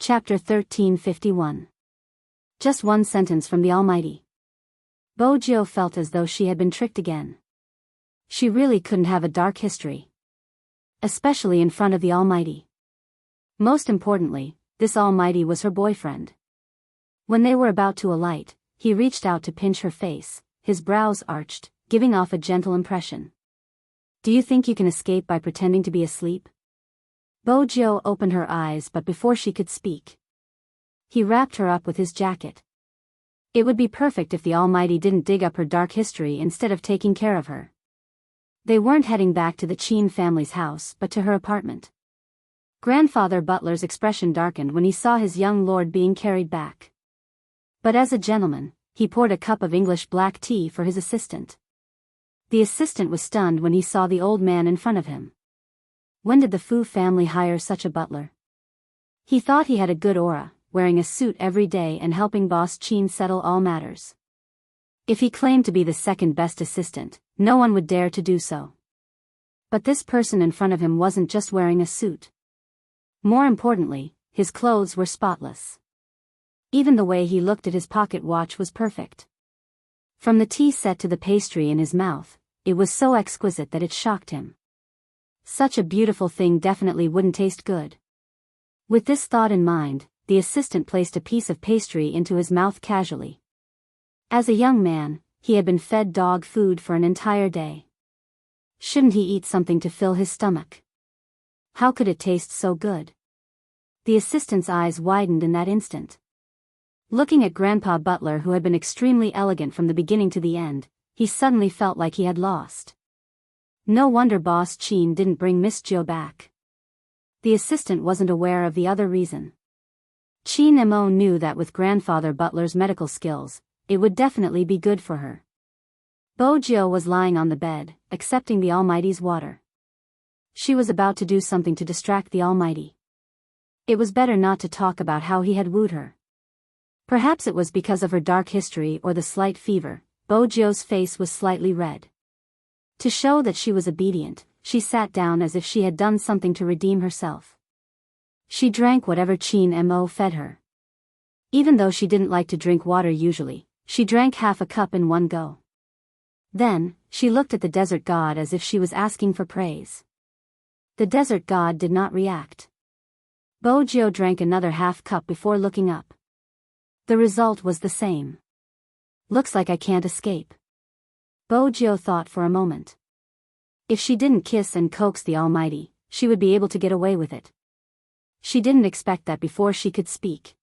Chapter 1351. Just one sentence from the Almighty. Bojo felt as though she had been tricked again. She really couldn't have a dark history. Especially in front of the Almighty. Most importantly, this Almighty was her boyfriend. When they were about to alight, he reached out to pinch her face, his brows arched, giving off a gentle impression. "Do you think you can escape by pretending to be asleep?" Bojo opened her eyes, but before she could speak, he wrapped her up with his jacket. It would be perfect if the Almighty didn't dig up her dark history instead of taking care of her. They weren't heading back to the Chin family's house but to her apartment. Grandfather Butler's expression darkened when he saw his young lord being carried back. But as a gentleman, he poured a cup of English black tea for his assistant. The assistant was stunned when he saw the old man in front of him. When did the Fu family hire such a butler? He thought he had a good aura, wearing a suit every day and helping Boss Chin settle all matters. If he claimed to be the second best assistant, no one would dare to do so. But this person in front of him wasn't just wearing a suit. More importantly, his clothes were spotless. Even the way he looked at his pocket watch was perfect. From the tea set to the pastry in his mouth, it was so exquisite that it shocked him. Such a beautiful thing definitely wouldn't taste good. With this thought in mind, the assistant placed a piece of pastry into his mouth casually. As a young man, he had been fed dog food for an entire day. Shouldn't he eat something to fill his stomach? How could it taste so good? The assistant's eyes widened in that instant. Looking at Grandpa Butler, who had been extremely elegant from the beginning to the end, he suddenly felt like he had lost. No wonder Boss Chin didn't bring Miss Jo back. The assistant wasn't aware of the other reason. Chin Mo knew that with Grandfather Butler's medical skills, it would definitely be good for her. Bojo was lying on the bed, accepting the Almighty's water. She was about to do something to distract the Almighty. It was better not to talk about how he had wooed her. Perhaps it was because of her dark history or the slight fever. Bojo's face was slightly red. To show that she was obedient, she sat down as if she had done something to redeem herself. She drank whatever Chin Mo fed her. Even though she didn't like to drink water usually, she drank half a cup in one go. Then, she looked at the desert god as if she was asking for praise. The desert god did not react. Bojo drank another half cup before looking up. The result was the same. "Looks like I can't escape." Bojo thought for a moment. If she didn't kiss and coax the Almighty, she would be able to get away with it. She didn't expect that before she could speak.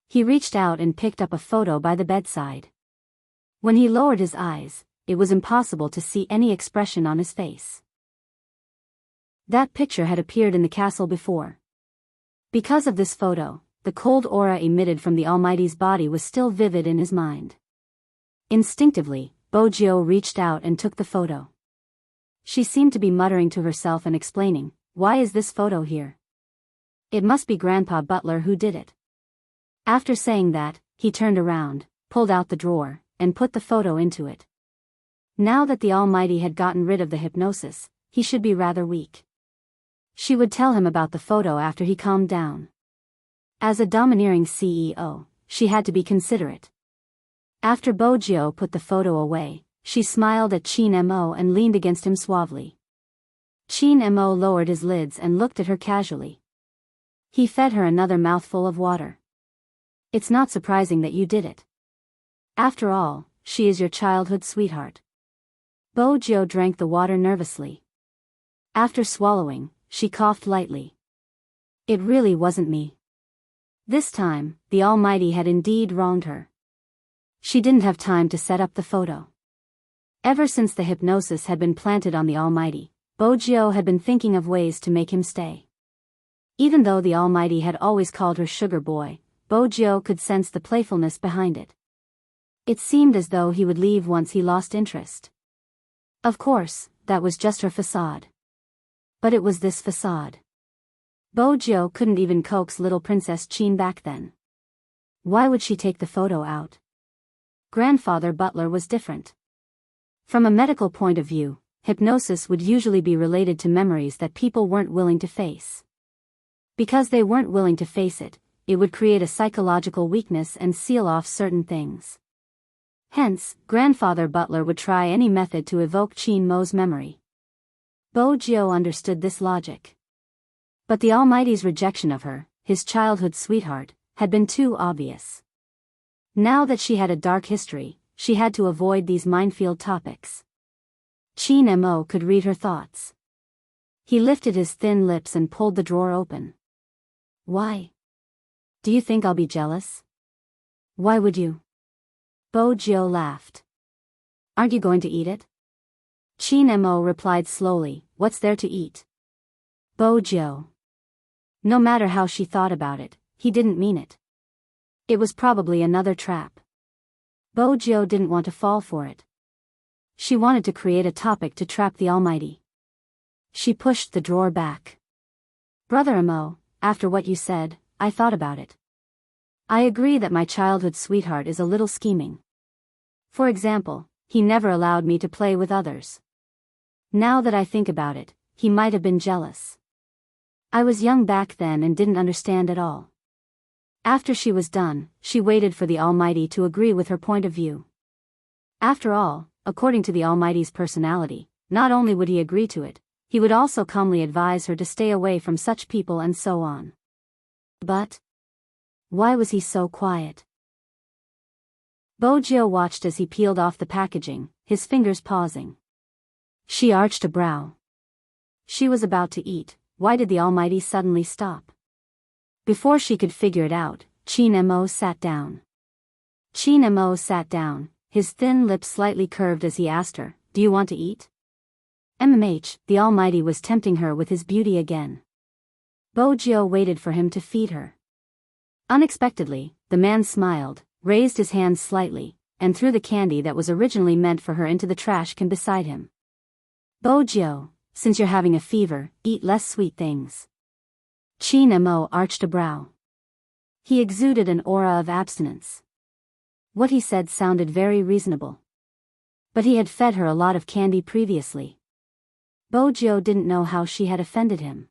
He reached out and picked up a photo by the bedside. When he lowered his eyes, it was impossible to see any expression on his face. That picture had appeared in the castle before. Because of this photo, the cold aura emitted from the Almighty's body was still vivid in his mind. Instinctively, Bojo reached out and took the photo. She seemed to be muttering to herself and explaining, "Why is this photo here? It must be Grandpa Butler who did it." After saying that, he turned around, pulled out the drawer, and put the photo into it. Now that the Almighty had gotten rid of the hypnosis, he should be rather weak. She would tell him about the photo after he calmed down. As a domineering CEO, she had to be considerate. After Bojo put the photo away, she smiled at Chin Mo and leaned against him suavely. Chin Mo lowered his lids and looked at her casually. He fed her another mouthful of water. "It's not surprising that you did it. After all, she is your childhood sweetheart." Bojo drank the water nervously. After swallowing, she coughed lightly. "It really wasn't me." This time, the Almighty had indeed wronged her. She didn't have time to set up the photo. Ever since the hypnosis had been planted on the Almighty, Bojo had been thinking of ways to make him stay. Even though the Almighty had always called her sugar boy, Bojo could sense the playfulness behind it. It seemed as though he would leave once he lost interest. Of course, that was just her facade. But it was this facade. Bojo couldn't even coax little Princess Chin back then. Why would she take the photo out? Grandfather Butler was different. From a medical point of view, hypnosis would usually be related to memories that people weren't willing to face. Because they weren't willing to face it, it would create a psychological weakness and seal off certain things. Hence, Grandfather Butler would try any method to evoke Chin Mo's memory. Bo Jiao understood this logic. But the Almighty's rejection of her, his childhood sweetheart, had been too obvious. Now that she had a dark history, she had to avoid these minefield topics. Chin Mo could read her thoughts. He lifted his thin lips and pulled the drawer open. Why? Do you think I'll be jealous? Why would you? Bo Jiao laughed. Aren't you going to eat it? Chin Mo replied slowly, what's there to eat? Bo Jiao. No matter how she thought about it, he didn't mean it. It was probably another trap. Bo Jiao didn't want to fall for it. She wanted to create a topic to trap the Almighty. She pushed the drawer back. Brother Mo, after what you said, I thought about it. I agree that my childhood sweetheart is a little scheming. For example, he never allowed me to play with others. Now that I think about it, he might have been jealous. I was young back then and didn't understand at all. After she was done, she waited for the Almighty to agree with her point of view. After all, according to the Almighty's personality, not only would he agree to it, he would also calmly advise her to stay away from such people and so on. But why was he so quiet? Bo Jiao watched as he peeled off the packaging, his fingers pausing. She arched a brow. She was about to eat. Why did the Almighty suddenly stop? Before she could figure it out, Chin Mo sat down. Chin Mo sat down, his thin lips slightly curved as he asked her, do you want to eat? The Almighty was tempting her with his beauty again. Bo Jiao waited for him to feed her. Unexpectedly, the man smiled, raised his hands slightly, and threw the candy that was originally meant for her into the trash can beside him. Bo Jiao, since you're having a fever, eat less sweet things. Chin Mo arched a brow. He exuded an aura of abstinence. What he said sounded very reasonable. But he had fed her a lot of candy previously. Bo Jiao didn't know how she had offended him.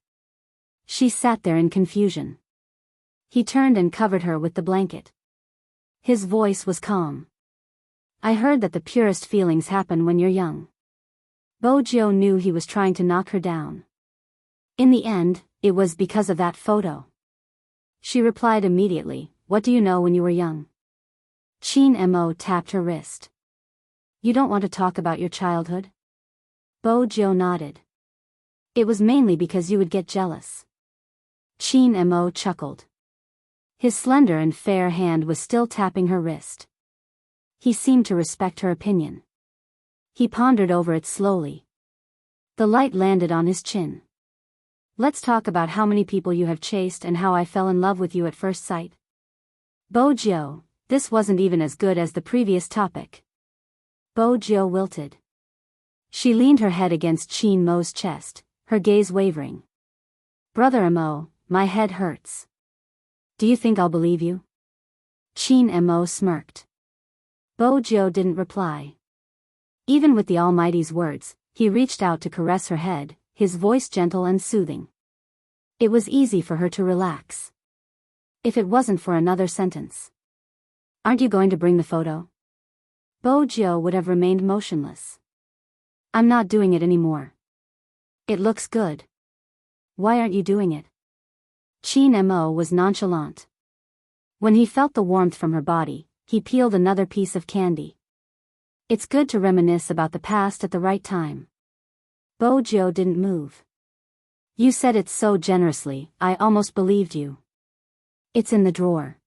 She sat there in confusion. He turned and covered her with the blanket. His voice was calm. I heard that the purest feelings happen when you're young. Bo Jiao knew he was trying to knock her down. In the end, it was because of that photo. She replied immediately, what do you know when you were young? Chin Mo tapped her wrist. You don't want to talk about your childhood? Bo Jiao nodded. It was mainly because you would get jealous. Chin Mo chuckled. His slender and fair hand was still tapping her wrist. He seemed to respect her opinion. He pondered over it slowly. The light landed on his chin. Let's talk about how many people you have chased and how I fell in love with you at first sight. Bo Jiao, this wasn't even as good as the previous topic. Bo Jiao wilted. She leaned her head against Chin Mo's chest, her gaze wavering. Brother Mo, my head hurts. Do you think I'll believe you? Chin Mo smirked. Bo Jiao didn't reply. Even with the Almighty's words, he reached out to caress her head, his voice gentle and soothing. It was easy for her to relax. If it wasn't for another sentence. Aren't you going to bring the photo? Bo Jiao would have remained motionless. I'm not doing it anymore. It looks good. Why aren't you doing it? Chin Mo was nonchalant. When he felt the warmth from her body, he peeled another piece of candy. It's good to reminisce about the past at the right time. Bo Jiao didn't move. You said it so generously, I almost believed you. It's in the drawer.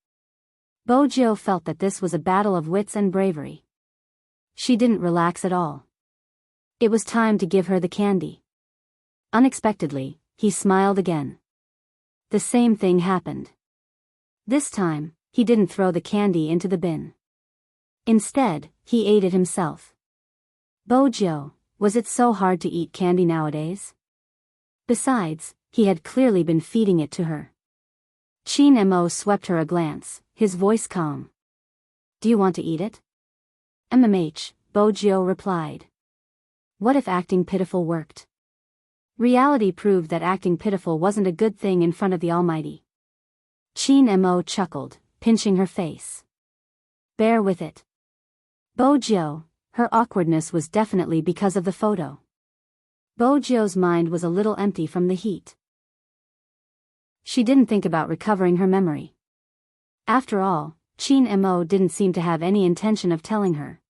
Bo Jiao felt that this was a battle of wits and bravery. She didn't relax at all. It was time to give her the candy. Unexpectedly, he smiled again. The same thing happened. This time, he didn't throw the candy into the bin. Instead, he ate it himself. Bo Jiao, was it so hard to eat candy nowadays? Besides, he had clearly been feeding it to her. Chin Mo swept her a glance, his voice calm. Do you want to eat it? Bo Jiao replied. What if acting pitiful worked? Reality proved that acting pitiful wasn't a good thing in front of the Almighty. Chin Mo chuckled, pinching her face. Bear with it. Bojo, her awkwardness was definitely because of the photo. Bojo's mind was a little empty from the heat. She didn't think about recovering her memory. After all, Chin Mo didn't seem to have any intention of telling her.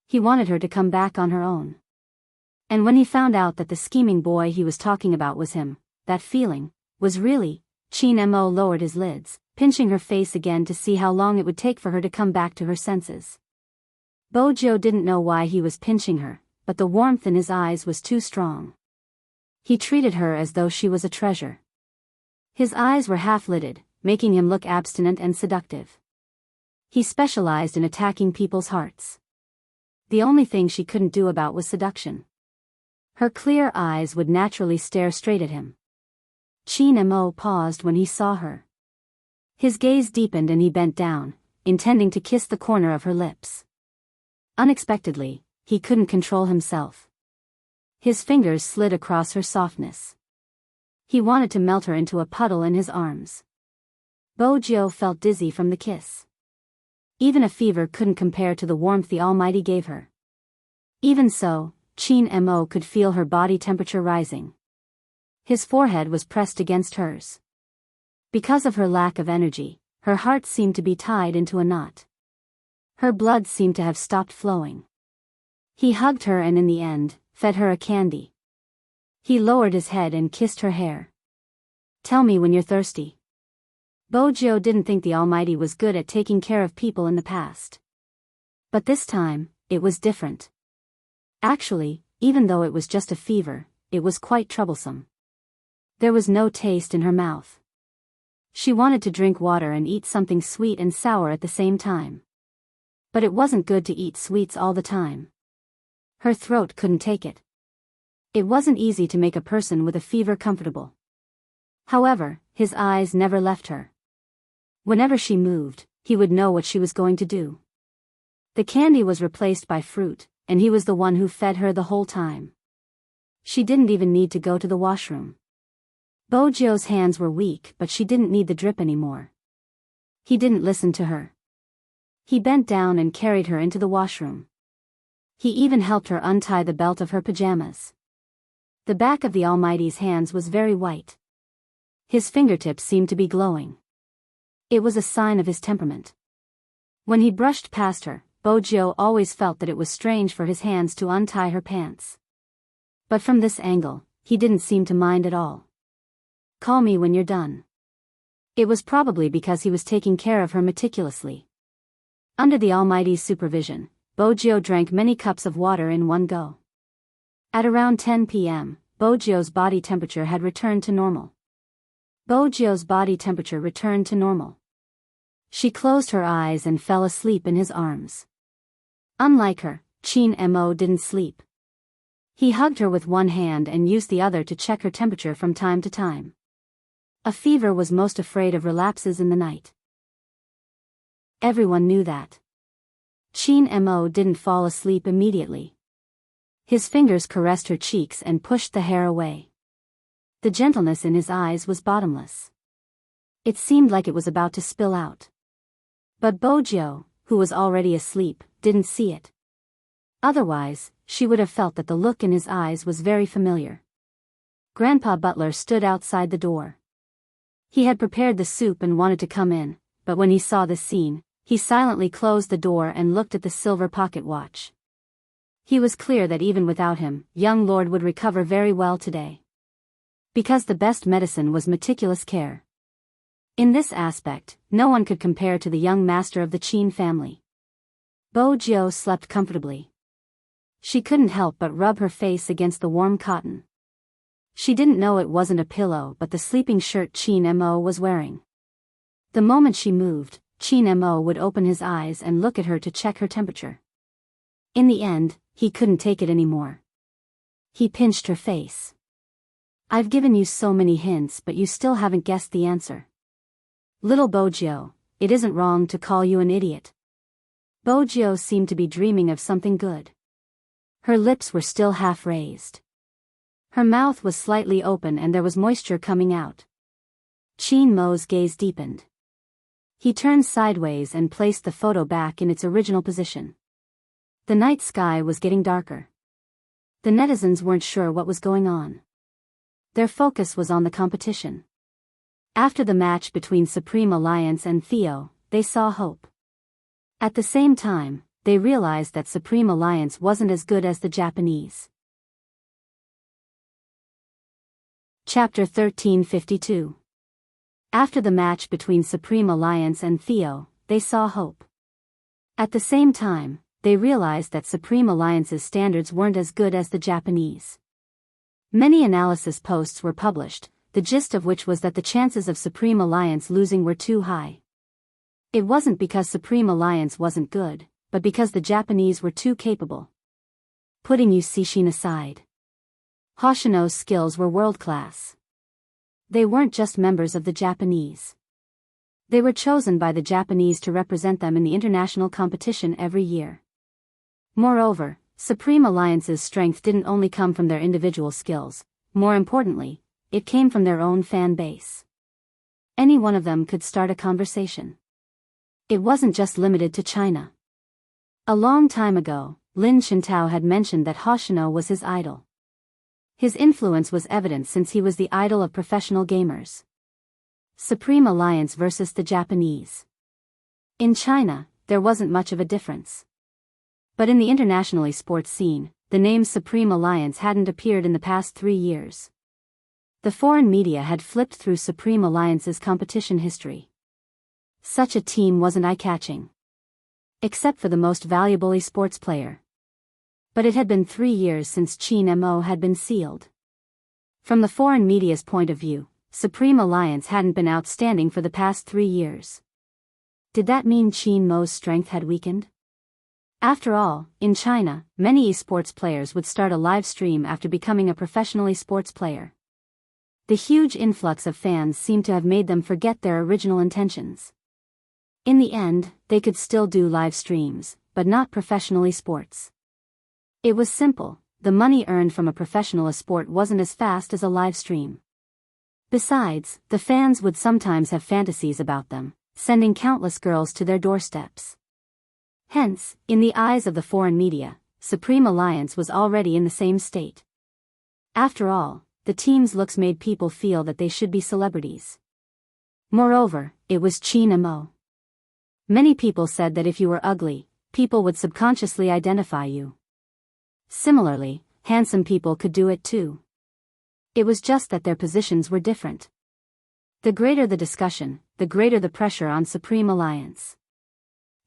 He wanted her to come back on her own. And when he found out that the scheming boy he was talking about was him, that feeling was really. Chin Mo lowered his lids, pinching her face again to see how long it would take for her to come back to her senses. Bojo didn't know why he was pinching her, but the warmth in his eyes was too strong. He treated her as though she was a treasure. His eyes were half-lidded, making him look abstinent and seductive. He specialized in attacking people's hearts. The only thing she couldn't do about was seduction. Her clear eyes would naturally stare straight at him. Chin Mo paused when he saw her. His gaze deepened and he bent down, intending to kiss the corner of her lips. Unexpectedly, he couldn't control himself. His fingers slid across her softness. He wanted to melt her into a puddle in his arms. Bojo felt dizzy from the kiss. Even a fever couldn't compare to the warmth the Almighty gave her. Even so, Chin Mo could feel her body temperature rising. His forehead was pressed against hers. Because of her lack of energy, her heart seemed to be tied into a knot. Her blood seemed to have stopped flowing. He hugged her and in the end, fed her a candy. He lowered his head and kissed her hair. Tell me when you're thirsty. Bojo didn't think the Almighty was good at taking care of people in the past. But this time, it was different. Actually, even though it was just a fever, it was quite troublesome. There was no taste in her mouth. She wanted to drink water and eat something sweet and sour at the same time. But it wasn't good to eat sweets all the time. Her throat couldn't take it. It wasn't easy to make a person with a fever comfortable. However, his eyes never left her. Whenever she moved, he would know what she was going to do. The candy was replaced by fruit, and he was the one who fed her the whole time. She didn't even need to go to the washroom. Bojo's hands were weak, but she didn't need the drip anymore. He didn't listen to her. He bent down and carried her into the washroom. He even helped her untie the belt of her pajamas. The back of the Almighty's hands was very white. His fingertips seemed to be glowing. It was a sign of his temperament. When he brushed past her, Bojo always felt that it was strange for his hands to untie her pants. But from this angle, he didn't seem to mind at all. Call me when you're done. It was probably because he was taking care of her meticulously. Under the Almighty's supervision, Bojo drank many cups of water in one go. At around 10 p.m., Bojo's body temperature had returned to normal. Bojo's body temperature returned to normal. She closed her eyes and fell asleep in his arms. Unlike her, Chin Mo didn't sleep. He hugged her with one hand and used the other to check her temperature from time to time. A fever was most afraid of relapses in the night. Everyone knew that. Chin Mo didn't fall asleep immediately. His fingers caressed her cheeks and pushed the hair away. The gentleness in his eyes was bottomless. It seemed like it was about to spill out. But Bojo, who was already asleep, didn't see it. Otherwise, she would have felt that the look in his eyes was very familiar. Grandpa Butler stood outside the door. He had prepared the soup and wanted to come in, but when he saw this scene, he silently closed the door and looked at the silver pocket watch. He was clear that even without him, young Lord would recover very well today. Because the best medicine was meticulous care. In this aspect, no one could compare to the young master of the Chin family. Bojo slept comfortably. She couldn't help but rub her face against the warm cotton. She didn't know it wasn't a pillow but the sleeping shirt Chin Mo was wearing. The moment she moved, Chin Mo would open his eyes and look at her to check her temperature. In the end, he couldn't take it anymore. He pinched her face. I've given you so many hints but you still haven't guessed the answer. Little Bojo, it isn't wrong to call you an idiot. Bojo seemed to be dreaming of something good. Her lips were still half raised. Her mouth was slightly open and there was moisture coming out. Qin Mo's gaze deepened. He turned sideways and placed the photo back in its original position. The night sky was getting darker. The netizens weren't sure what was going on. Their focus was on the competition. After the match between Supreme Alliance and Theo, they saw hope. At the same time, they realized that Supreme Alliance wasn't as good as the Japanese. Chapter 1352. After the match between Supreme Alliance and Theo, they saw hope. At the same time, they realized that Supreme Alliance's standards weren't as good as the Japanese. Many analysis posts were published, the gist of which was that the chances of Supreme Alliance losing were too high. It wasn't because Supreme Alliance wasn't good, but because the Japanese were too capable. Putting Yusishin aside, Hoshino's skills were world-class. They weren't just members of the Japanese. They were chosen by the Japanese to represent them in the international competition every year. Moreover, Supreme Alliance's strength didn't only come from their individual skills, more importantly, it came from their own fan base. Any one of them could start a conversation. It wasn't just limited to China. A long time ago, Lin Shintao had mentioned that Hoshino was his idol. His influence was evident since he was the idol of professional gamers. Supreme Alliance versus the Japanese. In China, there wasn't much of a difference. But in the international sports scene, the name Supreme Alliance hadn't appeared in the past 3 years. The foreign media had flipped through Supreme Alliance's competition history. Such a team wasn't eye-catching. Except for the most valuable esports player. But it had been 3 years since Qin Mo had been sealed. From the foreign media's point of view, Supreme Alliance hadn't been outstanding for the past 3 years. Did that mean Qin Mo's strength had weakened? After all, in China, many esports players would start a live stream after becoming a professional esports player. The huge influx of fans seemed to have made them forget their original intentions. In the end, they could still do live streams, but not professional esports. It was simple, the money earned from a professional esport wasn't as fast as a live stream. Besides, the fans would sometimes have fantasies about them, sending countless girls to their doorsteps. Hence, in the eyes of the foreign media, Supreme Alliance was already in the same state. After all, the team's looks made people feel that they should be celebrities. Moreover, it was Qin Mo. Many people said that if you were ugly, people would subconsciously identify you. Similarly, handsome people could do it too. It was just that their positions were different. The greater the discussion, the greater the pressure on Supreme Alliance.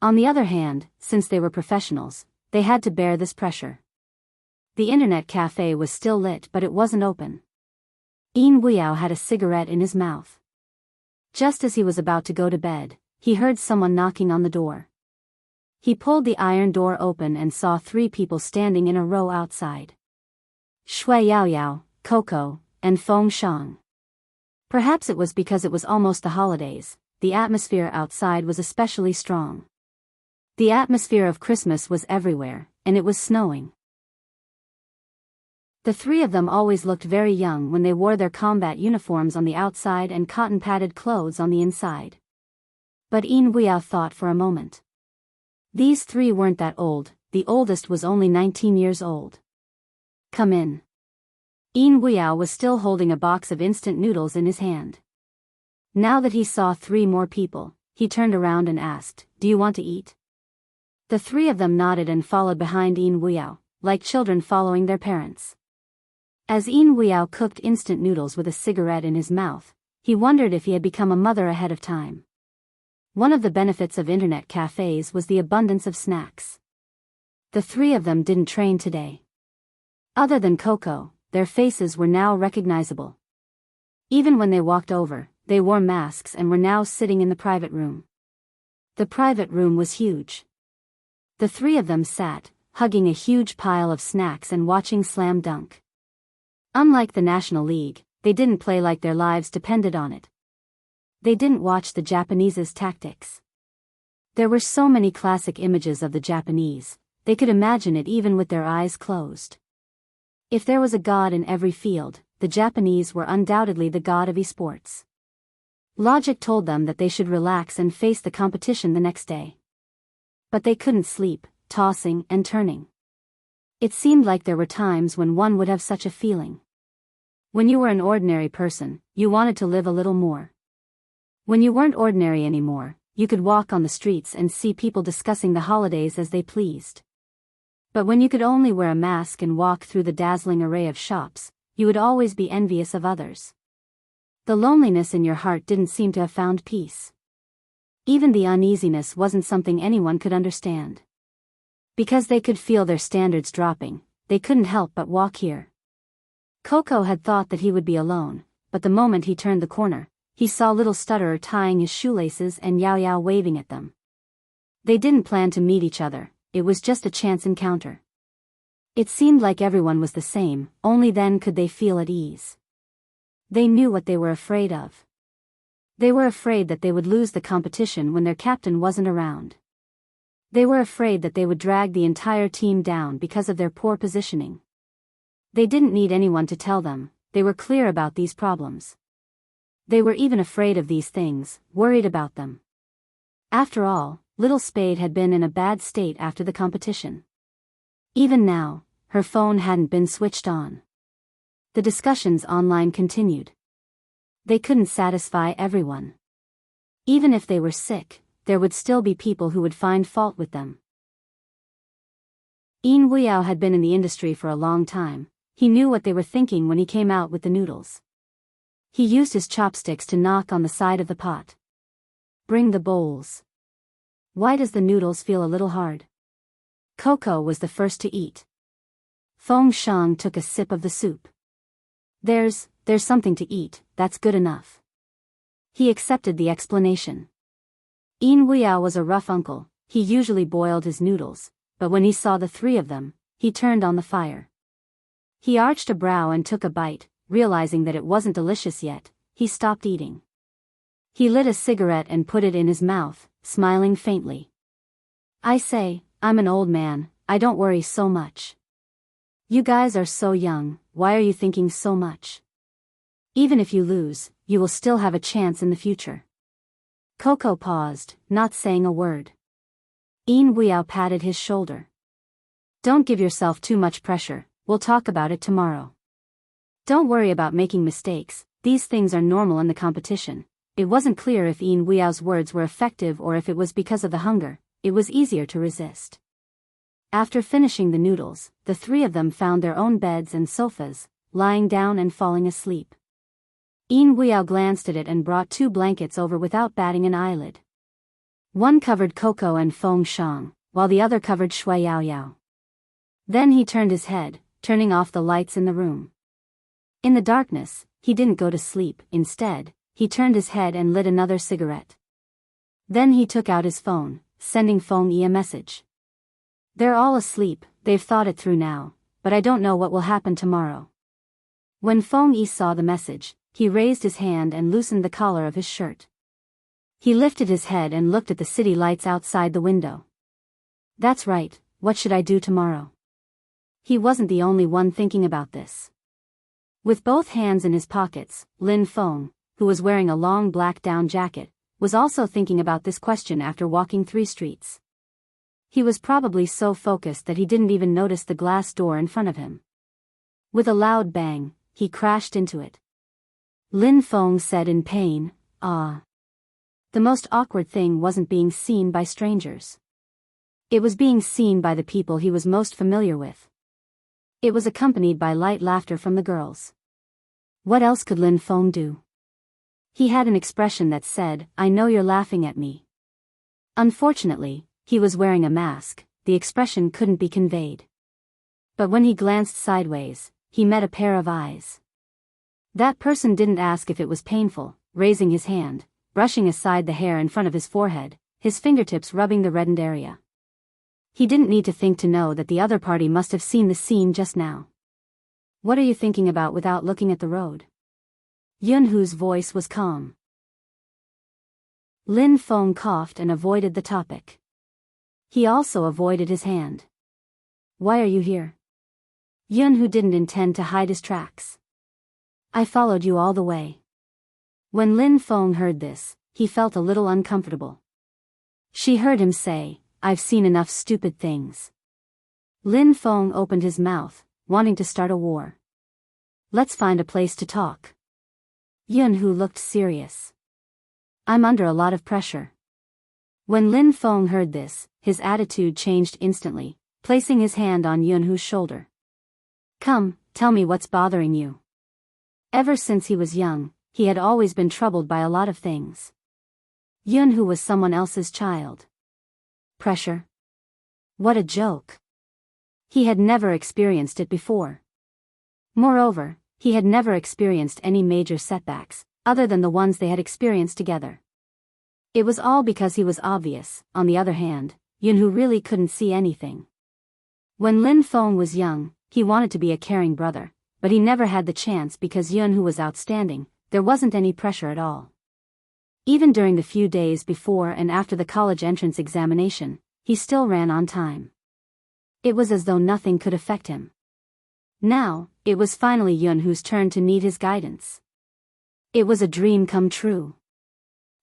On the other hand, since they were professionals, they had to bear this pressure. The internet cafe was still lit, but it wasn't open. Yin Wuiao had a cigarette in his mouth. Just as he was about to go to bed, he heard someone knocking on the door. He pulled the iron door open and saw 3 people standing in a row outside. Shui Yaoyao, Coco, and Feng Shang. Perhaps it was because it was almost the holidays, the atmosphere outside was especially strong. The atmosphere of Christmas was everywhere, and it was snowing. The 3 of them always looked very young when they wore their combat uniforms on the outside and cotton-padded clothes on the inside. But Yin Wuiao thought for a moment. These 3 weren't that old, the oldest was only 19 years old. Come in. Yin Wuiao was still holding a box of instant noodles in his hand. Now that he saw 3 more people, he turned around and asked, "Do you want to eat?" The 3 of them nodded and followed behind Yin Wuiao, like children following their parents. As Yin Wuiao cooked instant noodles with a cigarette in his mouth, he wondered if he had become a mother ahead of time. One of the benefits of internet cafes was the abundance of snacks. The 3 of them didn't train today. Other than Coco, their faces were now recognizable. Even when they walked over, they wore masks and were now sitting in the private room. The private room was huge. The 3 of them sat, hugging a huge pile of snacks and watching Slam Dunk. Unlike the National League, they didn't play like their lives depended on it. They didn't watch the Japanese's tactics. There were so many classic images of the Japanese, they could imagine it even with their eyes closed. If there was a god in every field, the Japanese were undoubtedly the god of esports. Logic told them that they should relax and face the competition the next day. But they couldn't sleep, tossing and turning. It seemed like there were times when one would have such a feeling. When you were an ordinary person, you wanted to live a little more. When you weren't ordinary anymore, you could walk on the streets and see people discussing the holidays as they pleased. But when you could only wear a mask and walk through the dazzling array of shops, you would always be envious of others. The loneliness in your heart didn't seem to have found peace. Even the uneasiness wasn't something anyone could understand. Because they could feel their standards dropping, they couldn't help but walk here. Coco had thought that he would be alone, but the moment he turned the corner, he saw little Stutterer tying his shoelaces and Yao Yao waving at them. They didn't plan to meet each other, it was just a chance encounter. It seemed like everyone was the same, only then could they feel at ease. They knew what they were afraid of. They were afraid that they would lose the competition when their captain wasn't around. They were afraid that they would drag the entire team down because of their poor positioning. They didn't need anyone to tell them, they were clear about these problems. They were even afraid of these things, worried about them. After all, Little Spade had been in a bad state after the competition. Even now, her phone hadn't been switched on. The discussions online continued. They couldn't satisfy everyone. Even if they were sick, there would still be people who would find fault with them. Yin Weiyao had been in the industry for a long time. He knew what they were thinking when he came out with the noodles. He used his chopsticks to knock on the side of the pot. Bring the bowls. Why does the noodles feel a little hard? Coco was the first to eat. Feng Shang took a sip of the soup. There's something to eat, that's good enough. He accepted the explanation. Yin Weiyao was a rough uncle, he usually boiled his noodles, but when he saw the three of them, he turned on the fire. He arched a brow and took a bite, realizing that it wasn't delicious yet, he stopped eating. He lit a cigarette and put it in his mouth, smiling faintly. I say, I'm an old man, I don't worry so much. You guys are so young, why are you thinking so much? Even if you lose, you will still have a chance in the future. Coco paused, not saying a word. Yin Weiyao patted his shoulder. Don't give yourself too much pressure, we'll talk about it tomorrow. Don't worry about making mistakes, these things are normal in the competition. It wasn't clear if Yin Weiyao's words were effective or if it was because of the hunger, it was easier to resist. After finishing the noodles, the three of them found their own beds and sofas, lying down and falling asleep. Yin Weiyao glanced at it and brought 2 blankets over without batting an eyelid. One covered Coco and Feng Shang, while the other covered Shui Yao Yao. Then he turned his head, turning off the lights in the room. In the darkness, he didn't go to sleep, instead, he turned his head and lit another cigarette. Then he took out his phone, sending Feng Yi a message. They're all asleep, they've thought it through now, but I don't know what will happen tomorrow. When Feng Yi saw the message, he raised his hand and loosened the collar of his shirt. He lifted his head and looked at the city lights outside the window. That's right, what should I do tomorrow? He wasn't the only one thinking about this. With both hands in his pockets, Lin Feng, who was wearing a long black down jacket, was also thinking about this question after walking 3 streets. He was probably so focused that he didn't even notice the glass door in front of him. With a loud bang, he crashed into it. Lin Feng said in pain, "Ah." The most awkward thing wasn't being seen by strangers. It was being seen by the people he was most familiar with. It was accompanied by light laughter from the girls. What else could Lin Feng do? He had an expression that said, "I know you're laughing at me." Unfortunately, he was wearing a mask, the expression couldn't be conveyed. But when he glanced sideways, he met a pair of eyes. That person didn't ask if it was painful, raising his hand, brushing aside the hair in front of his forehead, his fingertips rubbing the reddened area. He didn't need to think to know that the other party must have seen the scene just now. What are you thinking about without looking at the road? Yunhu's voice was calm. Lin Feng coughed and avoided the topic. He also avoided his hand. Why are you here? Yunhu didn't intend to hide his tracks. I followed you all the way. When Lin Feng heard this, he felt a little uncomfortable. She heard him say, "I've seen enough stupid things." Lin Feng opened his mouth, wanting to start a war. "Let's find a place to talk." Yunhu looked serious. "I'm under a lot of pressure." When Lin Feng heard this, his attitude changed instantly, placing his hand on Yunhu's shoulder. "Come, tell me what's bothering you." Ever since he was young, he had always been troubled by a lot of things. Yunhu was someone else's child. Pressure? What a joke. He had never experienced it before. Moreover, he had never experienced any major setbacks, other than the ones they had experienced together. It was all because he was obvious. On the other hand, Yunhu really couldn't see anything. When Lin Feng was young, he wanted to be a caring brother, but he never had the chance because Yunhu was outstanding. There wasn't any pressure at all. Even during the few days before and after the college entrance examination, he still ran on time. It was as though nothing could affect him. Now, it was finally Yunhu's turn to need his guidance. It was a dream come true.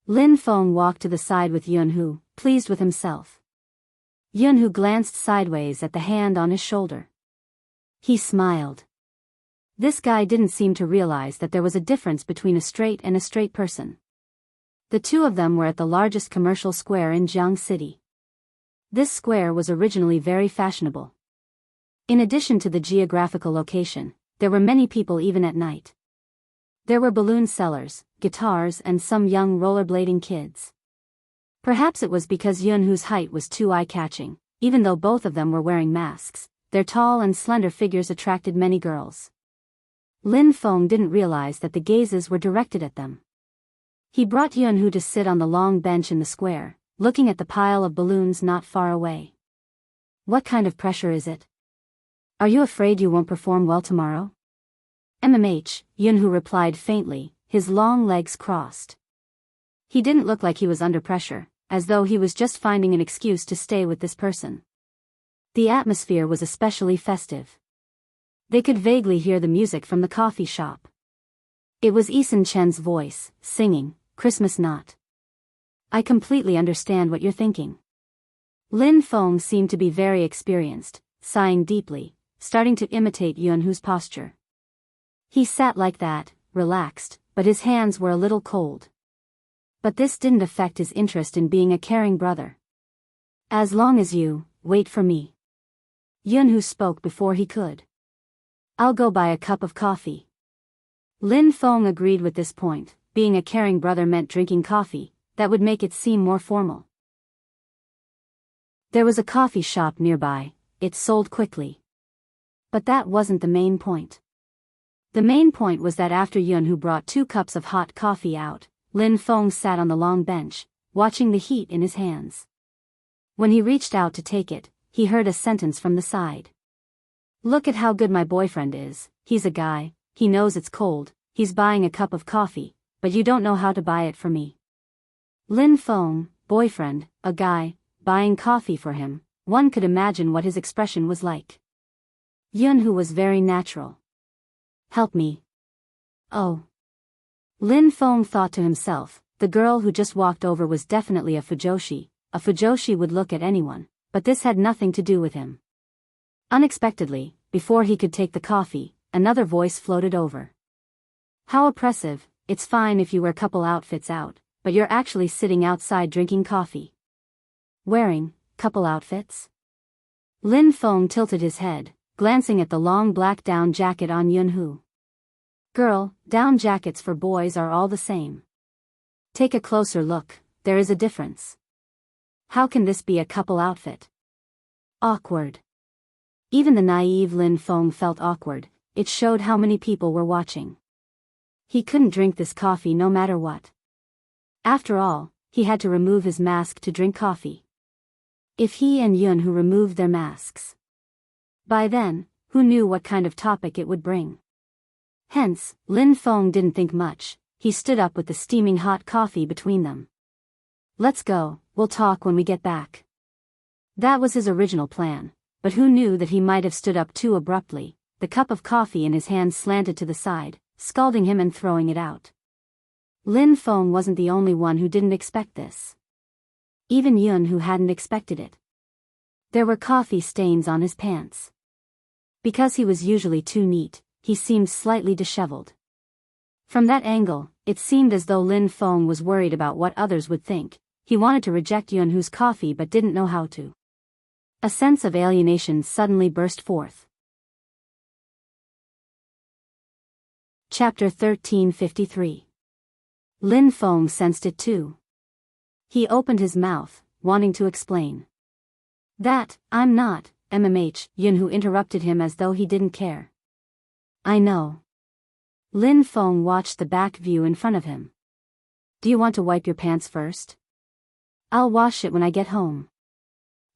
Lin Feng walked to the side with Yunhu, pleased with himself. Yunhu glanced sideways at the hand on his shoulder. He smiled. This guy didn't seem to realize that there was a difference between a straight and a straight person. The two of them were at the largest commercial square in Jiang City. This square was originally very fashionable. In addition to the geographical location, there were many people even at night. There were balloon sellers, guitars and some young rollerblading kids. Perhaps it was because Yunhu's height was too eye-catching. Even though both of them were wearing masks, their tall and slender figures attracted many girls. Lin Feng didn't realize that the gazes were directed at them. He brought Yunhu to sit on the long bench in the square, looking at the pile of balloons not far away. "What kind of pressure is it? Are you afraid you won't perform well tomorrow?" Yunhu replied faintly, his long legs crossed. He didn't look like he was under pressure, as though he was just finding an excuse to stay with this person. The atmosphere was especially festive. They could vaguely hear the music from the coffee shop. It was Eason Chen's voice, singing, "Christmas Knot." "I completely understand what you're thinking." Lin Feng seemed to be very experienced, sighing deeply, starting to imitate Yunhu's posture. He sat like that, relaxed, but his hands were a little cold. But this didn't affect his interest in being a caring brother. "As long as you wait for me." Yunhu spoke before he could. "I'll go buy a cup of coffee." Lin Feng agreed with this point. Being a caring brother meant drinking coffee, that would make it seem more formal. There was a coffee shop nearby. It sold quickly. But that wasn't the main point. The main point was that after Yunhu brought 2 cups of hot coffee out, Lin Feng sat on the long bench, watching the heat in his hands. When he reached out to take it, he heard a sentence from the side. "Look at how good my boyfriend is. He's a guy, he knows it's cold, he's buying a cup of coffee, but you don't know how to buy it for me." Lin Feng, boyfriend, a guy, buying coffee for him, one could imagine what his expression was like. Yunhu was very natural. "Help me." "Oh." Lin Feng thought to himself, the girl who just walked over was definitely a fujoshi. A fujoshi would look at anyone, but this had nothing to do with him. Unexpectedly, before he could take the coffee, another voice floated over. "How oppressive. It's fine if you wear couple outfits out, but you're actually sitting outside drinking coffee." "Wearing couple outfits?" Lin Feng tilted his head, glancing at the long black down jacket on Yunhu. "Girl, down jackets for boys are all the same. Take a closer look, there is a difference. How can this be a couple outfit?" Awkward. Even the naive Lin Feng felt awkward. It showed how many people were watching. He couldn't drink this coffee no matter what. After all, he had to remove his mask to drink coffee. If he and Yunhu removed their masks, by then, who knew what kind of topic it would bring? Hence, Lin Feng didn't think much. He stood up with the steaming hot coffee between them. "Let's go, we'll talk when we get back." That was his original plan, but who knew that he might have stood up too abruptly. The cup of coffee in his hand slanted to the side, scalding him and throwing it out. Lin Feng wasn't the only one who didn't expect this. Even Yun who hadn't expected it. There were coffee stains on his pants. Because he was usually too neat, he seemed slightly disheveled. From that angle, it seemed as though Lin Feng was worried about what others would think. He wanted to reject Yun Hu's coffee but didn't know how to. A sense of alienation suddenly burst forth. Chapter 1353. Lin Feng sensed it too. He opened his mouth, wanting to explain. I'm not, Yun Hu interrupted him as though he didn't care. I know. Lin Feng watched the back view in front of him. Do you want to wipe your pants first? I'll wash it when I get home.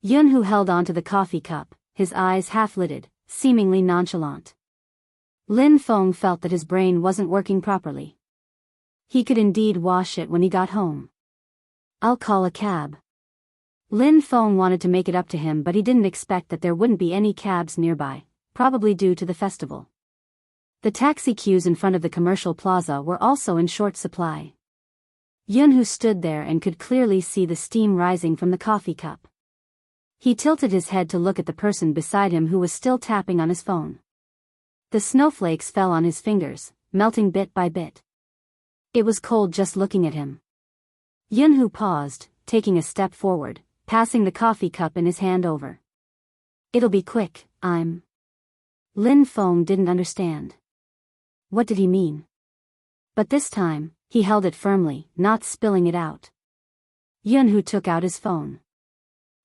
Yun Hu held onto the coffee cup, his eyes half-lidded, seemingly nonchalant. Lin Feng felt that his brain wasn't working properly. He could indeed wash it when he got home. I'll call a cab. Lin Feng wanted to make it up to him but he didn't expect that there wouldn't be any cabs nearby, probably due to the festival. The taxi queues in front of the commercial plaza were also in short supply. Yun Hu stood there and could clearly see the steam rising from the coffee cup. He tilted his head to look at the person beside him who was still tapping on his phone. The snowflakes fell on his fingers, melting bit by bit. It was cold just looking at him. Yun Hu paused, taking a step forward, passing the coffee cup in his hand over. It'll be quick, Lin Feng didn't understand. What did he mean? But this time, he held it firmly, not spilling it out. Yun Hu took out his phone.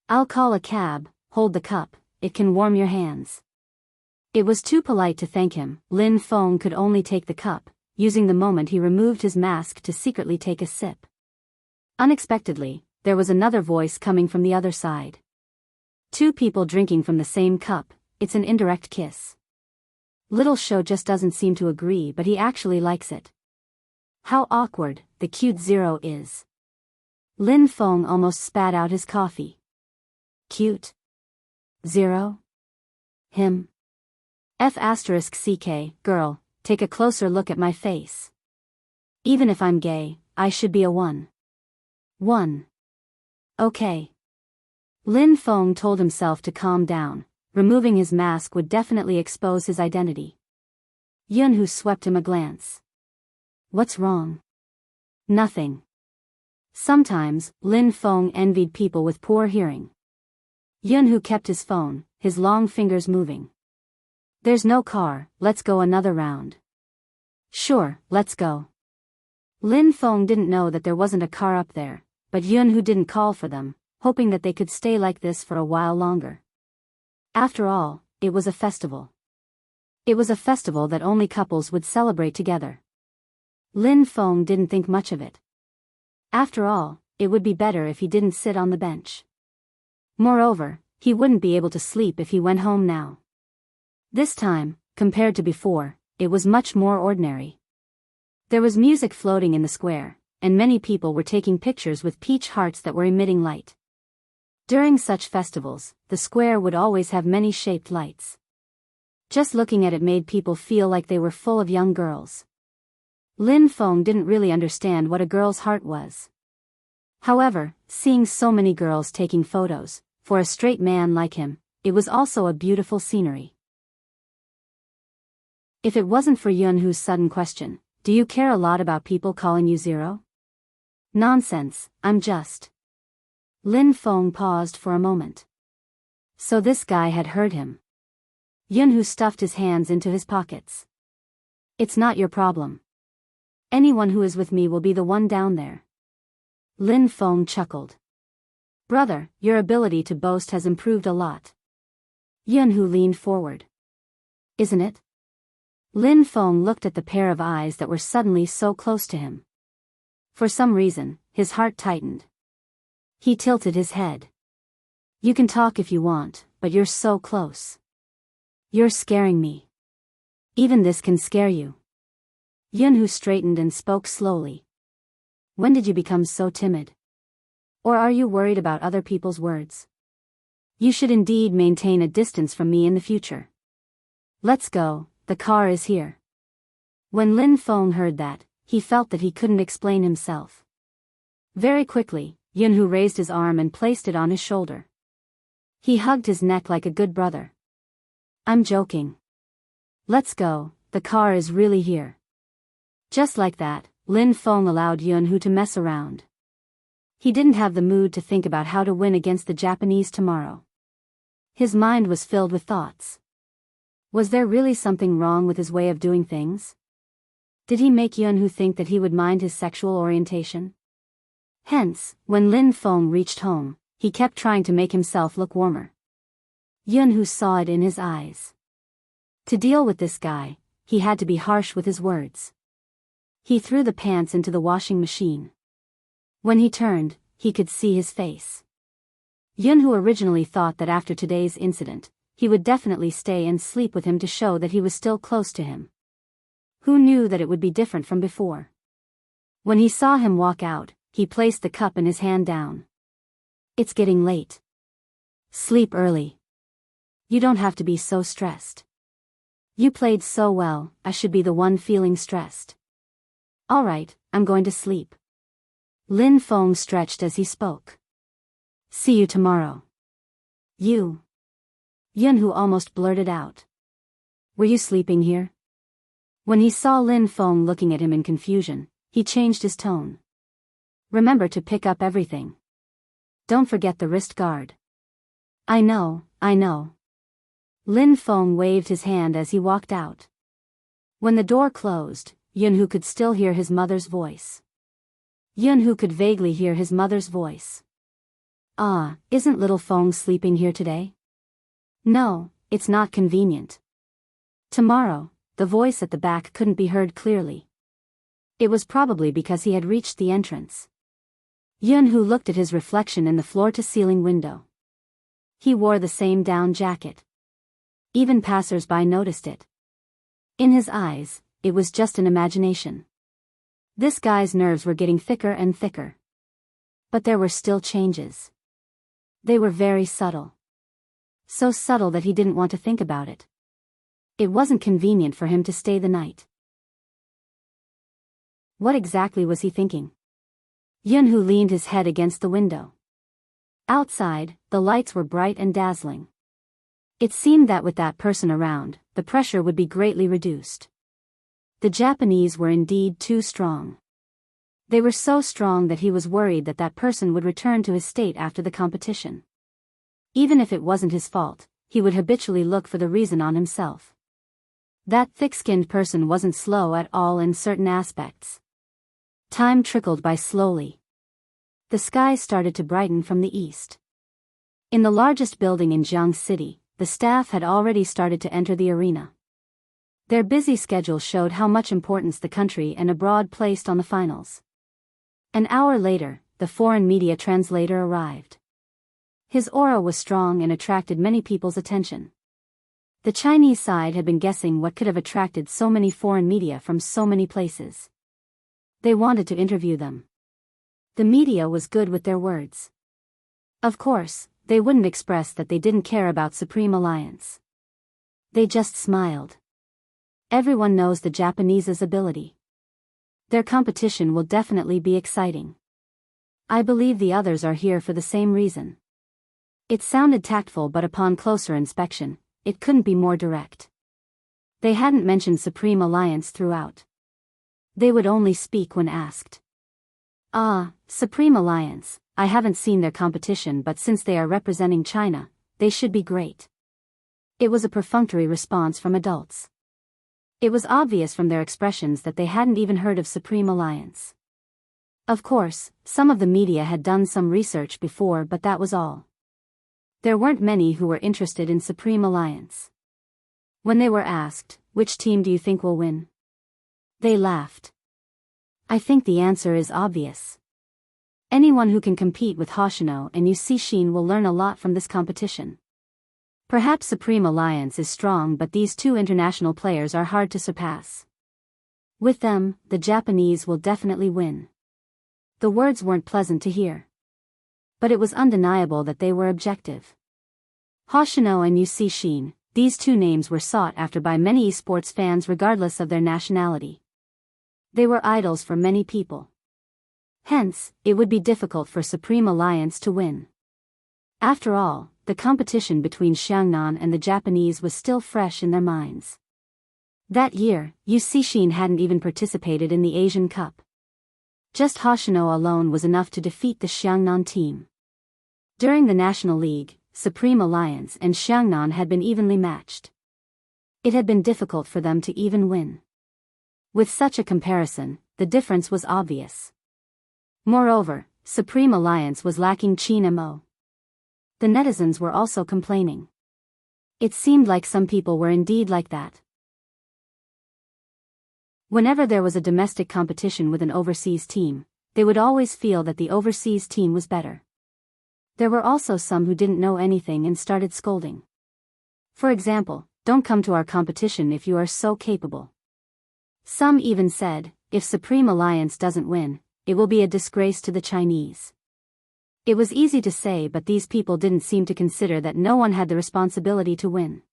I'll call a cab, hold the cup, it can warm your hands. It was too polite to thank him. Lin Feng could only take the cup, using the moment he removed his mask to secretly take a sip. Unexpectedly, there was another voice coming from the other side. Two people drinking from the same cup, it's an indirect kiss. Little Show just doesn't seem to agree but he actually likes it. How awkward, the cute zero is. Lin Feng almost spat out his coffee. Cute? Zero? Him? F***ck, girl, take a closer look at my face. Even if I'm gay, I should be a 1. Okay. Lin Feng told himself to calm down. Removing his mask would definitely expose his identity. Yun Hu swept him a glance. What's wrong? Nothing. Sometimes, Lin Feng envied people with poor hearing. Yun Hu kept his phone, his long fingers moving. There's no car, let's go another round. Sure, let's go. Lin Feng didn't know that there wasn't a car up there, but Yun Hu didn't call for them, hoping that they could stay like this for a while longer. After all, it was a festival. It was a festival that only couples would celebrate together. Lin Feng didn't think much of it. After all, it would be better if he didn't sit on the bench. Moreover, he wouldn't be able to sleep if he went home now. This time, compared to before, it was much more ordinary. There was music floating in the square, and many people were taking pictures with peach hearts that were emitting light. During such festivals, the square would always have many shaped lights. Just looking at it made people feel like they were full of young girls. Lin Feng didn't really understand what a girl's heart was. However, seeing so many girls taking photos, for a straight man like him, it was also a beautiful scenery. If it wasn't for Yun Hu's sudden question, do you care a lot about people calling you zero? Nonsense, I'm just. Lin Feng paused for a moment. So this guy had heard him. Yun Hu stuffed his hands into his pockets. It's not your problem. Anyone who is with me will be the one down there. Lin Feng chuckled. Brother, your ability to boast has improved a lot. Yun Hu leaned forward. Isn't it? Lin Feng looked at the pair of eyes that were suddenly so close to him. For some reason, his heart tightened. He tilted his head. You can talk if you want, but you're so close. You're scaring me. Even this can scare you. Yun Hu straightened and spoke slowly. When did you become so timid? Or are you worried about other people's words? You should indeed maintain a distance from me in the future. Let's go, the car is here. When Lin Feng heard that, he felt that he couldn't explain himself. Very quickly, Yunhu raised his arm and placed it on his shoulder. He hugged his neck like a good brother. I'm joking. Let's go, the car is really here. Just like that, Lin Feng allowed Yunhu to mess around. He didn't have the mood to think about how to win against the Japanese tomorrow. His mind was filled with thoughts. Was there really something wrong with his way of doing things? Did he make Yunhu think that he would mind his sexual orientation? Hence, when Lin Feng reached home, he kept trying to make himself look warmer. Yunhu saw it in his eyes. To deal with this guy, he had to be harsh with his words. He threw the pants into the washing machine. When he turned, he could see his face. Yunhu originally thought that after today's incident, he would definitely stay and sleep with him to show that he was still close to him. Who knew that it would be different from before? When he saw him walk out, he placed the cup in his hand down. It's getting late. Sleep early. You don't have to be so stressed. You played so well, I should be the one feeling stressed. Alright, I'm going to sleep. Lin Feng stretched as he spoke. See you tomorrow. You. Yunhu almost blurted out. Were you sleeping here? When he saw Lin Feng looking at him in confusion, he changed his tone. Remember to pick up everything. Don't forget the wrist guard. I know. Lin Feng waved his hand as he walked out. When the door closed, Yunhu could still hear his mother's voice. Yunhu could vaguely hear his mother's voice. Isn't little Feng sleeping here today? No, it's not convenient. Tomorrow, the voice at the back couldn't be heard clearly. It was probably because he had reached the entrance. Yunhu looked at his reflection in the floor-to-ceiling window. He wore the same down jacket. Even passers-by noticed it. In his eyes, it was just an imagination. This guy's nerves were getting thicker and thicker. But there were still changes. They were very subtle. So subtle that he didn't want to think about it. It wasn't convenient for him to stay the night. What exactly was he thinking? Yunhu leaned his head against the window. Outside, the lights were bright and dazzling. It seemed that with that person around, the pressure would be greatly reduced. The Japanese were indeed too strong. They were so strong that he was worried that that person would return to his state after the competition. Even if it wasn't his fault, he would habitually look for the reason on himself. That thick-skinned person wasn't slow at all in certain aspects. Time trickled by slowly. The sky started to brighten from the east. In the largest building in Jiang City, the staff had already started to enter the arena. Their busy schedule showed how much importance the country and abroad placed on the finals. An hour later, the foreign media translator arrived. His aura was strong and attracted many people's attention. The Chinese side had been guessing what could have attracted so many foreign media from so many places. They wanted to interview them. The media was good with their words. Of course, they wouldn't express that they didn't care about Supreme Alliance. They just smiled. Everyone knows the Japanese's ability. Their competition will definitely be exciting. I believe the others are here for the same reason. It sounded tactful, but upon closer inspection, it couldn't be more direct. They hadn't mentioned Supreme Alliance throughout. They would only speak when asked. Supreme Alliance, I haven't seen their competition, but since they are representing China, they should be great. It was a perfunctory response from adults. It was obvious from their expressions that they hadn't even heard of Supreme Alliance. Of course, some of the media had done some research before, but that was all. There weren't many who were interested in Supreme Alliance. When they were asked, which team do you think will win? They laughed. I think the answer is obvious. Anyone who can compete with Hoshino and Yusishin will learn a lot from this competition. Perhaps Supreme Alliance is strong, but these two international players are hard to surpass. With them, the Japanese will definitely win. The words weren't pleasant to hear. But it was undeniable that they were objective. Hoshino and Yusishin, these two names were sought after by many esports fans regardless of their nationality. They were idols for many people. Hence, it would be difficult for Supreme Alliance to win. After all, the competition between Xiangnan and the Japanese was still fresh in their minds. That year, Yu Cixin hadn't even participated in the Asian Cup. Just Hoshino alone was enough to defeat the Xiangnan team. During the National League, Supreme Alliance and Xiangnan had been evenly matched. It had been difficult for them to even win. With such a comparison, the difference was obvious. Moreover, Supreme Alliance was lacking Qin Mo. The netizens were also complaining. It seemed like some people were indeed like that. Whenever there was a domestic competition with an overseas team, they would always feel that the overseas team was better. There were also some who didn't know anything and started scolding. For example, "Don't come to our competition if you are so capable." Some even said, "If Supreme Alliance doesn't win, it will be a disgrace to the Chinese." It was easy to say, but these people didn't seem to consider that no one had the responsibility to win.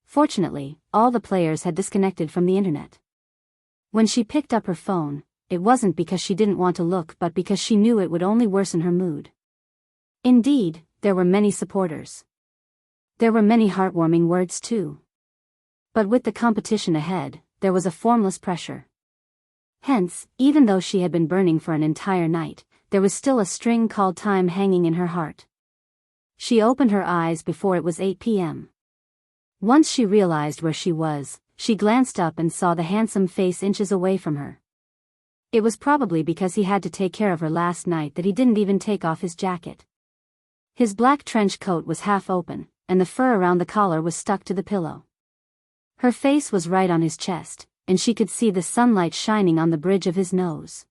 Fortunately, all the players had disconnected from the internet. When she picked up her phone, it wasn't because she didn't want to look but because she knew it would only worsen her mood. Indeed, there were many supporters. There were many heartwarming words too. But with the competition ahead, there was a formless pressure. Hence, even though she had been burning for an entire night, there was still a string called time hanging in her heart. She opened her eyes before it was 8 p.m. Once she realized where she was, she glanced up and saw the handsome face inches away from her. It was probably because he had to take care of her last night that he didn't even take off his jacket. His black trench coat was half open, and the fur around the collar was stuck to the pillow. Her face was right on his chest, and she could see the sunlight shining on the bridge of his nose.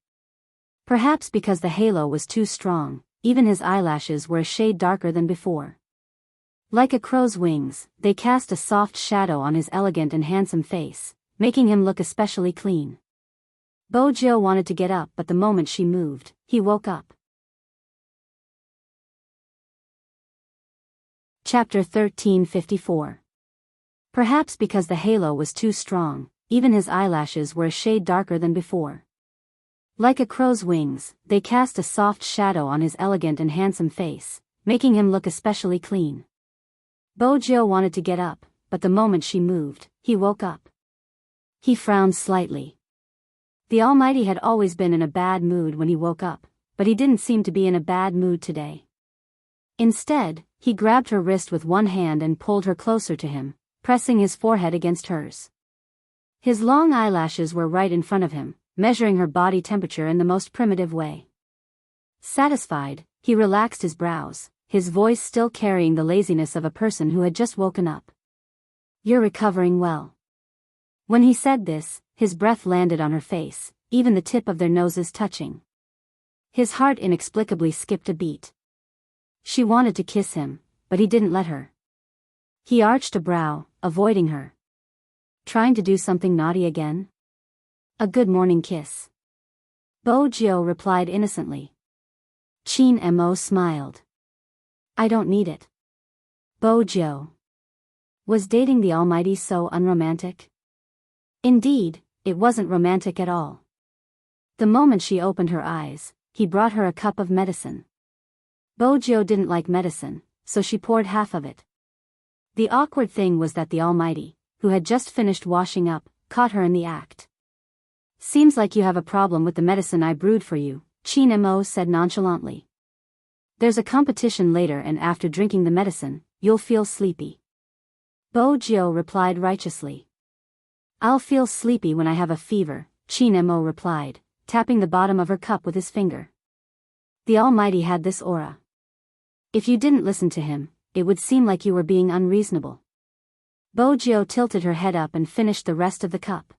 Perhaps because the halo was too strong, even his eyelashes were a shade darker than before. Like a crow's wings, they cast a soft shadow on his elegant and handsome face, making him look especially clean. Bojo wanted to get up, but the moment she moved, he woke up. Chapter 1354. Perhaps because the halo was too strong, even his eyelashes were a shade darker than before. Like a crow's wings, they cast a soft shadow on his elegant and handsome face, making him look especially clean. Bojo wanted to get up, but the moment she moved, he woke up. He frowned slightly. The Almighty had always been in a bad mood when he woke up, but he didn't seem to be in a bad mood today. Instead, he grabbed her wrist with one hand and pulled her closer to him, pressing his forehead against hers. His long eyelashes were right in front of him, measuring her body temperature in the most primitive way. Satisfied, he relaxed his brows, his voice still carrying the laziness of a person who had just woken up. "You're recovering well." When he said this, his breath landed on her face, even the tip of their noses touching. His heart inexplicably skipped a beat. She wanted to kiss him, but he didn't let her. He arched a brow, avoiding her. Trying to do something naughty again? A good morning kiss. Bojo replied innocently. Qin Mo smiled. "I don't need it." Bojo. Was dating the Almighty so unromantic? Indeed, it wasn't romantic at all. The moment she opened her eyes, he brought her a cup of medicine. Bojo didn't like medicine, so she poured half of it. The awkward thing was that the Almighty, who had just finished washing up, caught her in the act. "Seems like you have a problem with the medicine I brewed for you," Qin Mo said nonchalantly. "There's a competition later, and after drinking the medicine, you'll feel sleepy." Bojo replied righteously. "I'll feel sleepy when I have a fever," Qin Mo replied, tapping the bottom of her cup with his finger. The Almighty had this aura. If you didn't listen to him, it would seem like you were being unreasonable. Bojo tilted her head up and finished the rest of the cup.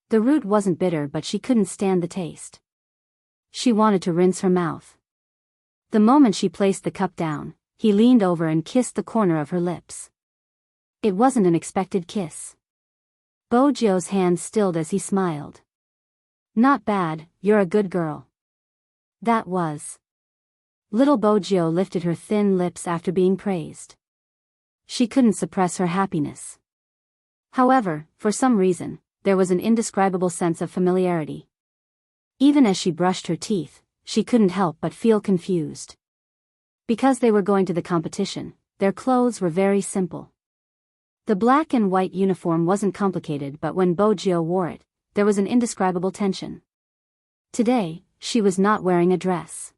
The root wasn't bitter, but she couldn't stand the taste. She wanted to rinse her mouth. The moment she placed the cup down, he leaned over and kissed the corner of her lips. It wasn't an expected kiss. Bojo's hand stilled as he smiled. "Not bad, you're a good girl." That was. Little Bojo lifted her thin lips after being praised. She couldn't suppress her happiness. However, for some reason, there was an indescribable sense of familiarity. Even as she brushed her teeth, she couldn't help but feel confused. Because they were going to the competition, their clothes were very simple. The black and white uniform wasn't complicated, but when Bojo wore it, there was an indescribable tension. Today, she was not wearing a dress.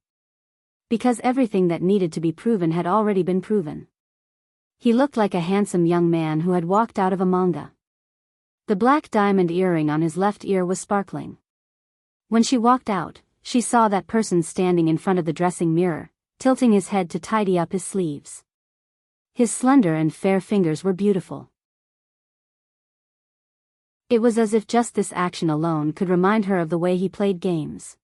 Because everything that needed to be proven had already been proven. He looked like a handsome young man who had walked out of a manga. The black diamond earring on his left ear was sparkling. When she walked out, she saw that person standing in front of the dressing mirror, tilting his head to tidy up his sleeves. His slender and fair fingers were beautiful. It was as if just this action alone could remind her of the way he played games.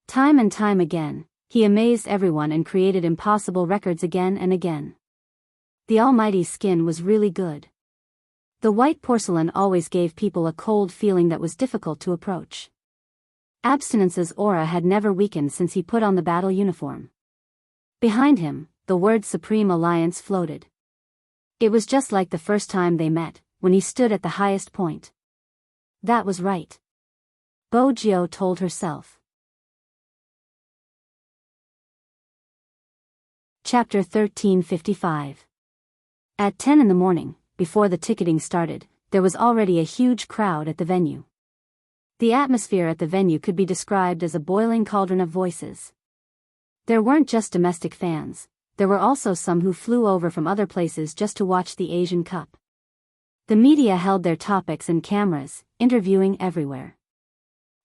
Time and time again, he amazed everyone and created impossible records again and again. The Almighty's skin was really good. The white porcelain always gave people a cold feeling that was difficult to approach. Abstinence's aura had never weakened since he put on the battle uniform. Behind him, the word Supreme Alliance floated. It was just like the first time they met, when he stood at the highest point. That was right. Bojo told herself. Chapter 1355. At 10 in the morning, before the ticketing started, there was already a huge crowd at the venue. The atmosphere at the venue could be described as a boiling cauldron of voices. There weren't just domestic fans, there were also some who flew over from other places just to watch the Asian Cup. The media held their topics and cameras, interviewing everywhere.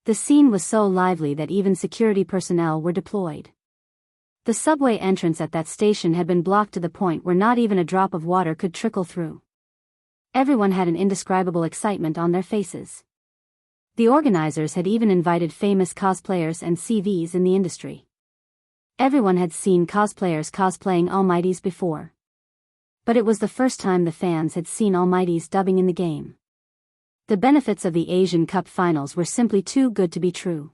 The scene was so lively that even security personnel were deployed. The subway entrance at that station had been blocked to the point where not even a drop of water could trickle through. Everyone had an indescribable excitement on their faces. The organizers had even invited famous cosplayers and CVs in the industry. Everyone had seen cosplayers cosplaying Almighties before. But it was the first time the fans had seen Almighties dubbing in the game. The benefits of the Asian Cup finals were simply too good to be true.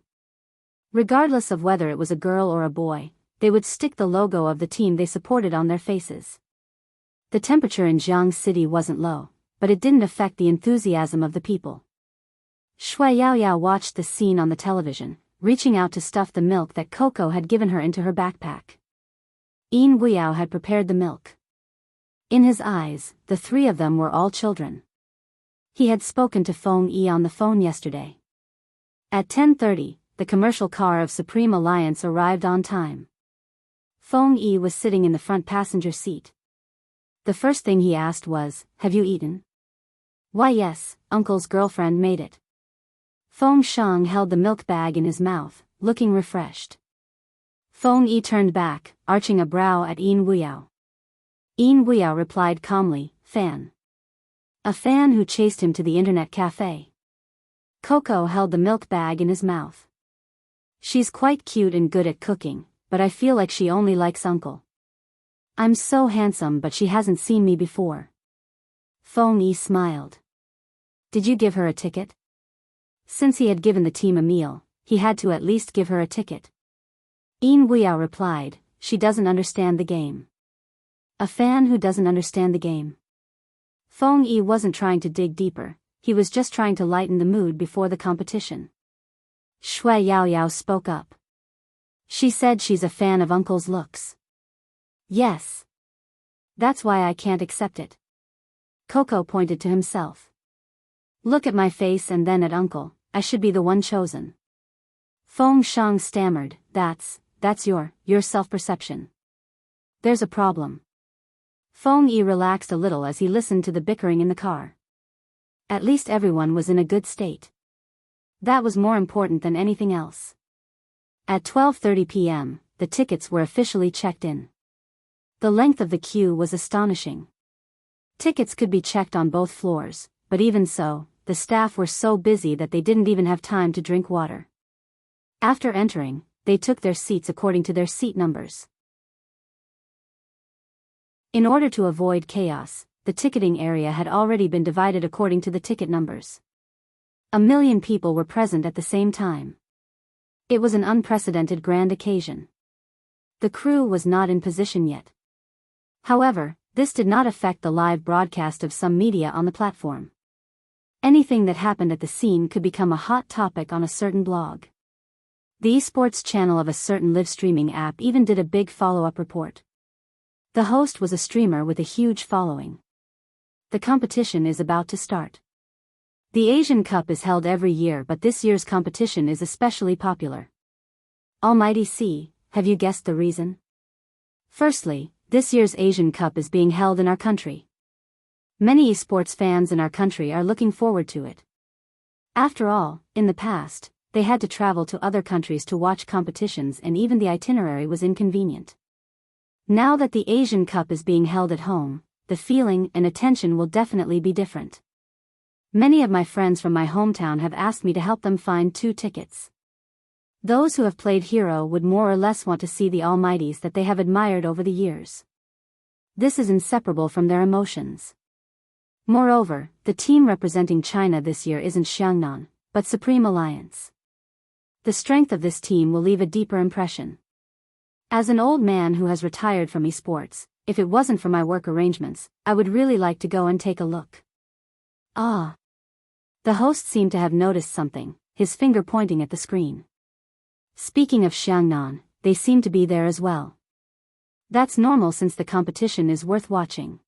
Regardless of whether it was a girl or a boy, they would stick the logo of the team they supported on their faces. The temperature in Jiang City wasn't low, but it didn't affect the enthusiasm of the people. Shui Yaoyao watched the scene on the television, reaching out to stuff the milk that Coco had given her into her backpack. Yin Wuyao had prepared the milk. In his eyes, the three of them were all children. He had spoken to Feng Yi on the phone yesterday. At 10:30, the commercial car of Supreme Alliance arrived on time. Feng Yi was sitting in the front passenger seat. The first thing he asked was, "Have you eaten?" "Why yes, Uncle's girlfriend made it." Feng Shang held the milk bag in his mouth, looking refreshed. Feng Yi turned back, arching a brow at Yin Wuyao. Yin Wuyao replied calmly, "Fan." A fan who chased him to the internet cafe. Coco held the milk bag in his mouth. "She's quite cute and good at cooking, but I feel like she only likes Uncle. I'm so handsome but she hasn't seen me before." Feng Yi smiled. "Did you give her a ticket?" Since he had given the team a meal, he had to at least give her a ticket. Yin Wuyao replied, "She doesn't understand the game." A fan who doesn't understand the game. Feng Yi wasn't trying to dig deeper, he was just trying to lighten the mood before the competition. Shui Yaoyao spoke up. "She said she's a fan of Uncle's looks." "Yes. That's why I can't accept it." Coco pointed to himself. "Look at my face and then at Uncle, I should be the one chosen." Feng Shang stammered, That's your self-perception. There's a problem." Feng Yi relaxed a little as he listened to the bickering in the car. At least everyone was in a good state. That was more important than anything else. At 12:30 p.m., the tickets were officially checked in. The length of the queue was astonishing. Tickets could be checked on both floors, but even so, the staff were so busy that they didn't even have time to drink water. After entering, they took their seats according to their seat numbers. In order to avoid chaos, the ticketing area had already been divided according to the ticket numbers. 1 million people were present at the same time. It was an unprecedented grand occasion. The crew was not in position yet. However, this did not affect the live broadcast of some media on the platform. Anything that happened at the scene could become a hot topic on a certain blog. The esports channel of a certain live streaming app even did a big follow-up report. The host was a streamer with a huge following. The competition is about to start. The Asian Cup is held every year, but this year's competition is especially popular. Almighty C, have you guessed the reason? Firstly, this year's Asian Cup is being held in our country. Many esports fans in our country are looking forward to it. After all, in the past, they had to travel to other countries to watch competitions, and even the itinerary was inconvenient. Now that the Asian Cup is being held at home, the feeling and attention will definitely be different. Many of my friends from my hometown have asked me to help them find 2 tickets. Those who have played Hero would more or less want to see the almighties that they have admired over the years. This is inseparable from their emotions. Moreover, the team representing China this year isn't Xiangnan, but Supreme Alliance. The strength of this team will leave a deeper impression. As an old man who has retired from esports, if it wasn't for my work arrangements, I would really like to go and take a look. Ah. The host seemed to have noticed something, his finger pointing at the screen. Speaking of Xiangnan, they seem to be there as well. That's normal since the competition is worth watching.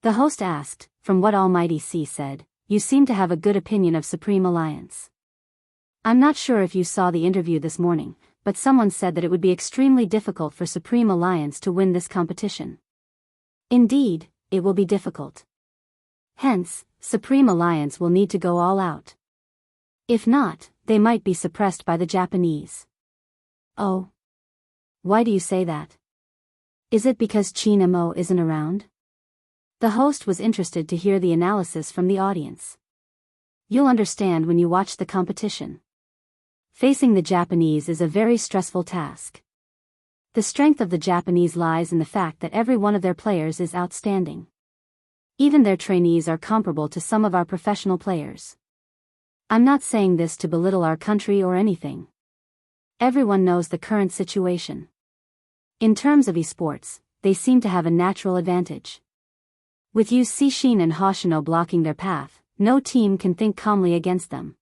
The host asked, from what Almighty C said, you seem to have a good opinion of Supreme Alliance. I'm not sure if you saw the interview this morning, but someone said that it would be extremely difficult for Supreme Alliance to win this competition. Indeed, it will be difficult. Hence, Supreme Alliance will need to go all out. If not, they might be suppressed by the Japanese. Oh. Why do you say that? Is it because Chin Mo isn't around? The host was interested to hear the analysis from the audience. You'll understand when you watch the competition. Facing the Japanese is a very stressful task. The strength of the Japanese lies in the fact that every one of their players is outstanding. Even their trainees are comparable to some of our professional players. I'm not saying this to belittle our country or anything. Everyone knows the current situation. In terms of esports, they seem to have a natural advantage. With Yu Cixin and Hoshino blocking their path, no team can think calmly against them.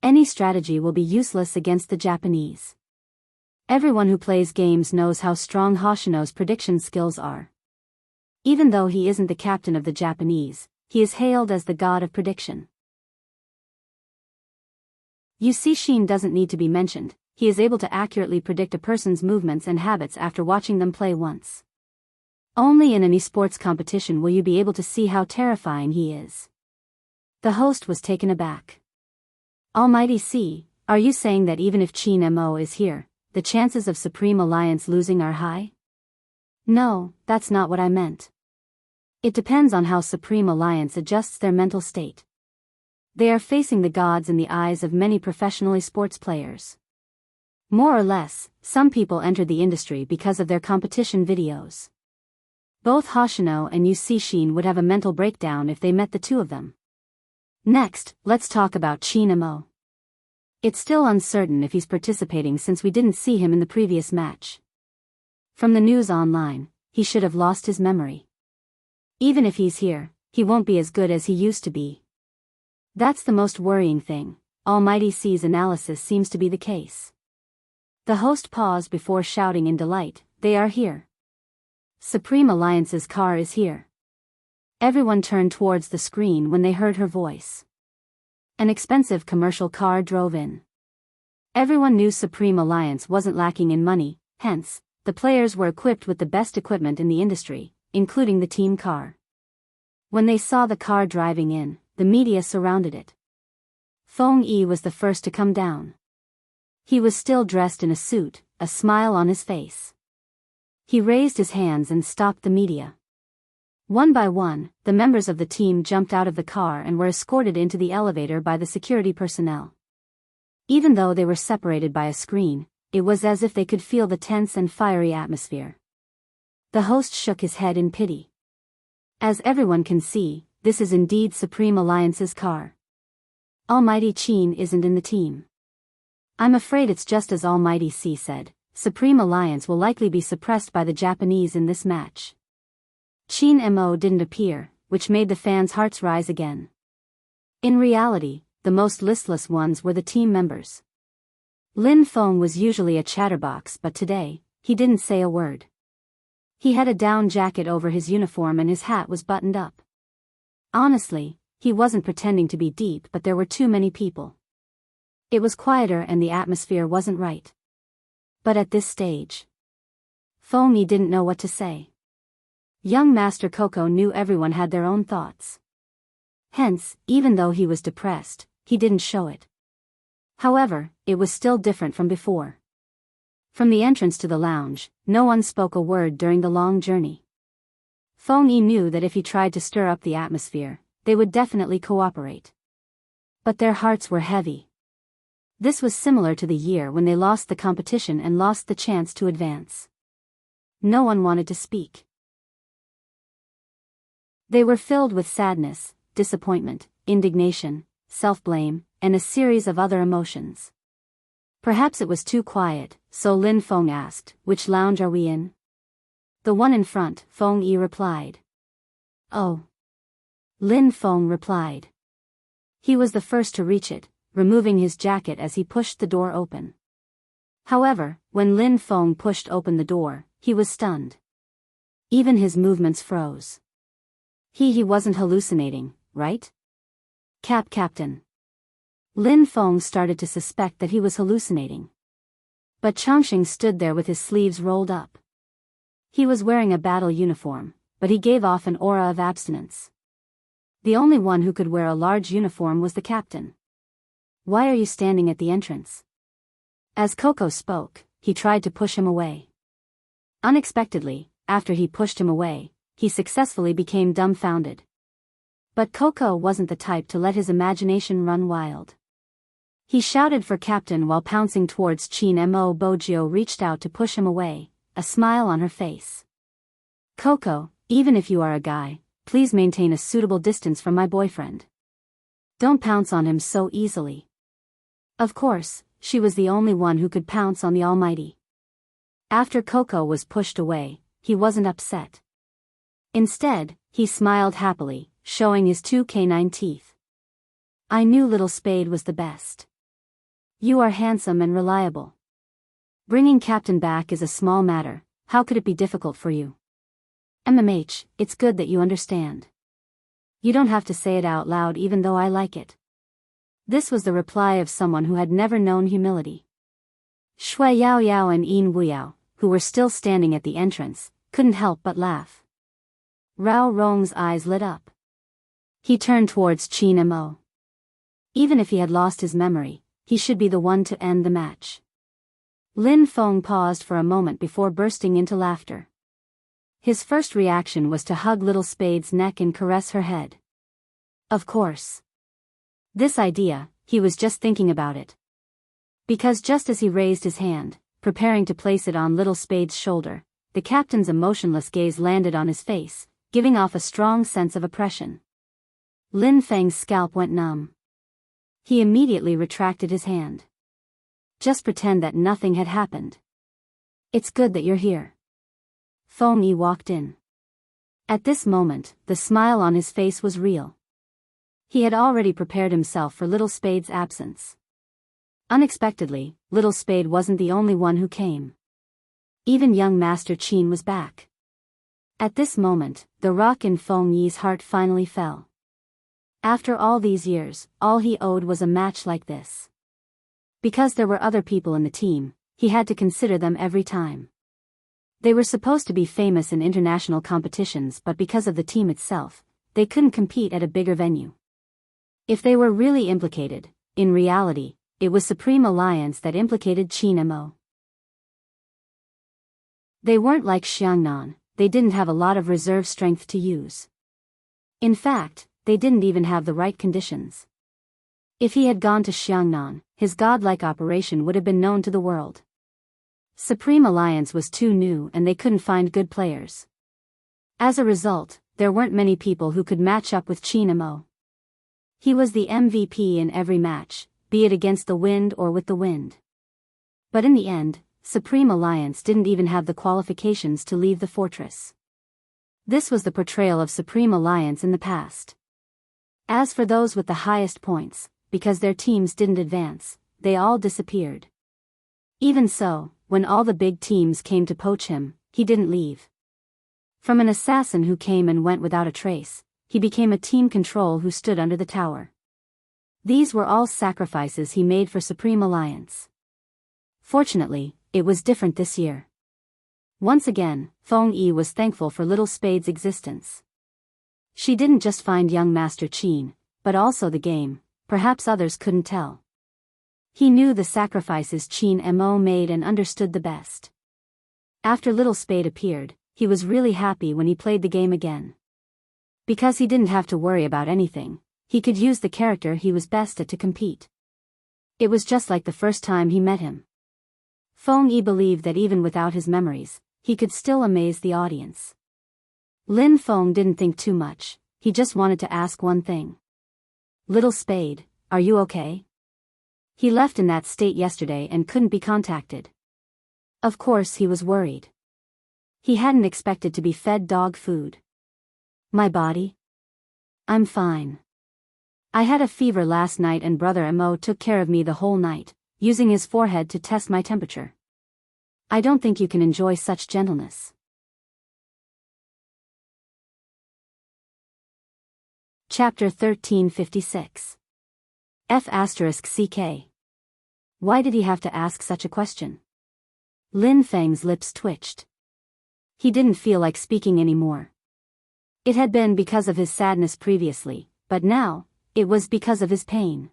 Any strategy will be useless against the Japanese. Everyone who plays games knows how strong Hoshino's prediction skills are. Even though he isn't the captain of the Japanese, he is hailed as the god of prediction. Yu Cixin doesn't need to be mentioned, he is able to accurately predict a person's movements and habits after watching them play once. Only in an esports competition will you be able to see how terrifying he is. The host was taken aback. Almighty C, are you saying that even if Chin Mo is here, the chances of Supreme Alliance losing are high? No, that's not what I meant. It depends on how Supreme Alliance adjusts their mental state. They are facing the gods in the eyes of many professional esports players. More or less, some people entered the industry because of their competition videos. Both Hoshino and Yu Cixin would have a mental breakdown if they met the two of them. Next, let's talk about Chin Mo. It's still uncertain if he's participating since we didn't see him in the previous match. From the news online, he should have lost his memory. Even if he's here, he won't be as good as he used to be. That's the most worrying thing. Almighty C's analysis seems to be the case. The host paused before shouting in delight, they are here. Supreme Alliance's car is here. Everyone turned towards the screen when they heard her voice. An expensive commercial car drove in. Everyone knew Supreme Alliance wasn't lacking in money, hence, the players were equipped with the best equipment in the industry, including the team car. When they saw the car driving in, the media surrounded it. Feng Yi was the first to come down. He was still dressed in a suit, a smile on his face. He raised his hands and stopped the media. One by one, the members of the team jumped out of the car and were escorted into the elevator by the security personnel. Even though they were separated by a screen, it was as if they could feel the tense and fiery atmosphere. The host shook his head in pity. As everyone can see, this is indeed Supreme Alliance's car. Almighty Chin isn't in the team. I'm afraid it's just as Almighty C said, Supreme Alliance will likely be suppressed by the Japanese in this match. Chin Mo didn't appear, which made the fans' hearts rise again. In reality, the most listless ones were the team members. Lin Feng was usually a chatterbox, but today, he didn't say a word. He had a down jacket over his uniform and his hat was buttoned up. Honestly, he wasn't pretending to be deep, but there were too many people. It was quieter and the atmosphere wasn't right. But at this stage, Feng Yi didn't know what to say. Young Master Coco knew everyone had their own thoughts. Hence, even though he was depressed, he didn't show it. However, it was still different from before. From the entrance to the lounge, no one spoke a word during the long journey. Feng Yi knew that if he tried to stir up the atmosphere, they would definitely cooperate. But their hearts were heavy. This was similar to the year when they lost the competition and lost the chance to advance. No one wanted to speak. They were filled with sadness, disappointment, indignation, self-blame, and a series of other emotions. Perhaps it was too quiet, so Lin Feng asked, "Which lounge are we in?" "The one in front," Feng Yi replied. "Oh." Lin Feng replied. He was the first to reach it, removing his jacket as he pushed the door open. However, when Lin Feng pushed open the door, he was stunned. Even his movements froze. He wasn't hallucinating, right? Captain. Lin Feng started to suspect that he was hallucinating. But Changxing stood there with his sleeves rolled up. He was wearing a battle uniform, but he gave off an aura of abstinence. The only one who could wear a large uniform was the captain. "Why are you standing at the entrance?" As Coco spoke, he tried to push him away. Unexpectedly, after he pushed him away, he successfully became dumbfounded. But Coco wasn't the type to let his imagination run wild. He shouted for Captain while pouncing towards Qin Mo. Bojio reached out to push him away, a smile on her face. "Coco, even if you are a guy, please maintain a suitable distance from my boyfriend. Don't pounce on him so easily." Of course, she was the only one who could pounce on the Almighty. After Coco was pushed away, he wasn't upset. Instead, he smiled happily, showing his two canine teeth. "I knew Little Spade was the best. You are handsome and reliable. Bringing Captain back is a small matter, how could it be difficult for you? It's good that you understand. You don't have to say it out loud even though I like it." This was the reply of someone who had never known humility. Shui Yao Yao and Yin Wuyao, who were still standing at the entrance, couldn't help but laugh. Rao Rong's eyes lit up. He turned towards Qin Mo. Even if he had lost his memory, he should be the one to end the match. Lin Feng paused for a moment before bursting into laughter. His first reaction was to hug Little Spade's neck and caress her head. Of course. This idea, he was just thinking about it. Because just as he raised his hand, preparing to place it on Little Spade's shoulder, the captain's emotionless gaze landed on his face, giving off a strong sense of oppression. Lin Feng's scalp went numb. He immediately retracted his hand. "Just pretend that nothing had happened. It's good that you're here." Feng Yi walked in. At this moment, the smile on his face was real. He had already prepared himself for Little Spade's absence. Unexpectedly, Little Spade wasn't the only one who came. Even young Master Qin was back. At this moment, the rock in Feng Yi's heart finally fell. After all these years, all he owed was a match like this. Because there were other people in the team, he had to consider them every time. They were supposed to be famous in international competitions, but because of the team itself, they couldn't compete at a bigger venue. If they were really implicated, in reality, it was Supreme Alliance that implicated Qin Mo. They weren't like Xiangnan, they didn't have a lot of reserve strength to use. In fact, they didn't even have the right conditions. If he had gone to Xiangnan, his godlike operation would have been known to the world. Supreme Alliance was too new and they couldn't find good players. As a result, there weren't many people who could match up with Qin Mo. He was the MVP in every match, be it against the wind or with the wind. But in the end, Supreme Alliance didn't even have the qualifications to leave the fortress. This was the portrayal of Supreme Alliance in the past. As for those with the highest points, because their teams didn't advance, they all disappeared. Even so, when all the big teams came to poach him, he didn't leave. From an assassin who came and went without a trace, he became a team control who stood under the tower. These were all sacrifices he made for Supreme Alliance. Fortunately, it was different this year. Once again, Feng Yi was thankful for Little Spade's existence. She didn't just find young Master Qin, but also the game, perhaps others couldn't tell. He knew the sacrifices Qin Mo made and understood the best. After Little Spade appeared, he was really happy when he played the game again. Because he didn't have to worry about anything, he could use the character he was best at to compete. It was just like the first time he met him. Feng Yi believed that even without his memories, he could still amaze the audience. Lin Feng didn't think too much, he just wanted to ask one thing. Little Spade, are you okay? He left in that state yesterday and couldn't be contacted. Of course he was worried. He hadn't expected to be fed dog food. My body? I'm fine. I had a fever last night and Brother Mo took care of me the whole night, using his forehead to test my temperature. I don't think you can enjoy such gentleness. Chapter 1356. F***CK. Why did he have to ask such a question? Lin Feng's lips twitched. He didn't feel like speaking anymore. It had been because of his sadness previously, but now, it was because of his pain.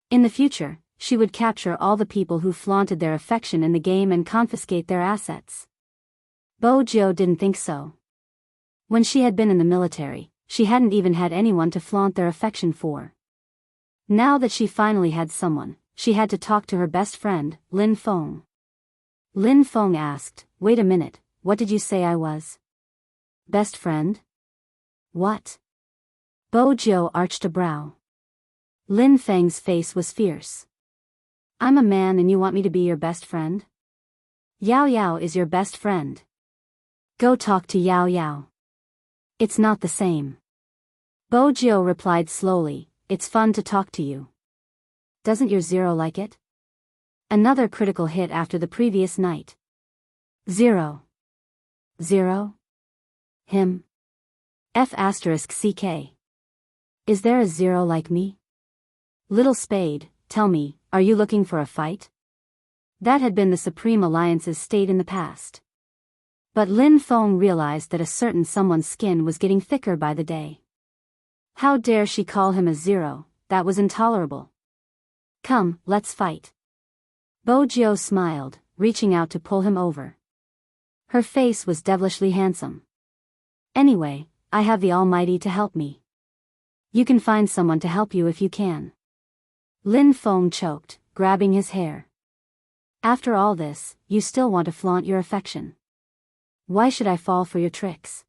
In the future, she would capture all the people who flaunted their affection in the game and confiscate their assets. Bo Jiu didn't think so. When she had been in the military, she hadn't even had anyone to flaunt their affection for. Now that she finally had someone, she had to talk to her best friend, Lin Feng. Lin Feng asked, "Wait a minute, what did you say I was? Best friend? What?" Bo Jiu arched a brow. Lin Feng's face was fierce. "I'm a man and you want me to be your best friend? Yao Yao is your best friend. Go talk to Yao Yao. It's not the same." Bo Jiu replied slowly, "It's fun to talk to you. Doesn't your Zero like it?" Another critical hit after the previous night. Zero. Zero? Him? F***CK. Is there a Zero like me? Little Spade, tell me, are you looking for a fight? That had been the Supreme Alliance's state in the past. But Lin Feng realized that a certain someone's skin was getting thicker by the day. How dare she call him a Zero, that was intolerable. "Come, let's fight." Bo Jiu smiled, reaching out to pull him over. Her face was devilishly handsome. "Anyway, I have the Almighty to help me. You can find someone to help you if you can." Lin Feng choked, grabbing his hair. "After all this, you still want to flaunt your affection. Why should I fall for your tricks?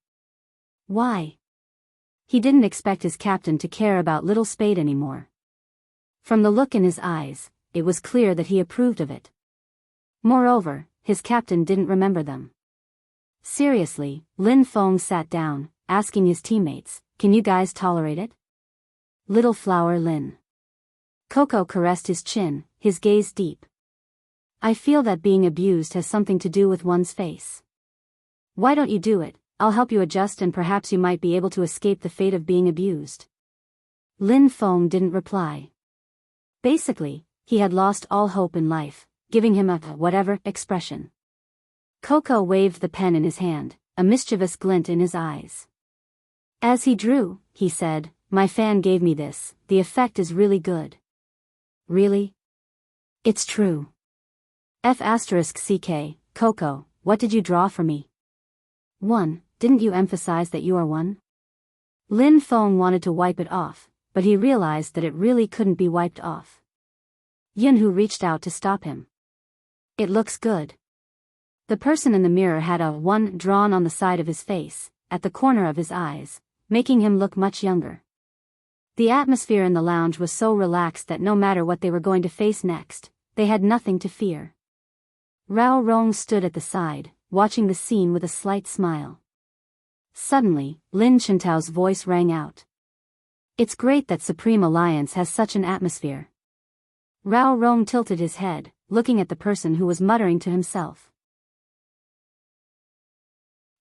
Why?" He didn't expect his captain to care about Little Spade anymore. From the look in his eyes, it was clear that he approved of it. Moreover, his captain didn't remember them. Seriously, Lin Feng sat down, asking his teammates, "Can you guys tolerate it?" Little Flower Lin. Coco caressed his chin, his gaze deep. "I feel that being abused has something to do with one's face. Why don't you do it? I'll help you adjust and perhaps you might be able to escape the fate of being abused." Lin Feng didn't reply. Basically, he had lost all hope in life, giving him a whatever expression. Coco waved the pen in his hand, a mischievous glint in his eyes. As he drew, he said, "My fan gave me this, the effect is really good." "Really?" "It's true." F***CK, Coco, what did you draw for me? "One, didn't you emphasize that you are one?" Lin Feng wanted to wipe it off, but he realized that it really couldn't be wiped off. Yunhu reached out to stop him. "It looks good." The person in the mirror had a 1 drawn on the side of his face, at the corner of his eyes, making him look much younger. The atmosphere in the lounge was so relaxed that no matter what they were going to face next, they had nothing to fear. Rao Rong stood at the side, watching the scene with a slight smile. Suddenly, Lin Chintao's voice rang out. It's great that Supreme Alliance has such an atmosphere. Rao Rong tilted his head, looking at the person who was muttering to himself.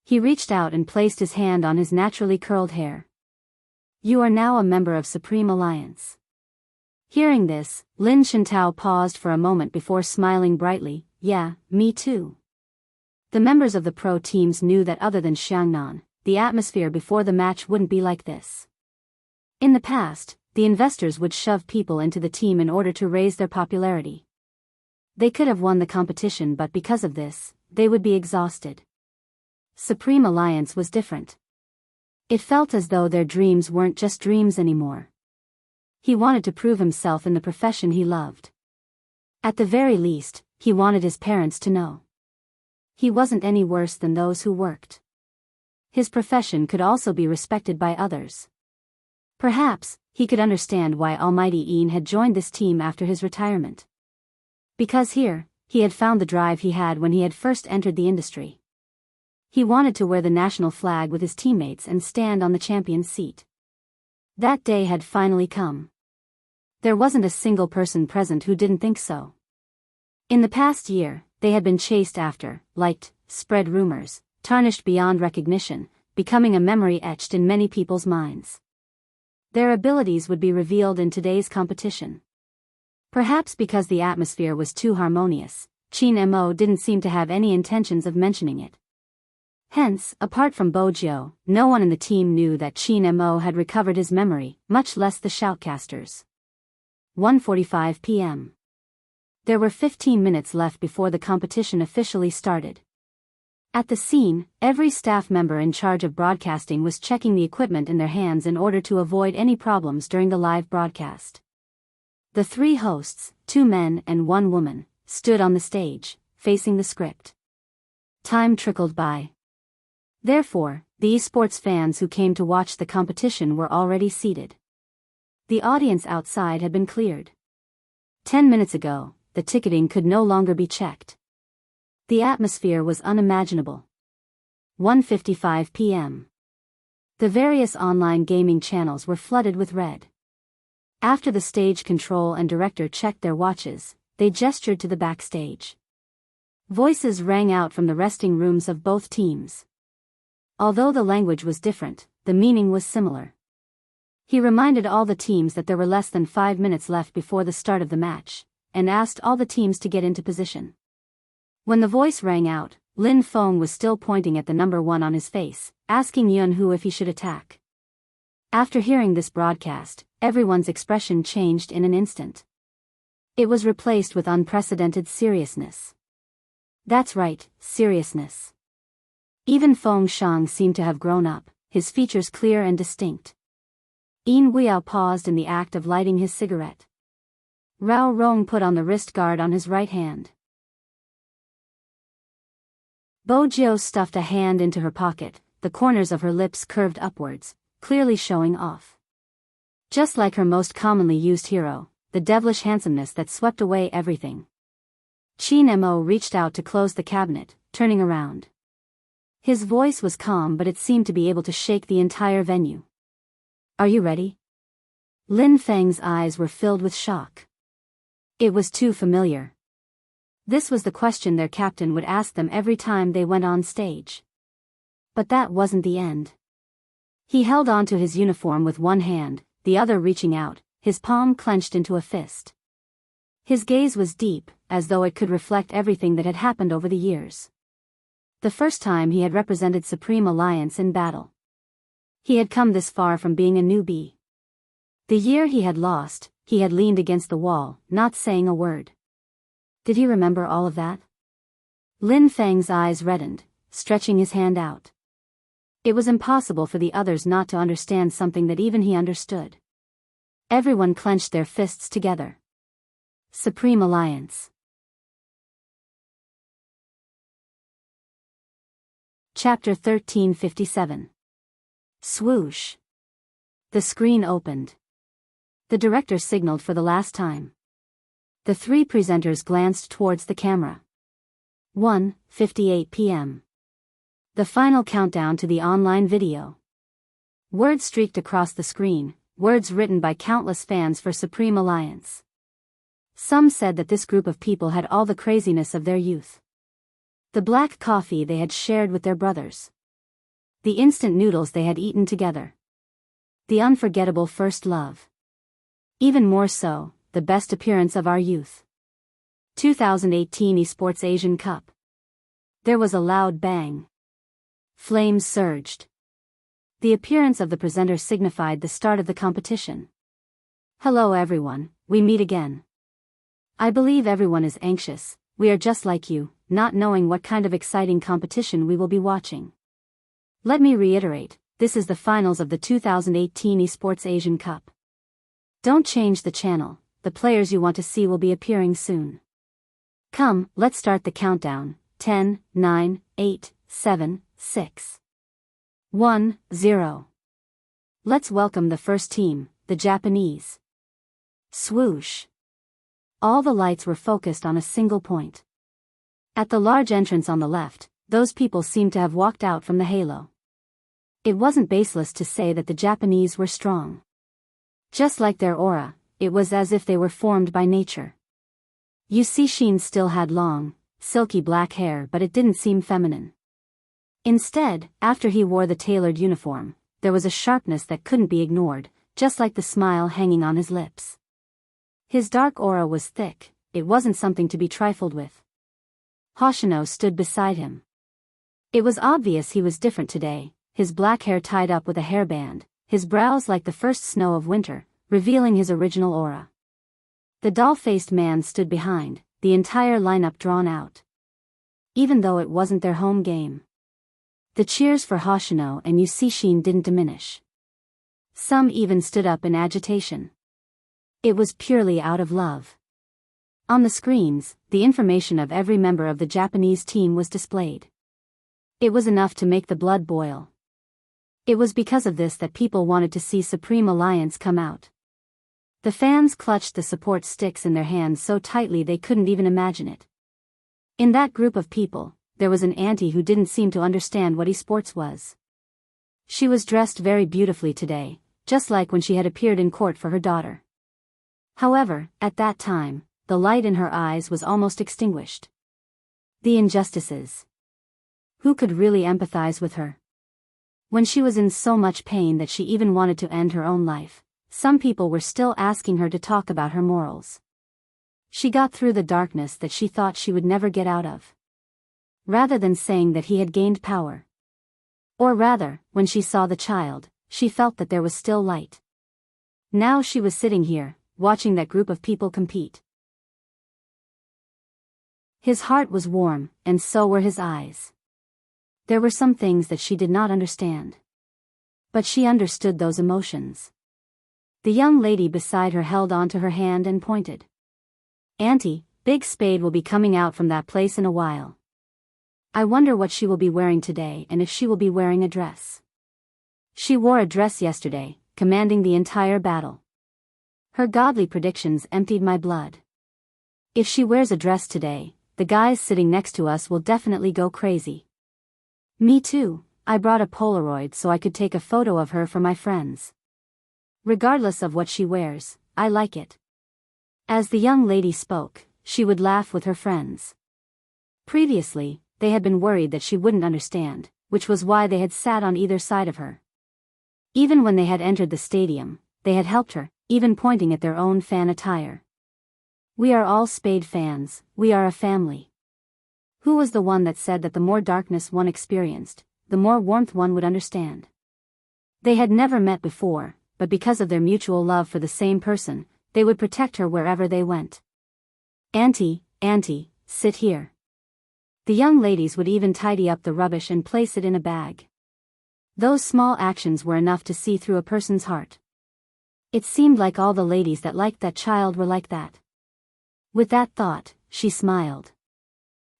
He reached out and placed his hand on his naturally curled hair. You are now a member of Supreme Alliance. Hearing this, Lin Shintao paused for a moment before smiling brightly. Yeah, me too. The members of the pro teams knew that other than Xiangnan, the atmosphere before the match wouldn't be like this. In the past, the investors would shove people into the team in order to raise their popularity. They could have won the competition, but because of this, they would be exhausted. Supreme Alliance was different. It felt as though their dreams weren't just dreams anymore. He wanted to prove himself in the profession he loved. At the very least, he wanted his parents to know. He wasn't any worse than those who worked. His profession could also be respected by others. Perhaps, he could understand why Almighty Ian had joined this team after his retirement. Because here, he had found the drive he had when he had first entered the industry. He wanted to wear the national flag with his teammates and stand on the champion's seat. That day had finally come. There wasn't a single person present who didn't think so. In the past year, they had been chased after, liked, spread rumors, tarnished beyond recognition, becoming a memory etched in many people's minds. Their abilities would be revealed in today's competition. Perhaps because the atmosphere was too harmonious, Qin Mo didn't seem to have any intentions of mentioning it. Hence, apart from Bojiu, no one in the team knew that Qin Mo had recovered his memory, much less the shoutcasters. 1:45 p.m. There were 15 minutes left before the competition officially started. At the scene, every staff member in charge of broadcasting was checking the equipment in their hands in order to avoid any problems during the live broadcast. The three hosts, 2 men and 1 woman, stood on the stage, facing the script. Time trickled by. Therefore, the esports fans who came to watch the competition were already seated. The audience outside had been cleared. 10 minutes ago, the ticketing could no longer be checked. The atmosphere was unimaginable. 1:55 p.m. The various online gaming channels were flooded with red. After the stage control and director checked their watches, they gestured to the backstage. Voices rang out from the resting rooms of both teams. Although the language was different, the meaning was similar. He reminded all the teams that there were less than 5 minutes left before the start of the match, and asked all the teams to get into position. When the voice rang out, Lin Feng was still pointing at the number 1 on his face, asking Yun Hu if he should attack. After hearing this broadcast, everyone's expression changed in an instant. It was replaced with unprecedented seriousness. That's right, seriousness. Even Feng Shang seemed to have grown up, his features clear and distinct. Yin Weiyao paused in the act of lighting his cigarette. Rao Rong put on the wrist guard on his right hand. Bojiu stuffed a hand into her pocket, the corners of her lips curved upwards, clearly showing off. Just like her most commonly used hero, the devilish handsomeness that swept away everything. Qin Mo reached out to close the cabinet, turning around. His voice was calm, but it seemed to be able to shake the entire venue. Are you ready? Lin Feng's eyes were filled with shock. It was too familiar. This was the question their captain would ask them every time they went on stage. But that wasn't the end. He held on to his uniform with one hand, the other reaching out, his palm clenched into a fist. His gaze was deep, as though it could reflect everything that had happened over the years. The first time he had represented Supreme Alliance in battle. He had come this far from being a newbie. The year he had lost, he had leaned against the wall, not saying a word. Did he remember all of that? Lin Feng's eyes reddened, stretching his hand out. It was impossible for the others not to understand something that even he understood. Everyone clenched their fists together. Supreme Alliance. Chapter 1357. Swoosh. The screen opened. The director signaled for the last time. The 3 presenters glanced towards the camera. 1:58 p.m. The final countdown to the online video. Words streaked across the screen, words written by countless fans for Supreme Alliance. Some said that this group of people had all the craziness of their youth. The black coffee they had shared with their brothers. The instant noodles they had eaten together. The unforgettable first love. Even more so, the best appearance of our youth. 2018 Esports Asian Cup. There was a loud bang. Flames surged. The appearance of the presenter signified the start of the competition. Hello everyone, we meet again. I believe everyone is anxious, we are just like you, not knowing what kind of exciting competition we will be watching. Let me reiterate, this is the finals of the 2018 Esports Asian Cup. Don't change the channel, the players you want to see will be appearing soon. Come, let's start the countdown. 10, 9, 8, 7, 6, 1, 0. Let's welcome the first team, the Japanese. Swoosh. All the lights were focused on a single point. At the large entrance on the left, those people seemed to have walked out from the halo. It wasn't baseless to say that the Japanese were strong. Just like their aura, it was as if they were formed by nature. Yusishin still had long, silky black hair, but it didn't seem feminine. Instead, after he wore the tailored uniform, there was a sharpness that couldn't be ignored, just like the smile hanging on his lips. His dark aura was thick, it wasn't something to be trifled with. Hoshino stood beside him. It was obvious he was different today, his black hair tied up with a hairband, his brows like the first snow of winter, revealing his original aura. The doll-faced man stood behind, the entire lineup drawn out. Even though it wasn't their home game. The cheers for Hoshino and Yusishin didn't diminish. Some even stood up in agitation. It was purely out of love. On the screens, the information of every member of the Japanese team was displayed. It was enough to make the blood boil. It was because of this that people wanted to see Supreme Alliance come out. The fans clutched the support sticks in their hands so tightly they couldn't even imagine it. In that group of people, there was an auntie who didn't seem to understand what esports was. She was dressed very beautifully today, just like when she had appeared in court for her daughter. However, at that time, the light in her eyes was almost extinguished. The injustices. Who could really empathize with her? When she was in so much pain that she even wanted to end her own life, some people were still asking her to talk about her morals. She got through the darkness that she thought she would never get out of. Rather than saying that he had gained power. Or rather, when she saw the child, she felt that there was still light. Now she was sitting here, watching that group of people compete. His heart was warm, and so were his eyes. There were some things that she did not understand. But she understood those emotions. The young lady beside her held onto her hand and pointed. Auntie, Big Spade will be coming out from that place in a while. I wonder what she will be wearing today and if she will be wearing a dress. She wore a dress yesterday, commanding the entire battle. Her godly predictions emptied my blood. If she wears a dress today, the guys sitting next to us will definitely go crazy. Me too, I brought a Polaroid so I could take a photo of her for my friends. Regardless of what she wears, I like it. As the young lady spoke, she would laugh with her friends. Previously, they had been worried that she wouldn't understand, which was why they had sat on either side of her. Even when they had entered the stadium, they had helped her, even pointing at their own fan attire. We are all Spade fans, we are a family. Who was the one that said that the more darkness one experienced, the more warmth one would understand? They had never met before, but because of their mutual love for the same person, they would protect her wherever they went. Auntie, sit here. The young ladies would even tidy up the rubbish and place it in a bag. Those small actions were enough to see through a person's heart. It seemed like all the ladies that liked that child were like that. With that thought, she smiled.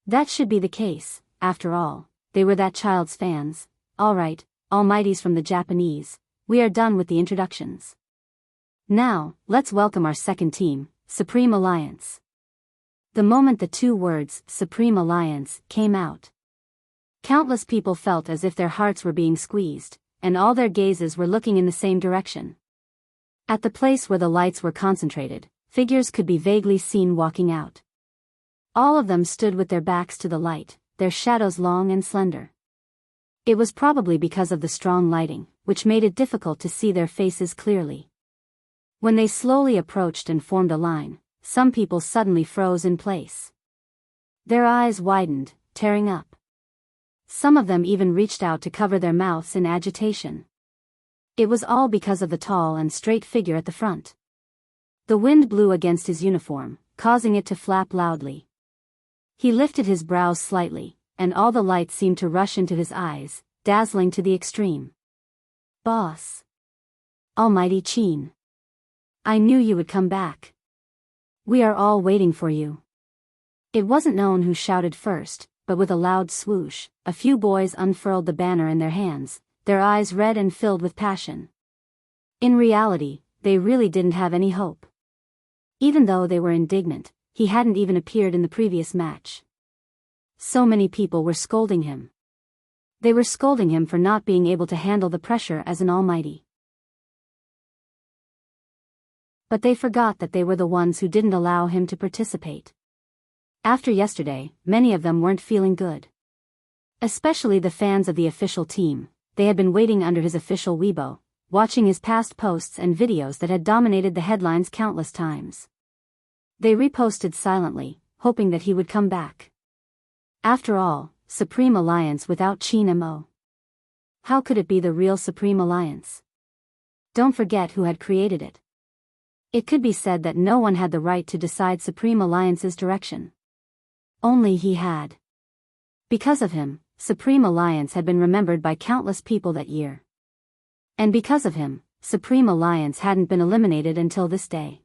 That should be the case, after all, they were that child's fans. Alright, almighties from the Japanese, we are done with the introductions. Now, let's welcome our second team, Supreme Alliance. The moment the two words, Supreme Alliance, came out, countless people felt as if their hearts were being squeezed, and all their gazes were looking in the same direction. At the place where the lights were concentrated, figures could be vaguely seen walking out. All of them stood with their backs to the light, their shadows long and slender. It was probably because of the strong lighting, which made it difficult to see their faces clearly. When they slowly approached and formed a line, some people suddenly froze in place. Their eyes widened, tearing up. Some of them even reached out to cover their mouths in agitation. It was all because of the tall and straight figure at the front. The wind blew against his uniform, causing it to flap loudly. He lifted his brows slightly, and all the light seemed to rush into his eyes, dazzling to the extreme. "Boss. Almighty Qin. I knew you would come back. We are all waiting for you." It wasn't known who shouted first, but with a loud swoosh, a few boys unfurled the banner in their hands, their eyes red and filled with passion. In reality, they really didn't have any hope. Even though they were indignant, he hadn't even appeared in the previous match. So many people were scolding him. They were scolding him for not being able to handle the pressure as an almighty. But they forgot that they were the ones who didn't allow him to participate. After yesterday, many of them weren't feeling good. Especially the fans of the official team. They had been waiting under his official Weibo, watching his past posts and videos that had dominated the headlines countless times. They reposted silently, hoping that he would come back. After all, Supreme Alliance without Qin Mo. How could it be the real Supreme Alliance? Don't forget who had created it. It could be said that no one had the right to decide Supreme Alliance's direction. Only he had. Because of him, Supreme Alliance had been remembered by countless people that year. And because of him, Supreme Alliance hadn't been eliminated until this day.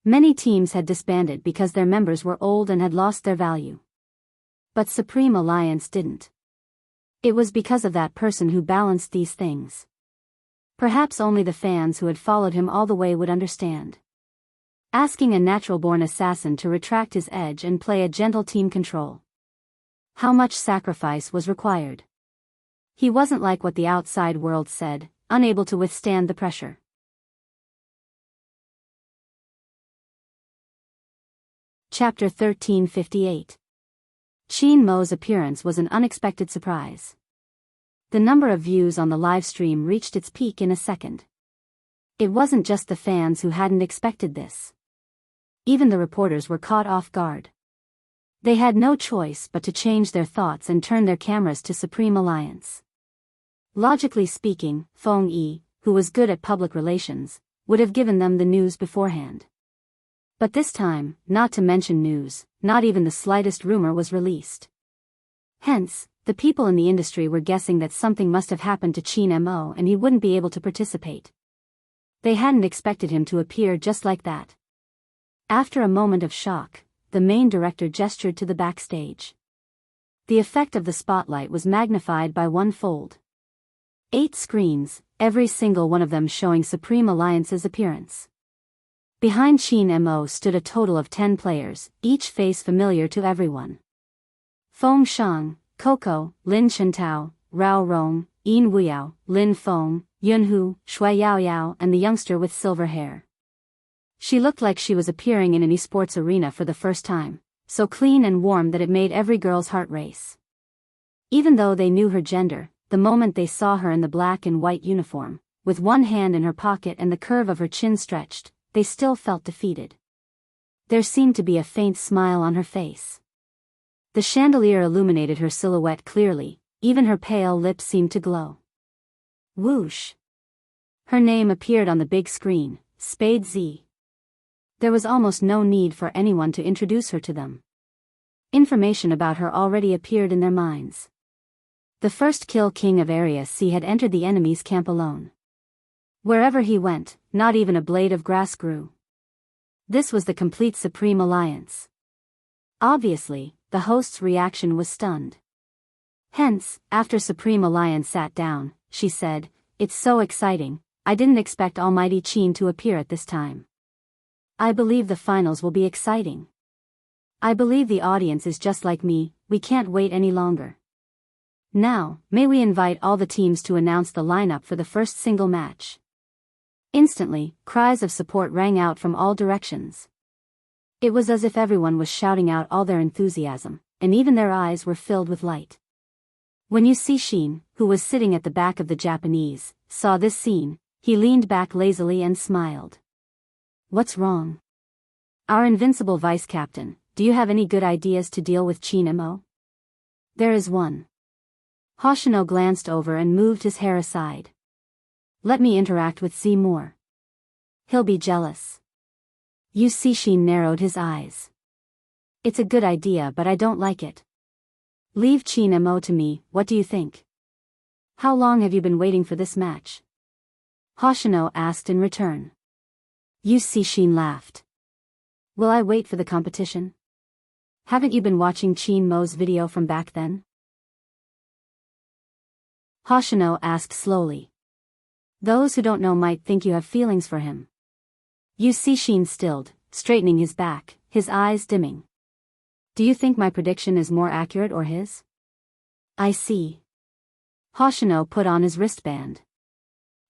Many teams had disbanded because their members were old and had lost their value. But Supreme Alliance didn't. It was because of that person who balanced these things. Perhaps only the fans who had followed him all the way would understand. Asking a natural-born assassin to retract his edge and play a gentle team control. How much sacrifice was required? He wasn't like what the outside world said, unable to withstand the pressure. Chapter 1358. Qin Mo's appearance was an unexpected surprise. The number of views on the live stream reached its peak in a second. It wasn't just the fans who hadn't expected this. Even the reporters were caught off guard. They had no choice but to change their thoughts and turn their cameras to Supreme Alliance. Logically speaking, Feng Yi, who was good at public relations, would have given them the news beforehand. But this time, not to mention news, not even the slightest rumor was released. Hence, the people in the industry were guessing that something must have happened to Qin Mo and he wouldn't be able to participate. They hadn't expected him to appear just like that. After a moment of shock, the main director gestured to the backstage. The effect of the spotlight was magnified by 1-fold. 8 screens, every single one of them showing Supreme Alliance's appearance. Behind Qin Mo stood a total of 10 players, each face familiar to everyone. Feng Shang, Coco, Lin Chentao, Rao Rong, Yin Wuyao, Lin Feng, Yunhu, Shui Yaoyao and the youngster with silver hair. She looked like she was appearing in an esports arena for the first time, so clean and warm that it made every girl's heart race. Even though they knew her gender, the moment they saw her in the black and white uniform, with one hand in her pocket and the curve of her chin stretched, they still felt defeated. There seemed to be a faint smile on her face. The chandelier illuminated her silhouette clearly, even her pale lips seemed to glow. Whoosh! Her name appeared on the big screen, Spade Z. There was almost no need for anyone to introduce her to them. Information about her already appeared in their minds. The first kill king of Area C had entered the enemy's camp alone. Wherever he went, not even a blade of grass grew. This was the complete Supreme Alliance. Obviously, the host's reaction was stunned. Hence, after Supreme Alliance sat down, she said, "It's so exciting, I didn't expect Almighty Qin to appear at this time. I believe the finals will be exciting. I believe the audience is just like me, we can't wait any longer. Now, may we invite all the teams to announce the lineup for the first single match." Instantly, cries of support rang out from all directions. It was as if everyone was shouting out all their enthusiasm, and even their eyes were filled with light. When Shin, who was sitting at the back of the Japanese, saw this scene, he leaned back lazily and smiled. What's wrong? Our invincible vice captain, do you have any good ideas to deal with Chin? There is one. Hoshino glanced over and moved his hair aside. Let me interact with Z more. He'll be jealous. Shin narrowed his eyes. It's a good idea, but I don't like it. Leave Chin to me, what do you think? How long have you been waiting for this match? Hoshino asked in return. Shin laughed. Will I wait for the competition? Haven't you been watching Chin Mo's video from back then? Hoshino asked slowly. Those who don't know might think you have feelings for him. Shin stilled, straightening his back, his eyes dimming. Do you think my prediction is more accurate or his? I see. Hoshino put on his wristband.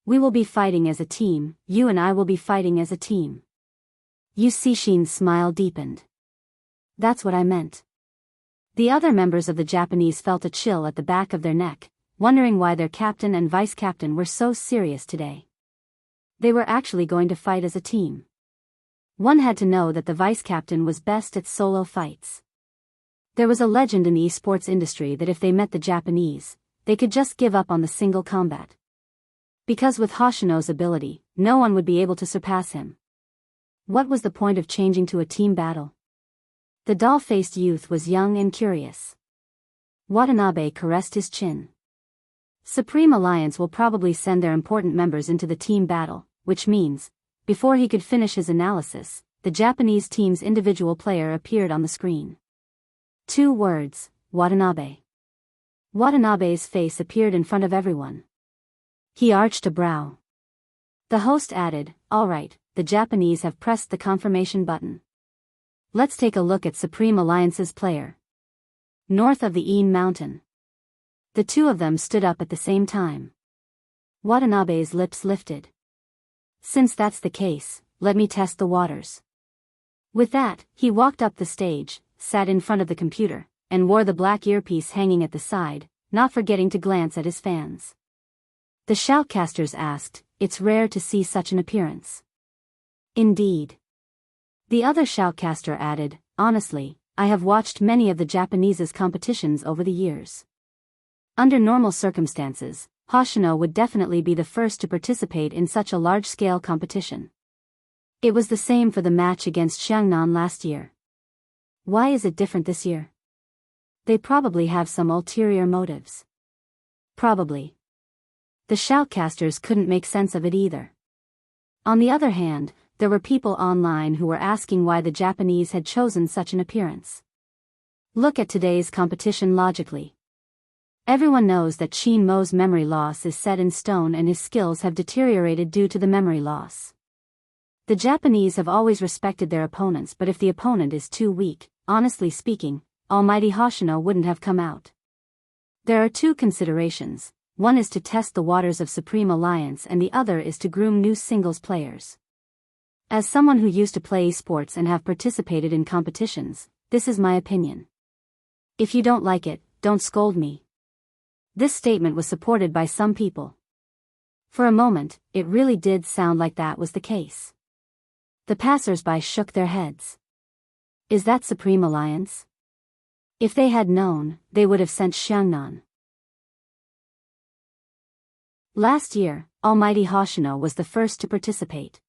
We will be fighting as a team, you and I will be fighting as a team. Shin's smile deepened. That's what I meant. The other members of the Japanese felt a chill at the back of their neck, wondering why their captain and vice-captain were so serious today. They were actually going to fight as a team. One had to know that the vice-captain was best at solo fights. There was a legend in the esports industry that if they met the Japanese, they could just give up on the single combat. Because with Hoshino's ability, no one would be able to surpass him. What was the point of changing to a team battle? The doll-faced youth was young and curious. Watanabe caressed his chin. Supreme Alliance will probably send their important members into the team battle, which means, before he could finish his analysis, the Japanese team's individual player appeared on the screen. 2 words, Watanabe. Watanabe's face appeared in front of everyone. He arched a brow. The host added, all right, the Japanese have pressed the confirmation button. Let's take a look at Supreme Alliance's player. North of the Een Mountain. The two of them stood up at the same time. Watanabe's lips lifted. Since that's the case, let me test the waters. With that, he walked up the stage, sat in front of the computer, and wore the black earpiece hanging at the side, not forgetting to glance at his fans. The shoutcasters asked, it's rare to see such an appearance. Indeed. The other shoutcaster added, honestly, I have watched many of the Japanese's competitions over the years. Under normal circumstances, Hoshino would definitely be the first to participate in such a large-scale competition. It was the same for the match against Xiangnan last year. Why is it different this year? They probably have some ulterior motives. Probably. The shoutcasters couldn't make sense of it either. On the other hand, there were people online who were asking why the Japanese had chosen such an appearance. Look at today's competition logically. Everyone knows that Chin Mo's memory loss is set in stone and his skills have deteriorated due to the memory loss. The Japanese have always respected their opponents, but if the opponent is too weak, honestly speaking, Almighty Hoshino wouldn't have come out. There are 2 considerations, one is to test the waters of Supreme Alliance and the other is to groom new singles players. As someone who used to play esports and have participated in competitions, this is my opinion. If you don't like it, don't scold me. This statement was supported by some people. For a moment, it really did sound like that was the case. The passers-by shook their heads. Is that Supreme Alliance? If they had known, they would have sent Xiangnan. Last year, Almighty Hoshino was the first to participate.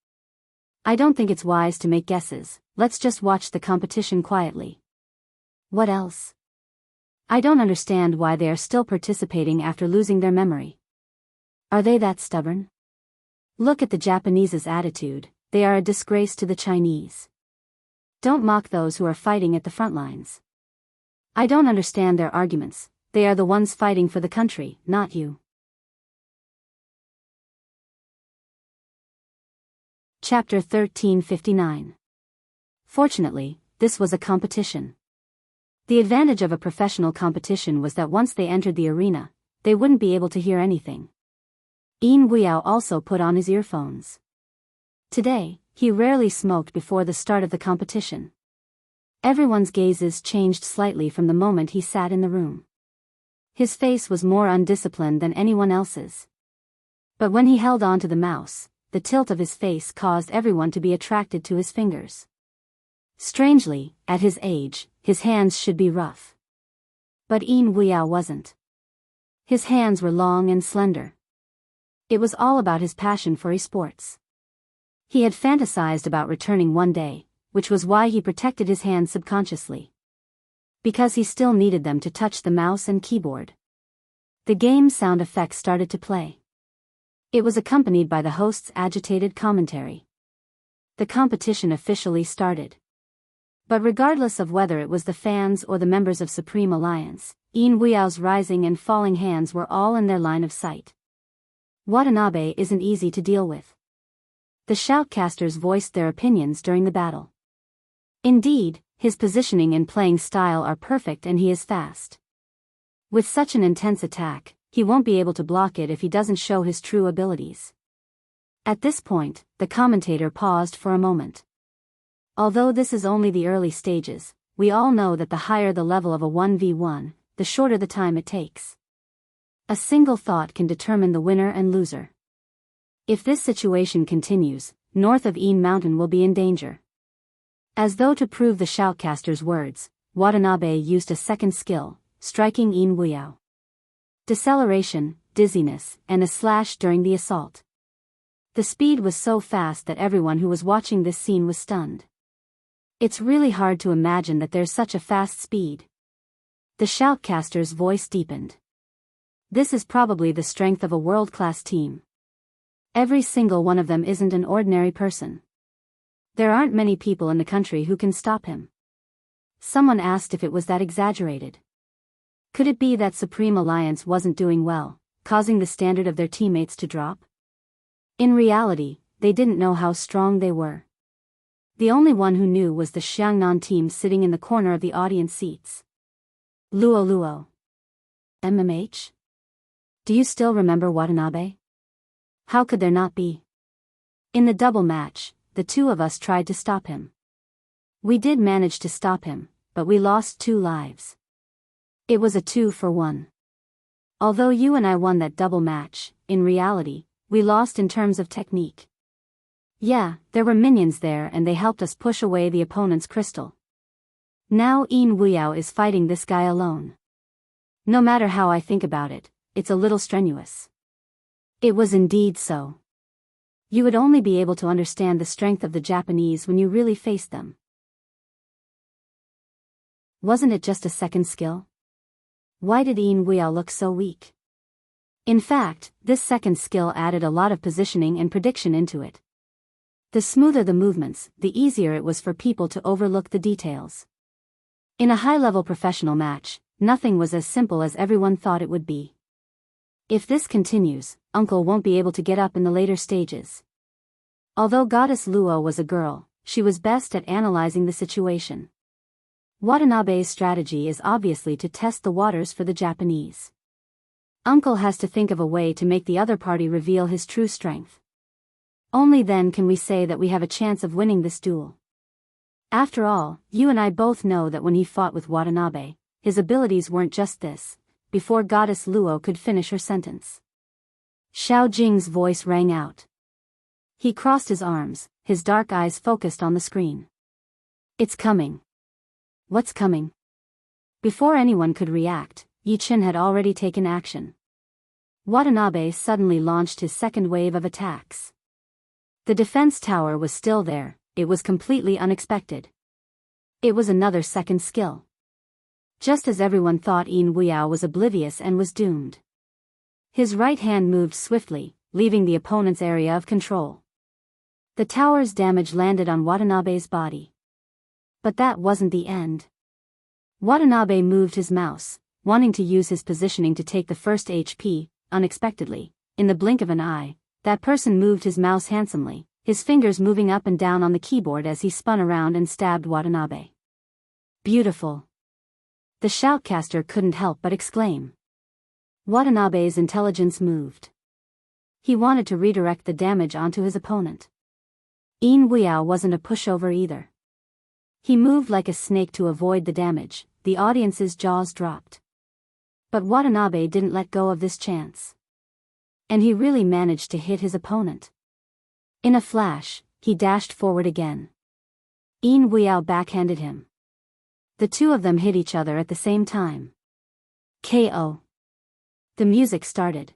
I don't think it's wise to make guesses, let's just watch the competition quietly. What else? I don't understand why they are still participating after losing their memory. Are they that stubborn? Look at the Japanese's attitude, they are a disgrace to the Chinese. Don't mock those who are fighting at the front lines. I don't understand their arguments, they are the ones fighting for the country, not you. Chapter 1359. Fortunately, this was a competition. The advantage of a professional competition was that once they entered the arena, they wouldn't be able to hear anything. Yin Guiyao also put on his earphones. Today, he rarely smoked before the start of the competition. Everyone's gazes changed slightly from the moment he sat in the room. His face was more undisciplined than anyone else's. But when he held on to the mouse, the tilt of his face caused everyone to be attracted to his fingers. Strangely, at his age, his hands should be rough. But Yin Weiyao wasn't. His hands were long and slender. It was all about his passion for esports. He had fantasized about returning one day, which was why he protected his hands subconsciously. Because he still needed them to touch the mouse and keyboard. The game's sound effects started to play. It was accompanied by the host's agitated commentary. The competition officially started. But regardless of whether it was the fans or the members of Supreme Alliance, Yin Weiao's rising and falling hands were all in their line of sight. Watanabe isn't easy to deal with. The shoutcasters voiced their opinions during the battle. Indeed, his positioning and playing style are perfect and he is fast. With such an intense attack, he won't be able to block it if he doesn't show his true abilities. At this point, the commentator paused for a moment. Although this is only the early stages, we all know that the higher the level of a 1v1, the shorter the time it takes. A single thought can determine the winner and loser. If this situation continues, north of Yin Mountain will be in danger. As though to prove the shoutcaster's words, Watanabe used a second skill, striking Yin Weiyao. Deceleration, dizziness, and a slash during the assault. The speed was so fast that everyone who was watching this scene was stunned. It's really hard to imagine that there's such a fast speed. The shoutcaster's voice deepened. This is probably the strength of a world-class team. Every single one of them isn't an ordinary person. There aren't many people in the country who can stop him. Someone asked if it was that exaggerated. Could it be that Supreme Alliance wasn't doing well, causing the standard of their teammates to drop? In reality, they didn't know how strong they were. The only one who knew was the Xiangnan team sitting in the corner of the audience seats. Luo. MMH? Do you still remember Watanabe? How could there not be? In the double match, the two of us tried to stop him. We did manage to stop him, but we lost 2 lives. It was a 2-for-1. Although you and I won that double match, in reality, we lost in terms of technique. Yeah, there were minions there and they helped us push away the opponent's crystal. Now Yin Weiyao is fighting this guy alone. No matter how I think about it, it's a little strenuous. It was indeed so. You would only be able to understand the strength of the Japanese when you really faced them. Wasn't it just a second skill? Why did Yin Weiyao look so weak? In fact, this second skill added a lot of positioning and prediction into it. The smoother the movements, the easier it was for people to overlook the details. In a high-level professional match, nothing was as simple as everyone thought it would be. If this continues, Uncle won't be able to get up in the later stages. Although Goddess Luo was a girl, she was best at analyzing the situation. Watanabe's strategy is obviously to test the waters for the Japanese. Uncle has to think of a way to make the other party reveal his true strength. Only then can we say that we have a chance of winning this duel. After all, you and I both know that when he fought with Watanabe, his abilities weren't just this. Before Goddess Luo could finish her sentence, Xiao Jing's voice rang out. He crossed his arms, his dark eyes focused on the screen. It's coming. What's coming? Before anyone could react, Yi Chen had already taken action. Watanabe suddenly launched his second wave of attacks. The defense tower was still there, it was completely unexpected. It was another second skill. Just as everyone thought Yin Weiyao was oblivious and was doomed. His right hand moved swiftly, leaving the opponent's area of control. The tower's damage landed on Watanabe's body. But that wasn't the end. Watanabe moved his mouse, wanting to use his positioning to take the first HP, unexpectedly. In the blink of an eye, that person moved his mouse handsomely, his fingers moving up and down on the keyboard as he spun around and stabbed Watanabe. Beautiful. The shoutcaster couldn't help but exclaim. Watanabe's intelligence moved. He wanted to redirect the damage onto his opponent. Yin Weiyao wasn't a pushover either. He moved like a snake to avoid the damage. The audience's jaws dropped. But Watanabe didn't let go of this chance. And he really managed to hit his opponent. In a flash, he dashed forward again. Yin Weiyao backhanded him. The two of them hit each other at the same time. KO. The music started.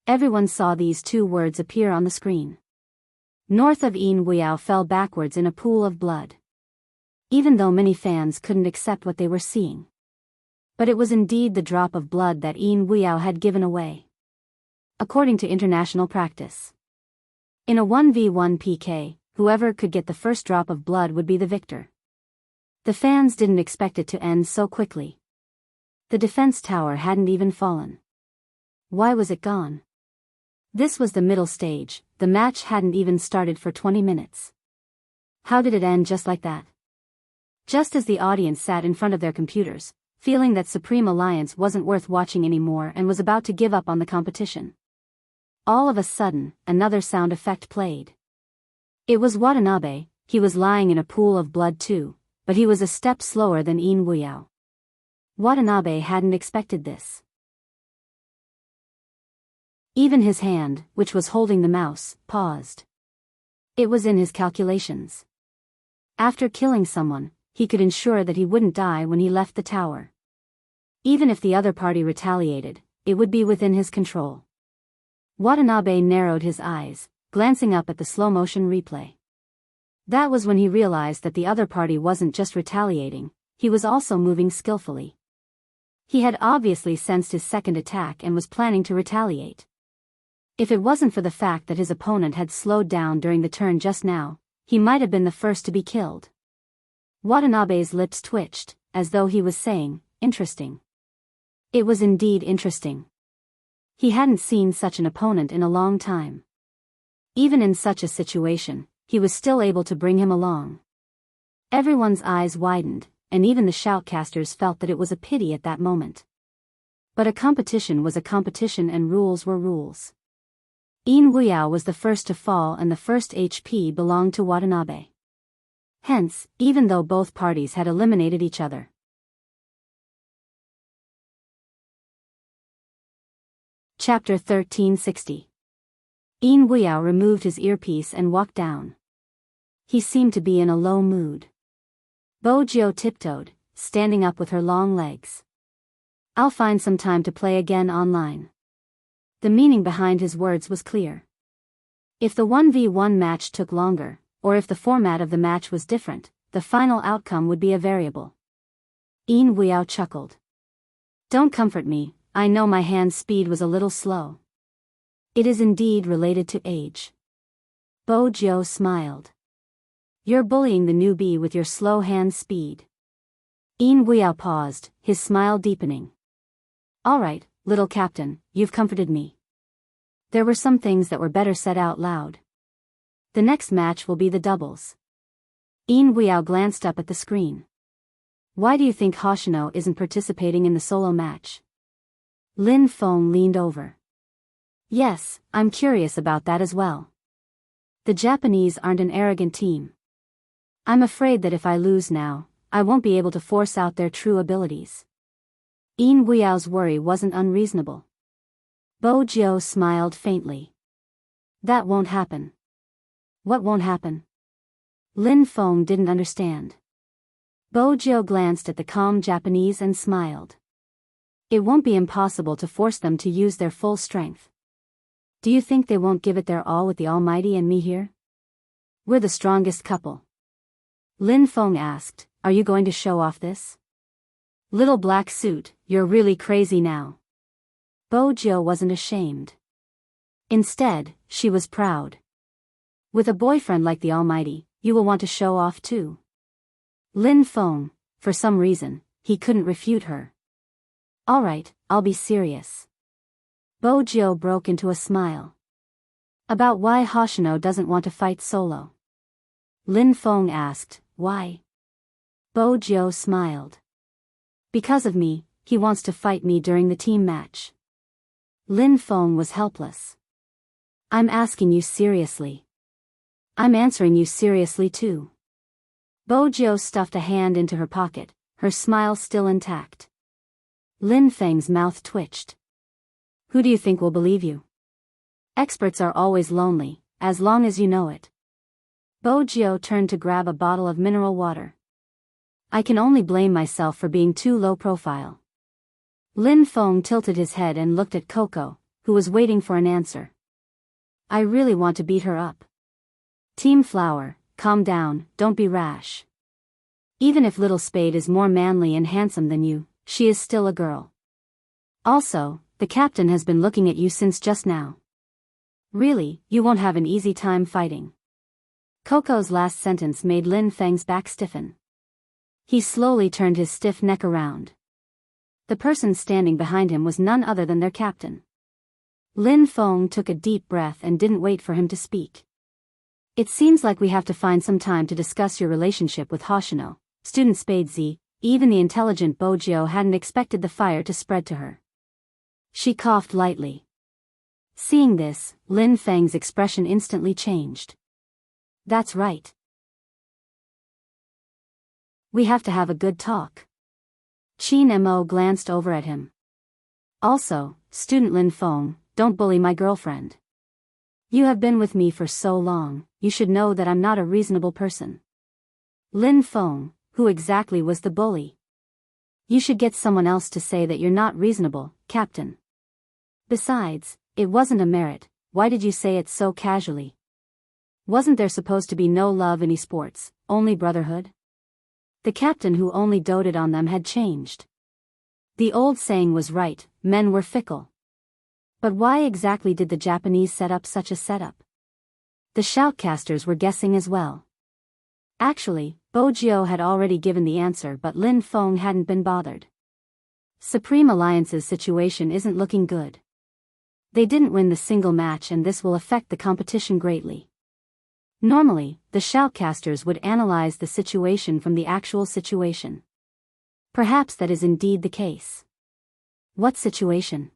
Everyone saw these two words appear on the screen. North of Yin Weiyao fell backwards in a pool of blood. Even though many fans couldn't accept what they were seeing. But it was indeed the drop of blood that Yin Weiyao had given away. According to international practice. In a 1v1 PK, whoever could get the first drop of blood would be the victor. The fans didn't expect it to end so quickly. The defense tower hadn't even fallen. Why was it gone? This was the middle stage. The match hadn't even started for 20 minutes. How did it end just like that? Just as the audience sat in front of their computers, feeling that Supreme Alliance wasn't worth watching anymore and was about to give up on the competition. All of a sudden, another sound effect played. It was Watanabe. He was lying in a pool of blood too, but he was a step slower than Yin Weiyao. Watanabe hadn't expected this. Even his hand, which was holding the mouse, paused. It was in his calculations. After killing someone, he could ensure that he wouldn't die when he left the tower. Even if the other party retaliated, it would be within his control. Watanabe narrowed his eyes, glancing up at the slow-motion replay. That was when he realized that the other party wasn't just retaliating, he was also moving skillfully. He had obviously sensed his second attack and was planning to retaliate. If it wasn't for the fact that his opponent had slowed down during the turn just now, he might have been the first to be killed. Watanabe's lips twitched, as though he was saying, "Interesting." It was indeed interesting. He hadn't seen such an opponent in a long time. Even in such a situation, he was still able to bring him along. Everyone's eyes widened, and even the shoutcasters felt that it was a pity at that moment. But a competition was a competition and rules were rules. Yin Weiyao was the first to fall and the first HP belonged to Watanabe. Hence, even though both parties had eliminated each other. Chapter 1360. Yin Weiyao removed his earpiece and walked down. He seemed to be in a low mood. Bo Jiao tiptoed, standing up with her long legs. "I'll find some time to play again online." The meaning behind his words was clear. If the 1v1 match took longer, or if the format of the match was different, the final outcome would be a variable. Yin Weiyao chuckled. "Don't comfort me, I know my hand speed was a little slow." "It is indeed related to age." Bo Jiao smiled. "You're bullying the newbie with your slow hand speed." Yin Weiyao paused, his smile deepening. "All right, little captain, you've comforted me. There were some things that were better said out loud. The next match will be the doubles." Yin Weiyao glanced up at the screen. "Why do you think Hoshino isn't participating in the solo match?" Lin Feng leaned over. "Yes, I'm curious about that as well. The Japanese aren't an arrogant team. I'm afraid that if I lose now, I won't be able to force out their true abilities." Yin Weyao's worry wasn't unreasonable. Bo Jiao smiled faintly. "That won't happen." "What won't happen?" Lin Feng didn't understand. Bo Jiao glanced at the calm Japanese and smiled. "It won't be impossible to force them to use their full strength. Do you think they won't give it their all with the Almighty and me here? We're the strongest couple." Lin Feng asked, "Are you going to show off this?" "Little black suit, you're really crazy now." Bo Jiao wasn't ashamed. Instead, she was proud. "With a boyfriend like the Almighty, you will want to show off too." Lin Feng, for some reason, he couldn't refute her. "All right, I'll be serious." Bo Jiao broke into a smile. "About why Hoshino doesn't want to fight solo?" Lin Feng asked, "Why?" Bo Jiao smiled. "Because of me, he wants to fight me during the team match." Lin Feng was helpless. "I'm asking you seriously. I'm answering you seriously too. Bojiu stuffed a hand into her pocket, her smile still intact. Lin Feng's mouth twitched. Who do you think will believe you? Experts are always lonely, as long as you know it. Bojiu turned to grab a bottle of mineral water. I can only blame myself for being too low profile. Lin Feng tilted his head and looked at Coco, who was waiting for an answer. I really want to beat her up. Team Flower, calm down, don't be rash. Even if Little Spade is more manly and handsome than you, she is still a girl. Also, the captain has been looking at you since just now. Really, you won't have an easy time fighting. Coco's last sentence made Lin Feng's back stiffen. He slowly turned his stiff neck around. The person standing behind him was none other than their captain. Lin Feng took a deep breath and didn't wait for him to speak. It seems like we have to find some time to discuss your relationship with Hoshino, student Spade Z. Even the intelligent Bojiu hadn't expected the fire to spread to her. She coughed lightly. Seeing this, Lin Feng's expression instantly changed. That's right. We have to have a good talk. Qin Mo glanced over at him. Also, student Lin Feng, don't bully my girlfriend. You have been with me for so long, you should know that I'm not a reasonable person. Lin Feng, who exactly was the bully? You should get someone else to say that you're not reasonable, Captain. Besides, it wasn't a merit, why did you say it so casually? Wasn't there supposed to be no love in esports, only brotherhood? The captain who only doted on them had changed. The old saying was right, men were fickle. But why exactly did the Japanese set up such a setup? The shoutcasters were guessing as well. Actually, Bojiu had already given the answer, but Lin Feng hadn't been bothered. Supreme Alliance's situation isn't looking good. They didn't win the single match and this will affect the competition greatly. Normally, the shoutcasters would analyze the situation from the actual situation. Perhaps that is indeed the case. What situation?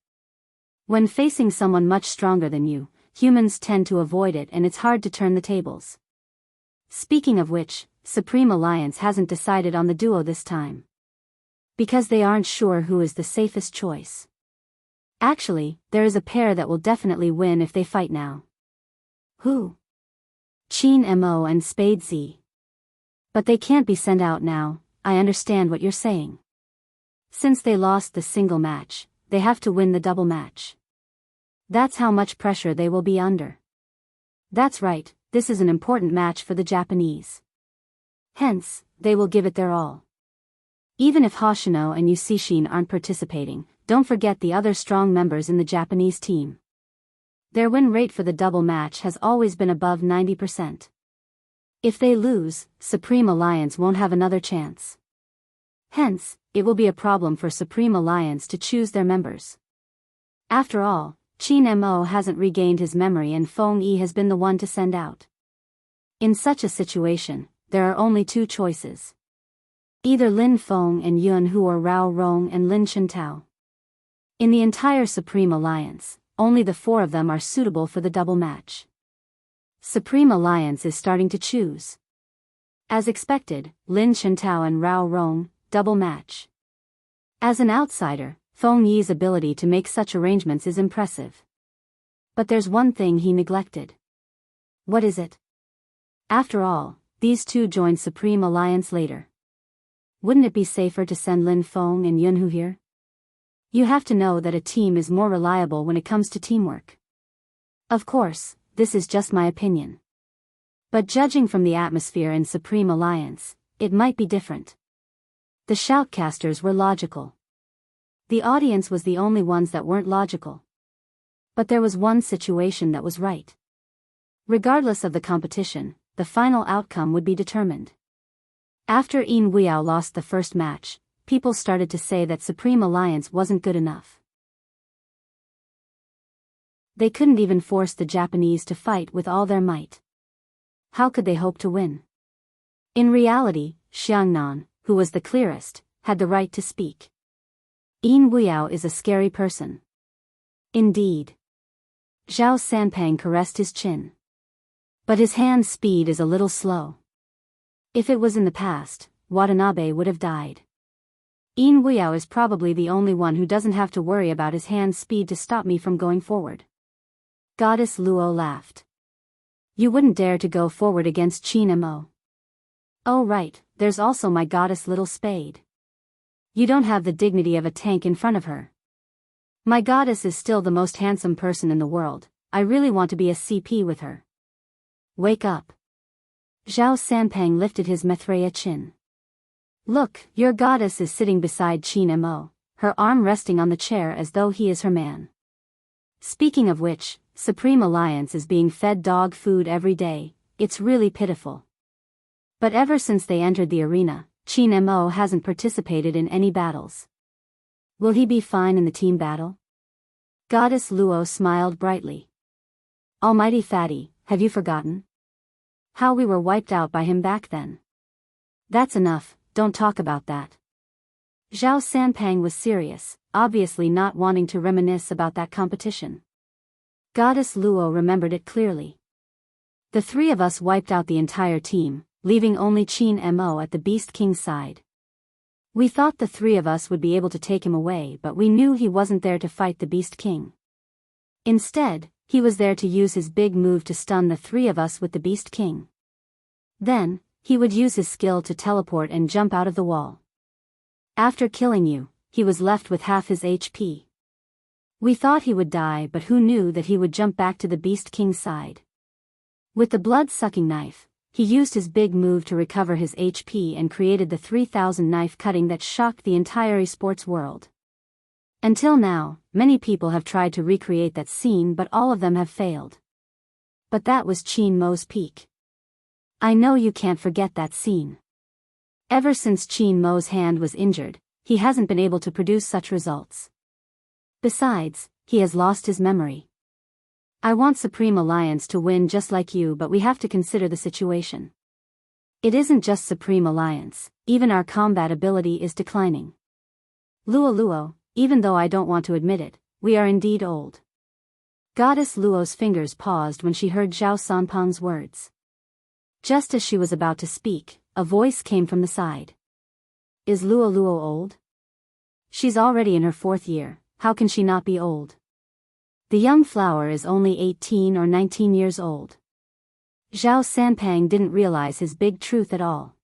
When facing someone much stronger than you, humans tend to avoid it and it's hard to turn the tables. Speaking of which, Supreme Alliance hasn't decided on the duo this time. Because they aren't sure who is the safest choice. Actually, there is a pair that will definitely win if they fight now. Who? Qin Mo and Spade Z. But they can't be sent out now, I understand what you're saying. Since they lost the single match, they have to win the double match. That's how much pressure they will be under. That's right, this is an important match for the Japanese. Hence, they will give it their all. Even if Hoshino and Yusishin aren't participating, don't forget the other strong members in the Japanese team. Their win rate for the double match has always been above 90%. If they lose, Supreme Alliance won't have another chance. Hence, it will be a problem for Supreme Alliance to choose their members. After all, Qin Mo hasn't regained his memory and Feng Yi has been the one to send out. In such a situation, there are only two choices. Either Lin Feng and Yun Hu or Rao Rong and Lin Chintao. In the entire Supreme Alliance, only the four of them are suitable for the double match. Supreme Alliance is starting to choose. As expected, Lin Chintao and Rao Rong, double match. As an outsider, Feng Yi's ability to make such arrangements is impressive. But there's one thing he neglected. What is it? After all, these two joined Supreme Alliance later. Wouldn't it be safer to send Lin Feng and Yun Hu here? You have to know that a team is more reliable when it comes to teamwork. Of course, this is just my opinion. But judging from the atmosphere in Supreme Alliance, it might be different. The shoutcasters were logical. The audience was the only ones that weren't logical. But there was one situation that was right. Regardless of the competition, the final outcome would be determined. After Yin Weiyao lost the first match, people started to say that Supreme Alliance wasn't good enough. They couldn't even force the Japanese to fight with all their might. How could they hope to win? In reality, Xiangnan, who was the clearest, had the right to speak. Yin Weiyao is a scary person. Indeed. Zhao Sanpang caressed his chin. But his hand speed is a little slow. If it was in the past, Watanabe would have died. Yin Wuyo is probably the only one who doesn't have to worry about his hand speed to stop me from going forward. Goddess Luo laughed. You wouldn't dare to go forward against Qin Mo. Oh right, there's also my goddess Little Spade. You don't have the dignity of a tank in front of her. My goddess is still the most handsome person in the world. I really want to be a CP with her. Wake up. Zhao Sanpang lifted his Maitreya chin. Look, your goddess is sitting beside Qin Mo, her arm resting on the chair as though he is her man. Speaking of which, Supreme Alliance is being fed dog food every day. It's really pitiful. But ever since they entered the arena, Qin Mo hasn't participated in any battles. Will he be fine in the team battle? Goddess Luo smiled brightly. Almighty Fatty, have you forgotten? How we were wiped out by him back then. That's enough, don't talk about that. Zhao Sanpang was serious, obviously not wanting to reminisce about that competition. Goddess Luo remembered it clearly. The three of us wiped out the entire team, leaving only Qin Mo at the Beast King's side. We thought the three of us would be able to take him away, but we knew he wasn't there to fight the Beast King. Instead, he was there to use his big move to stun the three of us with the Beast King. Then, he would use his skill to teleport and jump out of the wall. After killing you, he was left with half his HP. We thought he would die, but who knew that he would jump back to the Beast King's side. With the blood-sucking knife, he used his big move to recover his HP and created the 3000 knife cutting that shocked the entire esports world. Until now, many people have tried to recreate that scene, but all of them have failed. But that was Qin Mo's peak. I know you can't forget that scene. Ever since Qin Mo's hand was injured, he hasn't been able to produce such results. Besides, he has lost his memory. I want Supreme Alliance to win just like you, but we have to consider the situation. It isn't just Supreme Alliance, even our combat ability is declining. Luo, even though I don't want to admit it, we are indeed old. Goddess Luo's fingers paused when she heard Zhao Sanpang's words. Just as she was about to speak, a voice came from the side. Is Luo old? She's already in her 4th year, how can she not be old? The young flower is only 18 or 19 years old. Zhao Sanpang didn't realize his big truth at all.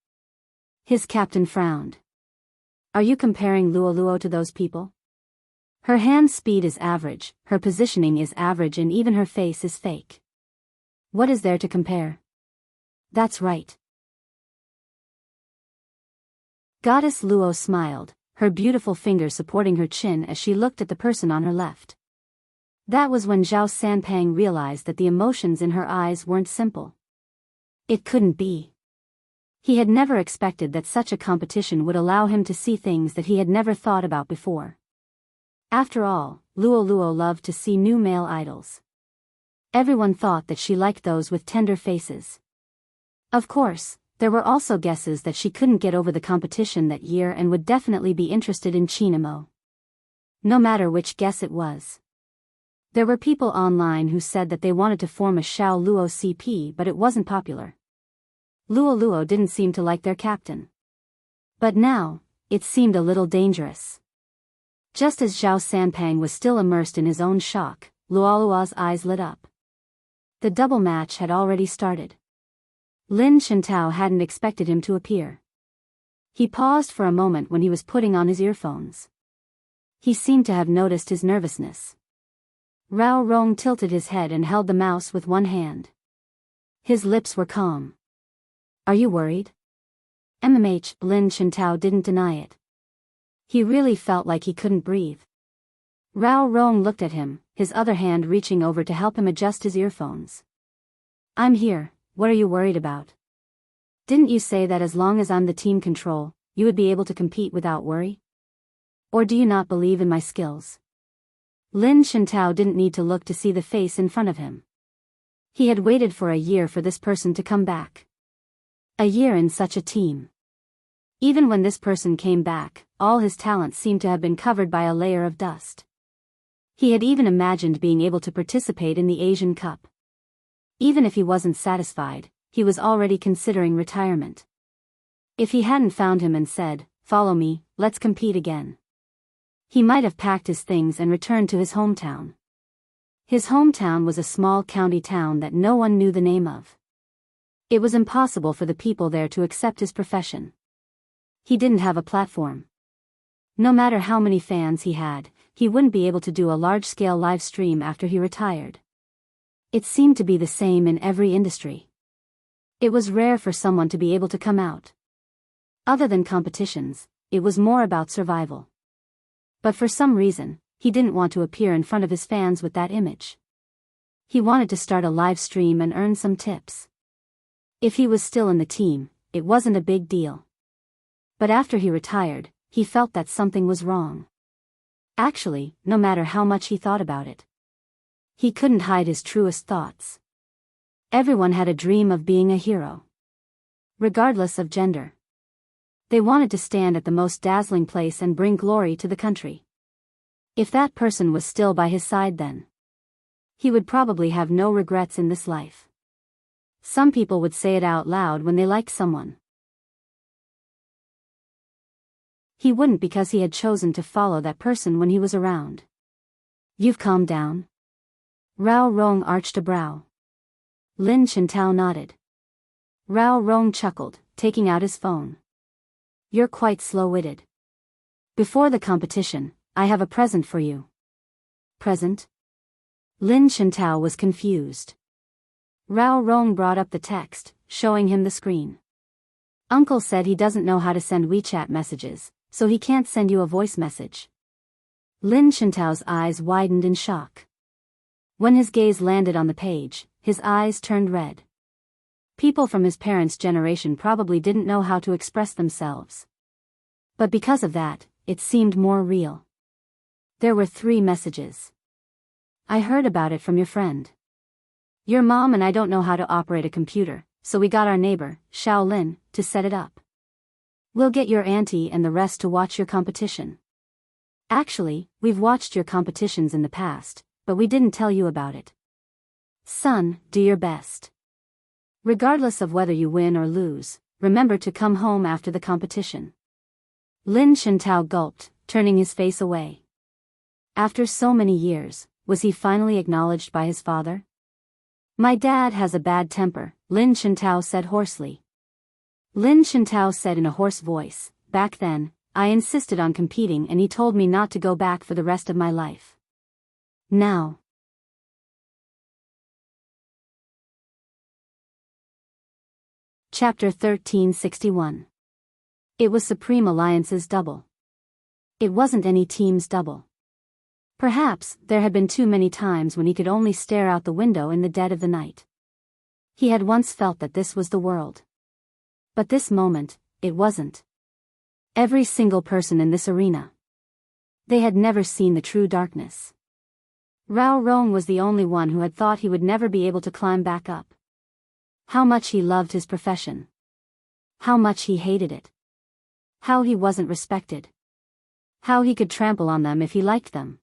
His captain frowned. Are you comparing Luo to those people? Her hand speed is average, her positioning is average, and even her face is fake. What is there to compare? That's right. Goddess Luo smiled, her beautiful finger supporting her chin as she looked at the person on her left. That was when Zhao Sanpang realized that the emotions in her eyes weren't simple. It couldn't be. He had never expected that such a competition would allow him to see things that he had never thought about before. After all, Luo loved to see new male idols. Everyone thought that she liked those with tender faces. Of course, there were also guesses that she couldn't get over the competition that year and would definitely be interested in Qin Mo. No matter which guess it was. There were people online who said that they wanted to form a Xiao Luo CP, but it wasn't popular. Luo didn't seem to like their captain. But now, it seemed a little dangerous. Just as Zhao Sanpang was still immersed in his own shock, Luo's eyes lit up. The double match had already started. Lin Chintao hadn't expected him to appear. He paused for a moment when he was putting on his earphones. He seemed to have noticed his nervousness. Rao Rong tilted his head and held the mouse with one hand. His lips were calm. Are you worried? Lin Chintao didn't deny it. He really felt like he couldn't breathe. Rao Rong looked at him, his other hand reaching over to help him adjust his earphones. I'm here, what are you worried about? Didn't you say that as long as I'm the team control, you would be able to compete without worry? Or do you not believe in my skills? Lin Chintao didn't need to look to see the face in front of him. He had waited for a year for this person to come back. A year in such a team. Even when this person came back, all his talents seemed to have been covered by a layer of dust. He had even imagined being able to participate in the Asian Cup. Even if he wasn't satisfied, he was already considering retirement. If he hadn't found him and said, "Follow me, let's compete again," he might have packed his things and returned to his hometown. His hometown was a small county town that no one knew the name of. It was impossible for the people there to accept his profession. He didn't have a platform. No matter how many fans he had, he wouldn't be able to do a large-scale live stream after he retired. It seemed to be the same in every industry. It was rare for someone to be able to come out. Other than competitions, it was more about survival. But for some reason, he didn't want to appear in front of his fans with that image. He wanted to start a live stream and earn some tips. If he was still in the team, it wasn't a big deal. But after he retired, he felt that something was wrong. Actually, no matter how much he thought about it, he couldn't hide his truest thoughts. Everyone had a dream of being a hero. Regardless of gender. They wanted to stand at the most dazzling place and bring glory to the country. If that person was still by his side then, he would probably have no regrets in this life. Some people would say it out loud when they liked someone. He wouldn't because he had chosen to follow that person when he was around. "You've calmed down?" Rao Rong arched a brow. Lin Chintao nodded. Rao Rong chuckled, taking out his phone. "You're quite slow-witted. Before the competition, I have a present for you." "Present?" Lin Chintao was confused. Rao Rong brought up the text, showing him the screen. "Uncle said he doesn't know how to send WeChat messages, so he can't send you a voice message." Lin Chintao's eyes widened in shock. When his gaze landed on the page, his eyes turned red. People from his parents' generation probably didn't know how to express themselves. But because of that, it seemed more real. There were 3 messages. "I heard about it from your friend. Your mom and I don't know how to operate a computer, so we got our neighbor, Shaolin, to set it up. We'll get your auntie and the rest to watch your competition. Actually, we've watched your competitions in the past, but we didn't tell you about it. Son, do your best. Regardless of whether you win or lose, remember to come home after the competition." Lin Chintao gulped, turning his face away. After so many years, was he finally acknowledged by his father? "My dad has a bad temper," Lin Chintao said hoarsely. Lin Chintao said in a hoarse voice, "Back then, I insisted on competing and he told me not to go back for the rest of my life. Now." Chapter 1361. It was Supreme Alliance's double. It wasn't any team's double. Perhaps there had been too many times when he could only stare out the window in the dead of the night. He had once felt that this was the world. But this moment, it wasn't. Every single person in this arena. They had never seen the true darkness. Rao Rong was the only one who had thought he would never be able to climb back up. How much he loved his profession. How much he hated it. How he wasn't respected. How he could trample on them if he liked them.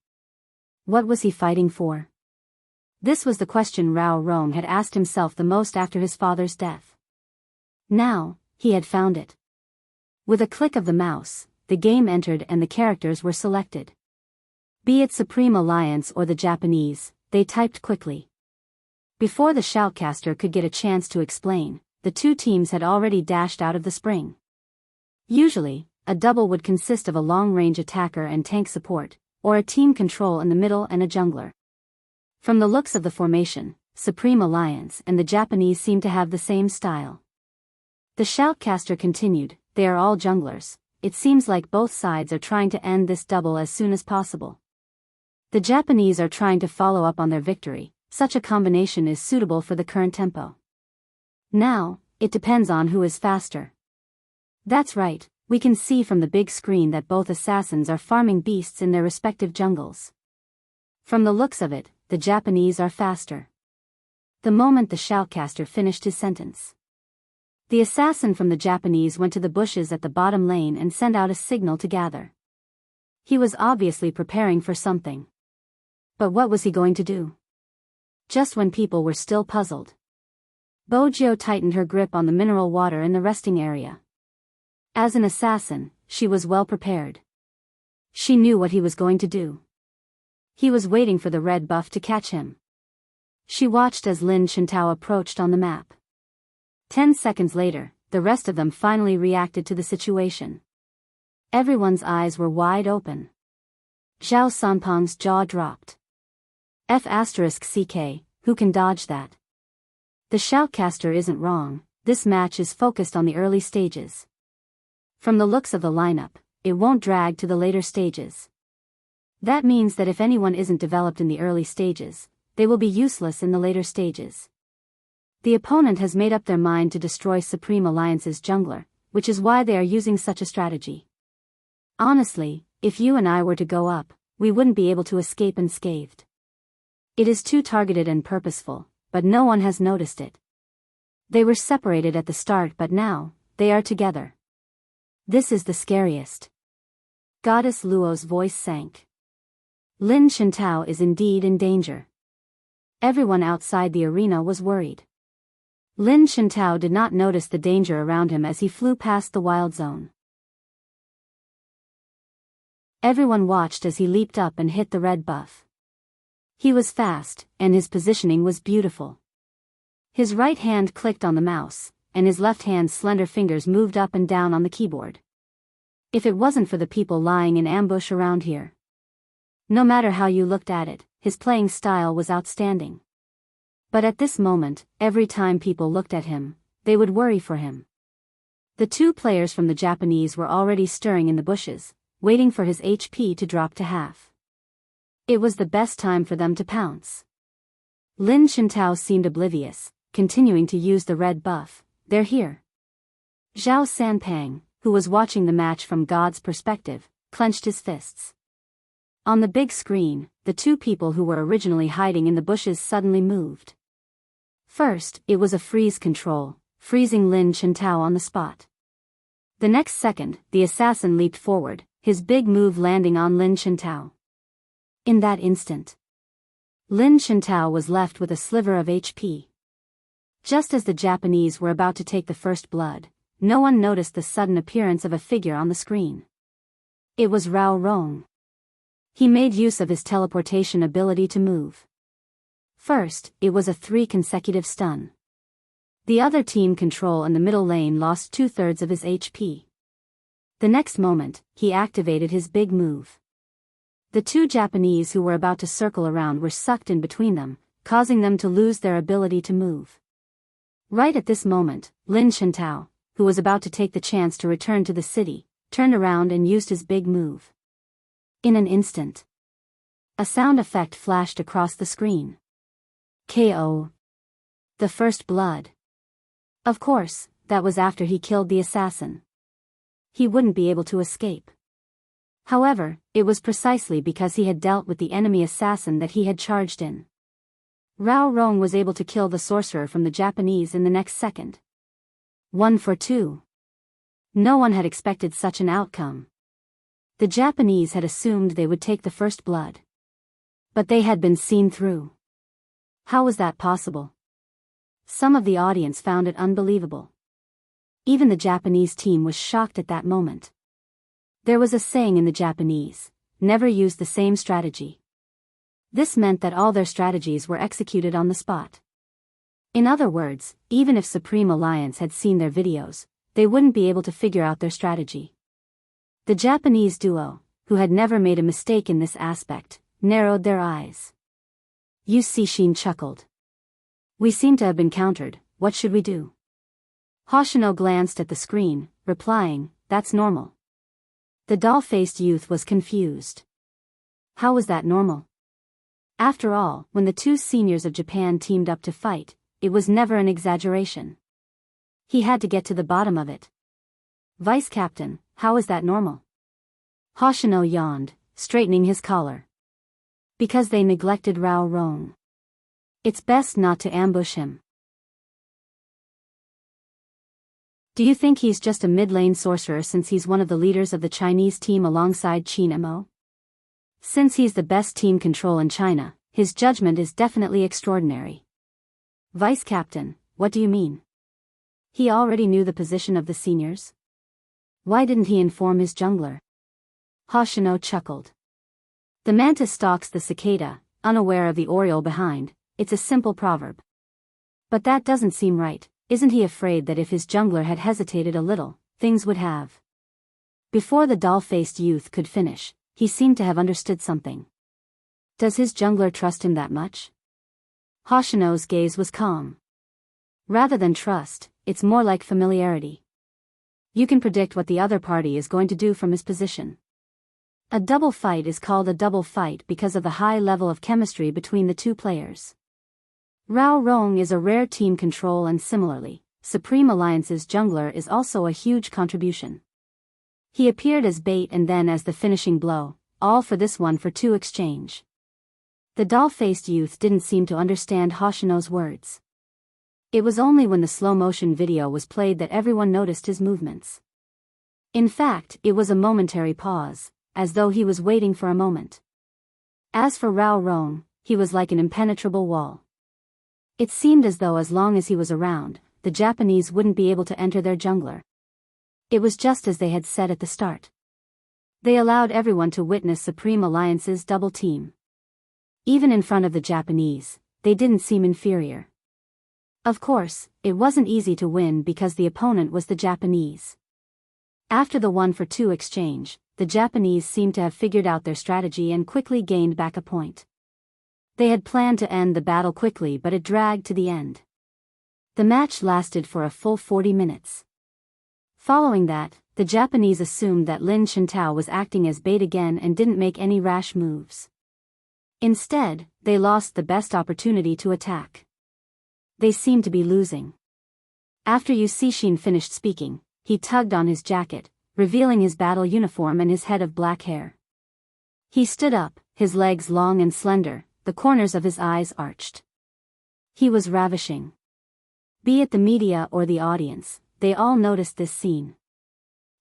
What was he fighting for? This was the question Rao Rong had asked himself the most after his father's death. Now, he had found it. With a click of the mouse, the game entered and the characters were selected. Be it Supreme Alliance or the Japanese, they typed quickly. Before the shoutcaster could get a chance to explain, the 2 teams had already dashed out of the spring. Usually, a double would consist of a long-range attacker and tank support, or a team control in the middle and a jungler. From the looks of the formation, Supreme Alliance and the Japanese seemed to have the same style. The shoutcaster continued, "They are all junglers. It seems like both sides are trying to end this double as soon as possible. The Japanese are trying to follow up on their victory. Such a combination is suitable for the current tempo. Now, it depends on who is faster." That's right, we can see from the big screen that both assassins are farming beasts in their respective jungles. From the looks of it, the Japanese are faster. The moment the shoutcaster finished his sentence, the assassin from the Japanese went to the bushes at the bottom lane and sent out a signal to gather. He was obviously preparing for something. But what was he going to do? Just when people were still puzzled, Bojo tightened her grip on the mineral water in the resting area. As an assassin, she was well prepared. She knew what he was going to do. He was waiting for the red buff to catch him. She watched as Lin Shintao approached on the map. 10 seconds later, the rest of them finally reacted to the situation. Everyone's eyes were wide open. Zhao Sanpeng's jaw dropped. F***CK, who can dodge that? The shoutcaster isn't wrong, this match is focused on the early stages. From the looks of the lineup, it won't drag to the later stages. That means that if anyone isn't developed in the early stages, they will be useless in the later stages. The opponent has made up their mind to destroy Supreme Alliance's jungler, which is why they are using such a strategy. Honestly, if you and I were to go up, we wouldn't be able to escape unscathed. It is too targeted and purposeful, but no one has noticed it. They were separated at the start, but now, they are together. This is the scariest. Goddess Luo's voice sank. Lin Shintao is indeed in danger. Everyone outside the arena was worried. Lin Shintao did not notice the danger around him as he flew past the wild zone. Everyone watched as he leaped up and hit the red buff. He was fast, and his positioning was beautiful. His right hand clicked on the mouse, and his left hand's slender fingers moved up and down on the keyboard. If it wasn't for the people lying in ambush around here. No matter how you looked at it, his playing style was outstanding. But at this moment, every time people looked at him, they would worry for him. The two players from the Japanese were already stirring in the bushes, waiting for his HP to drop to half. It was the best time for them to pounce. Lin Shintao seemed oblivious, continuing to use the red buff. They're here. Zhao Sanpeng, who was watching the match from God's perspective, clenched his fists. On the big screen, the two people who were originally hiding in the bushes suddenly moved. First, it was a freeze control, freezing Lin Shintao on the spot. The next second, the assassin leaped forward, his big move landing on Lin Shintao. In that instant, Lin Shintao was left with a sliver of HP. Just as the Japanese were about to take the first blood, no one noticed the sudden appearance of a figure on the screen. It was Rao Rong. He made use of his teleportation ability to move. First, it was a 3 consecutive stun. The other team control in the middle lane lost 2/3 of his HP. The next moment, he activated his big move. The two Japanese who were about to circle around were sucked in between them, causing them to lose their ability to move. Right at this moment, Lin Shintao, who was about to take the chance to return to the city, turned around and used his big move. In an instant, a sound effect flashed across the screen. KO. The first blood. Of course, that was after he killed the assassin. He wouldn't be able to escape. However, it was precisely because he had dealt with the enemy assassin that he had charged in. Rao Rong was able to kill the sorcerer from the Japanese in the next second. 1 for 2. No one had expected such an outcome. The Japanese had assumed they would take the first blood. But they had been seen through. How was that possible? Some of the audience found it unbelievable. Even the Japanese team was shocked at that moment. There was a saying in the Japanese, never use the same strategy. This meant that all their strategies were executed on the spot. In other words, even if Supreme Alliance had seen their videos, they wouldn't be able to figure out their strategy. The Japanese duo, who had never made a mistake in this aspect, narrowed their eyes. Yu Cixin chuckled. We seem to have been countered, what should we do? Hoshino glanced at the screen, replying, that's normal. The doll-faced youth was confused. How was that normal? After all, when the two seniors of Japan teamed up to fight, it was never an exaggeration. He had to get to the bottom of it. Vice Captain, how is that normal? Hoshino yawned, straightening his collar. Because they neglected Rao Rong. It's best not to ambush him. Do you think he's just a mid-lane sorcerer since he's one of the leaders of the Chinese team alongside Qin Mo? Since he's the best team control in China, his judgment is definitely extraordinary. Vice Captain, what do you mean? He already knew the position of the seniors? Why didn't he inform his jungler? Hoshino chuckled. The mantis stalks the cicada, unaware of the oriole behind. It's a simple proverb. But that doesn't seem right. Isn't he afraid that if his jungler had hesitated a little, things would have? Before the doll-faced youth could finish, he seemed to have understood something. Does his jungler trust him that much? Hoshino's gaze was calm. Rather than trust, it's more like familiarity. You can predict what the other party is going to do from his position. A double fight is called a double fight because of the high level of chemistry between the two players. Rao Rong is a rare team control, and similarly, Supreme Alliance's jungler is also a huge contribution. He appeared as bait and then as the finishing blow, all for this 1-for-2 exchange. The doll-faced youth didn't seem to understand Hoshino's words. It was only when the slow-motion video was played that everyone noticed his movements. In fact, it was a momentary pause, as though he was waiting for a moment. As for Rao Rong, he was like an impenetrable wall. It seemed as though as long as he was around, the Japanese wouldn't be able to enter their jungler. It was just as they had said at the start. They allowed everyone to witness Supreme Alliance's double team. Even in front of the Japanese, they didn't seem inferior. Of course, it wasn't easy to win because the opponent was the Japanese. After the 1-for-2 exchange, the Japanese seemed to have figured out their strategy and quickly gained back a point. They had planned to end the battle quickly, but it dragged to the end. The match lasted for a full 40 minutes. Following that, the Japanese assumed that Lin Chintao was acting as bait again and didn't make any rash moves. Instead, they lost the best opportunity to attack. They seemed to be losing. After Yu Cixin finished speaking, he tugged on his jacket, revealing his battle uniform and his head of black hair. He stood up, his legs long and slender, the corners of his eyes arched. He was ravishing. Be it the media or the audience, they all noticed this scene.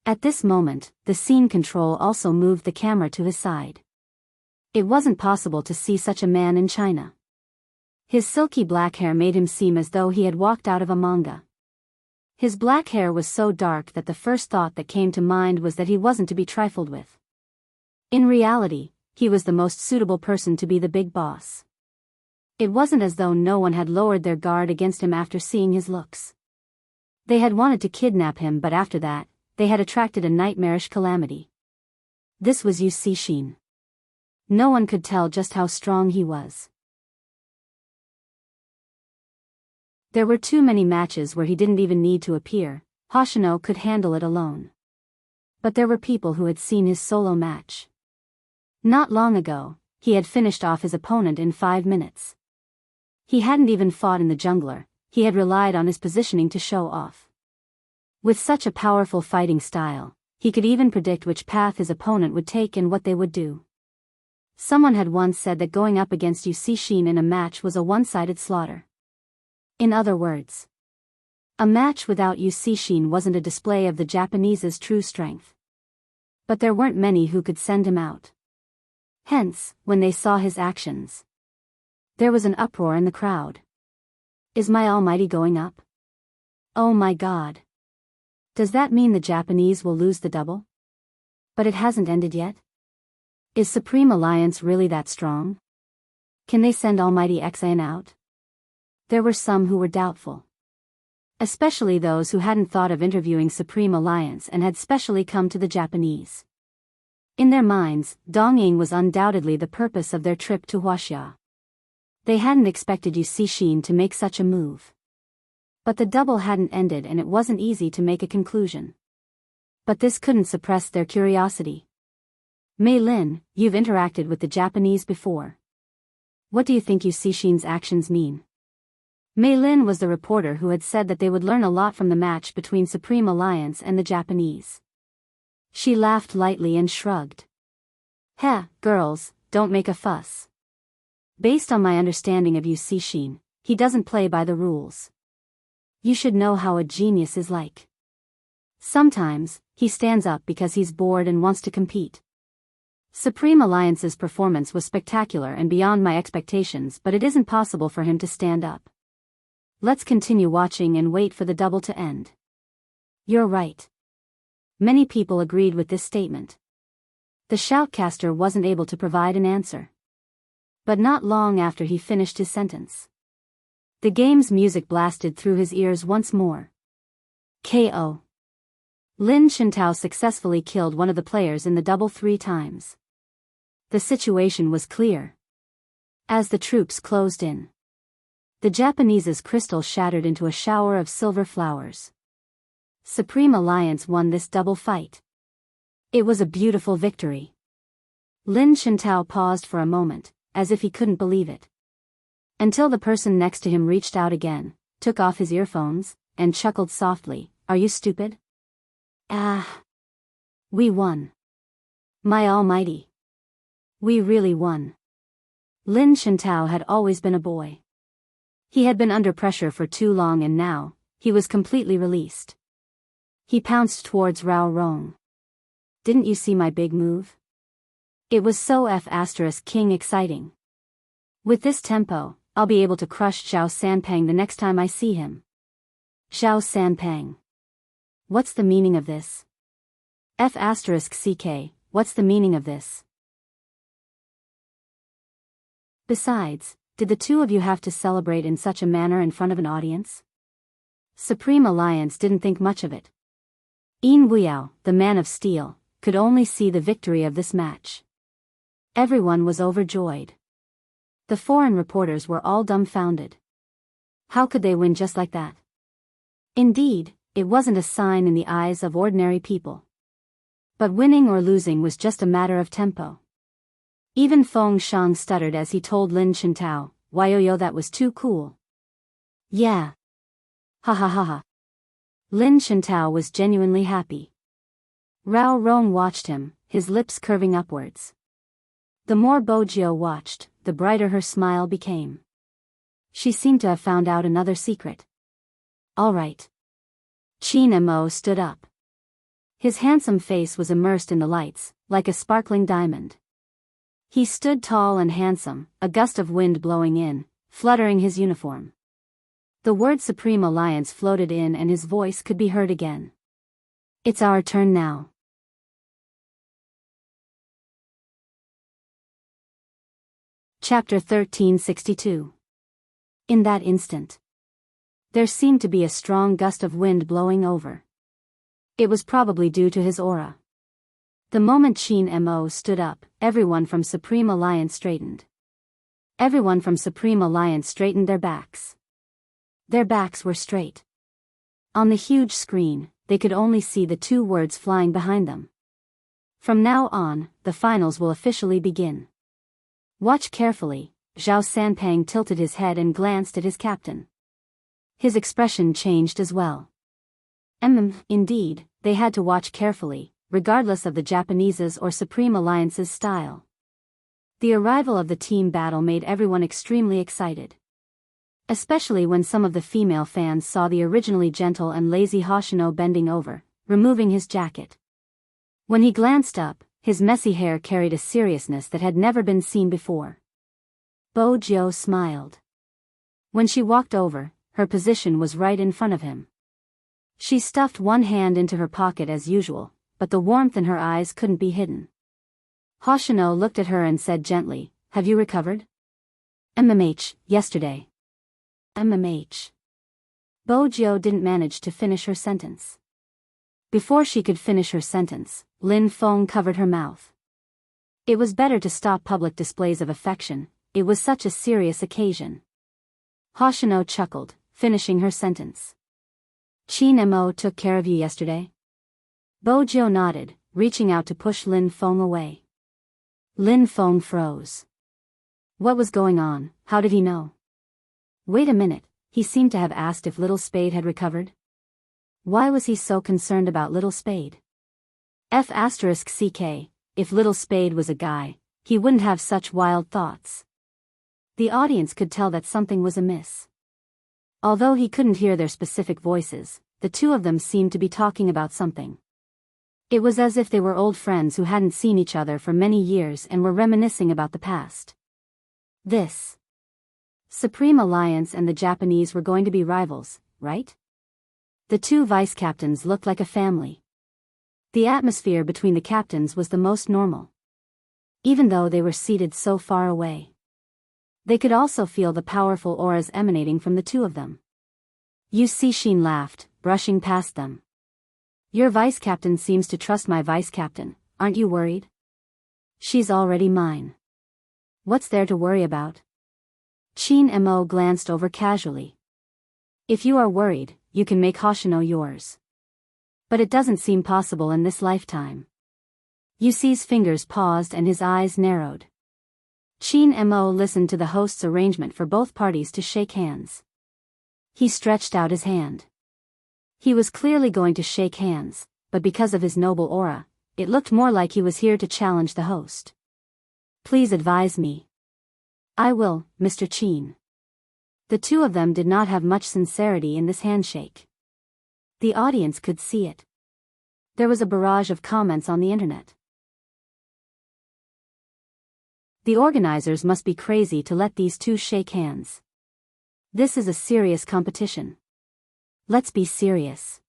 At this moment, the scene control also moved the camera to his side. It wasn't possible to see such a man in China. His silky black hair made him seem as though he had walked out of a manga. His black hair was so dark that the first thought that came to mind was that he wasn't to be trifled with. In reality, he was the most suitable person to be the big boss. It wasn't as though no one had lowered their guard against him after seeing his looks. They had wanted to kidnap him, but after that, they had attracted a nightmarish calamity. This was Yu Cixin. No one could tell just how strong he was. There were too many matches where he didn't even need to appear. Hoshino could handle it alone. But there were people who had seen his solo match. Not long ago, he had finished off his opponent in 5 minutes. He hadn't even fought in the jungler, he had relied on his positioning to show off. With such a powerful fighting style, he could even predict which path his opponent would take and what they would do. Someone had once said that going up against Yu Cixin in a match was a one-sided slaughter. In other words, a match without Yu Cixin wasn't a display of the Japanese's true strength. But there weren't many who could send him out. Hence, when they saw his actions, there was an uproar in the crowd. Is my almighty going up? Oh my God. Does that mean the Japanese will lose the double? But it hasn't ended yet? Is Supreme Alliance really that strong? Can they send Almighty Xian out? There were some who were doubtful. Especially those who hadn't thought of interviewing Supreme Alliance and had specially come to the Japanese. In their minds, Dongying was undoubtedly the purpose of their trip to Huaxia. They hadn't expected Yu Cixin to make such a move. But the double hadn't ended and it wasn't easy to make a conclusion. But this couldn't suppress their curiosity. Mei Lin, you've interacted with the Japanese before. What do you think Yu Cixin's actions mean? Mei Lin was the reporter who had said that they would learn a lot from the match between Supreme Alliance and the Japanese. She laughed lightly and shrugged. Heh, girls, don't make a fuss. Based on my understanding of Yu Cixin, he doesn't play by the rules. You should know how a genius is like. Sometimes, he stands up because he's bored and wants to compete. Supreme Alliance's performance was spectacular and beyond my expectations, but it isn't possible for him to stand up. Let's continue watching and wait for the double to end. You're right. Many people agreed with this statement. The shoutcaster wasn't able to provide an answer. But not long after he finished his sentence, the game's music blasted through his ears once more. KO. Lin Shintao successfully killed one of the players in the double 3 times. The situation was clear. As the troops closed in, the Japanese's crystal shattered into a shower of silver flowers. Supreme Alliance won this double fight. It was a beautiful victory. Lin Shintao paused for a moment, as if he couldn't believe it. Until the person next to him reached out again, took off his earphones, and chuckled softly, "Are you stupid? Ah. We won. My almighty. We really won." Lin Shintao had always been a boy. He had been under pressure for too long and now, he was completely released. He pounced towards Rao Rong. "Didn't you see my big move? It was so King exciting. With this tempo, I'll be able to crush Zhao Sanpang the next time I see him." Zhao Sanpang. What's the meaning of this? *CK, what's the meaning of this? Besides, did the two of you have to celebrate in such a manner in front of an audience? Supreme Alliance didn't think much of it. Yin Wuyao, the man of steel, could only see the victory of this match. Everyone was overjoyed. The foreign reporters were all dumbfounded. How could they win just like that? Indeed, it wasn't a sign in the eyes of ordinary people. But winning or losing was just a matter of tempo. Even Feng Shang stuttered as he told Lin Shintao, "Wyoyo, that was too cool." Yeah. Ha ha ha ha. Lin Shintao was genuinely happy. Rao Rong watched him, his lips curving upwards. The more Bojio watched, the brighter her smile became. She seemed to have found out another secret. All right. Qin Mo stood up. His handsome face was immersed in the lights, like a sparkling diamond. He stood tall and handsome, a gust of wind blowing in, fluttering his uniform. The word Supreme Alliance floated in and his voice could be heard again. "It's our turn now." Chapter 1362. In that instant, there seemed to be a strong gust of wind blowing over. It was probably due to his aura. The moment Qin Mo stood up, everyone from Supreme Alliance straightened. Everyone from Supreme Alliance straightened their backs. Their backs were straight. On the huge screen, they could only see the 2 words flying behind them. From now on, the finals will officially begin. Watch carefully. Zhao Sanpang tilted his head and glanced at his captain. His expression changed as well. Indeed, they had to watch carefully, regardless of the Japanese's or Supreme Alliance's style. The arrival of the team battle made everyone extremely excited. Especially when some of the female fans saw the originally gentle and lazy Hoshino bending over, removing his jacket. When he glanced up, his messy hair carried a seriousness that had never been seen before. Bojio smiled. When she walked over, her position was right in front of him. She stuffed one hand into her pocket as usual, but the warmth in her eyes couldn't be hidden. Hoshino looked at her and said gently, "Have you recovered?" Yesterday. Bojio didn't manage to finish her sentence. Before she could finish her sentence, Lin Feng covered her mouth. It was better to stop public displays of affection, it was such a serious occasion. Hoshino chuckled, finishing her sentence. "Qin Mo took care of you yesterday?" Bojio nodded, reaching out to push Lin Feng away. Lin Feng froze. What was going on? How did he know? Wait a minute, he seemed to have asked if Little Spade had recovered. Why was he so concerned about Little Spade? *CK, if Little Spade was a guy, he wouldn't have such wild thoughts. The audience could tell that something was amiss. Although he couldn't hear their specific voices, the two of them seemed to be talking about something. It was as if they were old friends who hadn't seen each other for many years and were reminiscing about the past. This Supreme Alliance and the Japanese were going to be rivals, right? The two vice captains looked like a family. The atmosphere between the captains was the most normal. Even though they were seated so far away. They could also feel the powerful auras emanating from the two of them. Yu Cixin laughed, brushing past them. Your vice captain seems to trust my vice captain, aren't you worried? She's already mine. What's there to worry about? Qin Mo glanced over casually. If you are worried, you can make Hoshino yours. But it doesn't seem possible in this lifetime. Yusi's fingers paused and his eyes narrowed. Qin Mo listened to the host's arrangement for both parties to shake hands. He stretched out his hand. He was clearly going to shake hands, but because of his noble aura, it looked more like he was here to challenge the host. Please advise me. I will, Mr. Qin. The two of them did not have much sincerity in this handshake. The audience could see it. There was a barrage of comments on the internet. The organizers must be crazy to let these two shake hands. This is a serious competition. Let's be serious.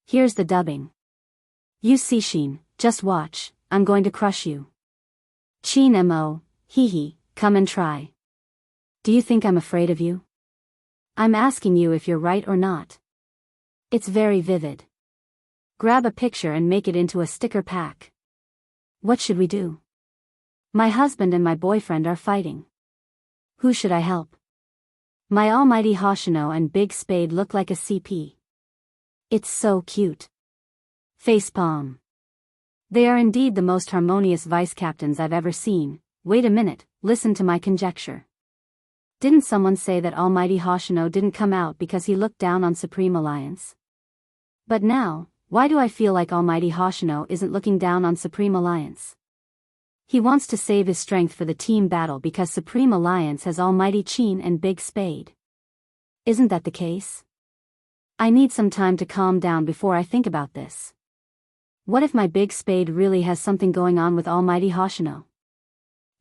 Here's the dubbing. Yu Cixin, just watch, I'm going to crush you. Qin Mo, hee hee, come and try. Do you think I'm afraid of you? I'm asking you if you're right or not. It's very vivid. Grab a picture and make it into a sticker pack. What should we do? My husband and my boyfriend are fighting. Who should I help? My almighty Hoshino and Big Spade look like a CP. It's so cute. Facepalm. They are indeed the most harmonious vice captains I've ever seen. Wait a minute, listen to my conjecture. Didn't someone say that almighty Hoshino didn't come out because he looked down on Supreme Alliance? But now, why do I feel like almighty Hoshino isn't looking down on Supreme Alliance? He wants to save his strength for the team battle because Supreme Alliance has almighty Qin and Big Spade. Isn't that the case? I need some time to calm down before I think about this. What if my Big Spade really has something going on with almighty Hoshino?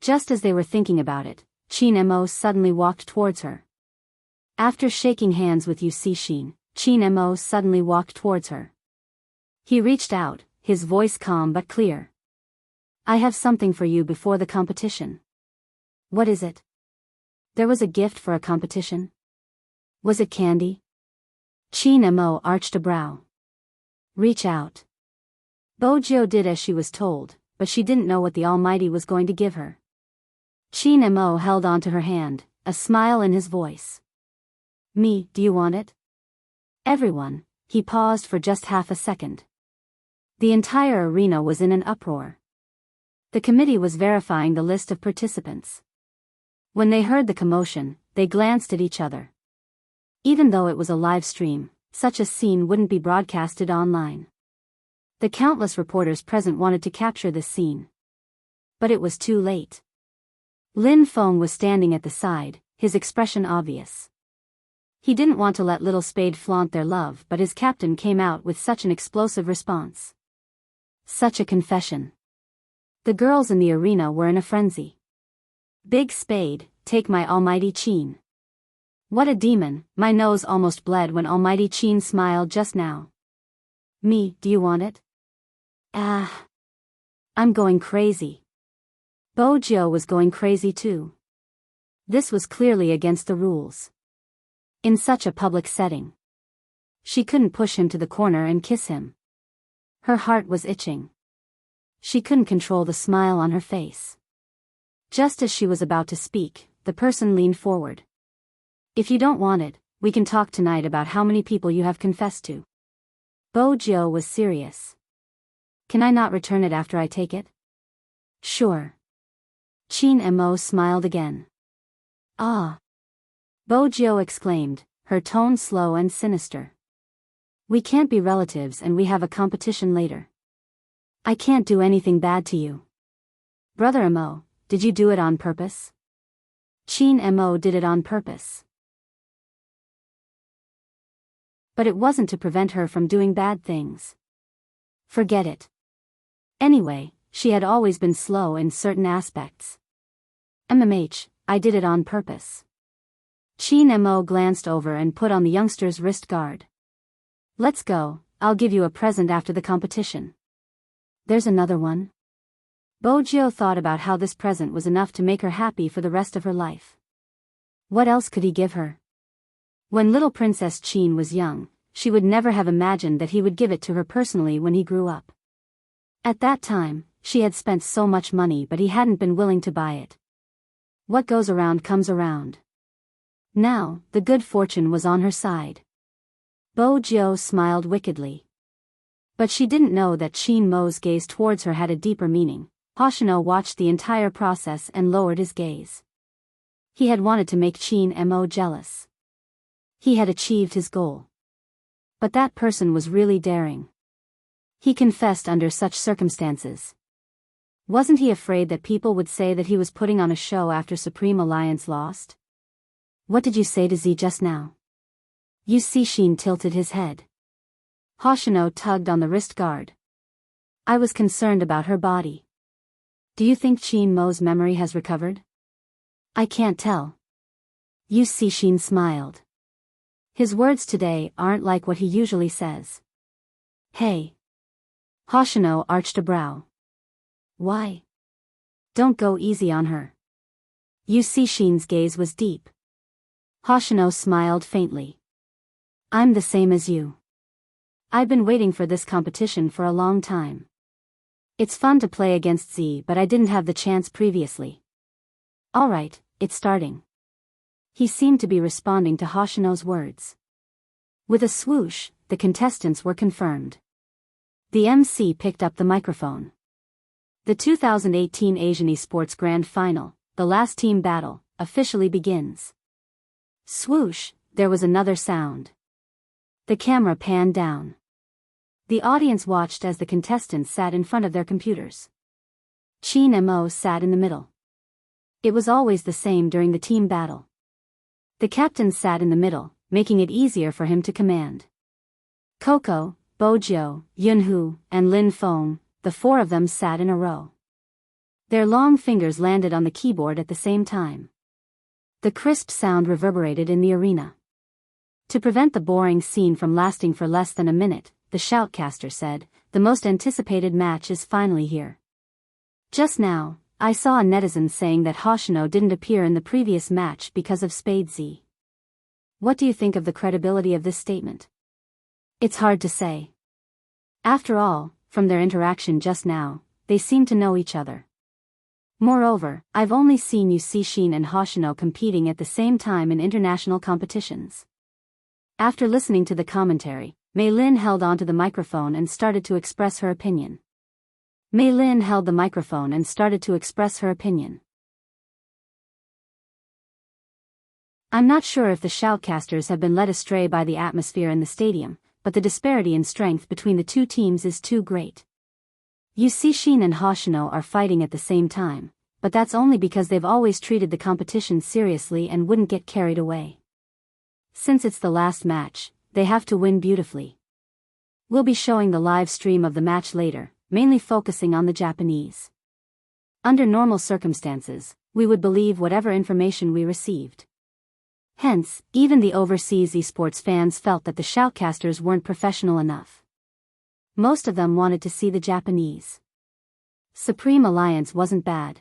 Just as they were thinking about it, Qin Mo suddenly walked towards her. After shaking hands with Yu Cixin, Qin Mo suddenly walked towards her. He reached out, his voice calm but clear. I have something for you before the competition. What is it? There was a gift for a competition? Was it candy? Qin Mo arched a brow. Reach out. Bojo did as she was told, but she didn't know what the Almighty was going to give her. Qin Mo held onto her hand, a smile in his voice. Me, do you want it? Everyone. He paused for just half a second. The entire arena was in an uproar. The committee was verifying the list of participants. When they heard the commotion, they glanced at each other. Even though it was a live stream, such a scene wouldn't be broadcasted online. The countless reporters present wanted to capture this scene. But it was too late. Lin Feng was standing at the side, his expression obvious. He didn't want to let Little Spade flaunt their love, but his captain came out with such an explosive response. Such a confession. The girls in the arena were in a frenzy. Big Spade, take my almighty Qin. What a demon, my nose almost bled when almighty Qin smiled just now. Me, do you want it? Ah. I'm going crazy. Bojo was going crazy too. This was clearly against the rules. In such a public setting. She couldn't push him to the corner and kiss him. Her heart was itching. She couldn't control the smile on her face. Just as she was about to speak, the person leaned forward. If you don't want it, we can talk tonight about how many people you have confessed to. Bojo was serious. Can I not return it after I take it? Sure. Qin Mo smiled again. Ah. Bojo exclaimed, her tone slow and sinister. We can't be relatives and we have a competition later. I can't do anything bad to you. Brother Mo, did you do it on purpose? Qin Mo did it on purpose. But it wasn't to prevent her from doing bad things. Forget it. Anyway, she had always been slow in certain aspects. I did it on purpose. Chin Mo glanced over and put on the youngster's wrist guard. Let's go, I'll give you a present after the competition. There's another one? Bojo thought about how this present was enough to make her happy for the rest of her life. What else could he give her? When little Princess Chin was young, she would never have imagined that he would give it to her personally when he grew up. At that time, she had spent so much money but he hadn't been willing to buy it. What goes around comes around. Now, the good fortune was on her side. Bojo smiled wickedly. But she didn't know that Chin Mo's gaze towards her had a deeper meaning. Hoshino watched the entire process and lowered his gaze. He had wanted to make Chin Mo jealous. He had achieved his goal. But that person was really daring. He confessed under such circumstances. Wasn't he afraid that people would say that he was putting on a show after Supreme Alliance lost? What did you say to Z just now? Yu Cixin tilted his head. Hoshino tugged on the wrist guard. I was concerned about her body. Do you think Chin Mo's memory has recovered? I can't tell. Yu Cixin smiled. His words today aren't like what he usually says. Hey. Hoshino arched a brow. Why? Don't go easy on her. Yu Cixin's gaze was deep. Hoshino smiled faintly. I'm the same as you. I've been waiting for this competition for a long time. It's fun to play against Z, but I didn't have the chance previously. Alright, it's starting. He seemed to be responding to Hoshino's words. With a swoosh, the contestants were confirmed. The MC picked up the microphone. The 2018 Asian Esports Grand Final, the last team battle, officially begins. Swoosh, there was another sound. The camera panned down. The audience watched as the contestants sat in front of their computers. Chin Mo sat in the middle. It was always the same during the team battle. The captain sat in the middle, making it easier for him to command. Coco, Bojo, Yunhu, and Lin Feng, the four of them sat in a row. Their long fingers landed on the keyboard at the same time. The crisp sound reverberated in the arena. To prevent the boring scene from lasting for less than a minute, the shoutcaster said, the most anticipated match is finally here. Just now, I saw a netizen saying that Hoshino didn't appear in the previous match because of Spade Z. What do you think of the credibility of this statement? It's hard to say. After all, from their interaction just now, they seem to know each other. Moreover, I've only seen Yu Cixin and Hoshino competing at the same time in international competitions. After listening to the commentary, Mei Lin held onto the microphone and started to express her opinion. Mei Lin held the microphone and started to express her opinion. I'm not sure if the shoutcasters have been led astray by the atmosphere in the stadium, but the disparity in strength between the two teams is too great. Yu Cixin and Hoshino are fighting at the same time, but that's only because they've always treated the competition seriously and wouldn't get carried away. Since it's the last match, they have to win beautifully. We'll be showing the live stream of the match later, mainly focusing on the Japanese. Under normal circumstances, we would believe whatever information we received. Hence, even the overseas esports fans felt that the shoutcasters weren't professional enough. Most of them wanted to see the Japanese. Supreme Alliance wasn't bad.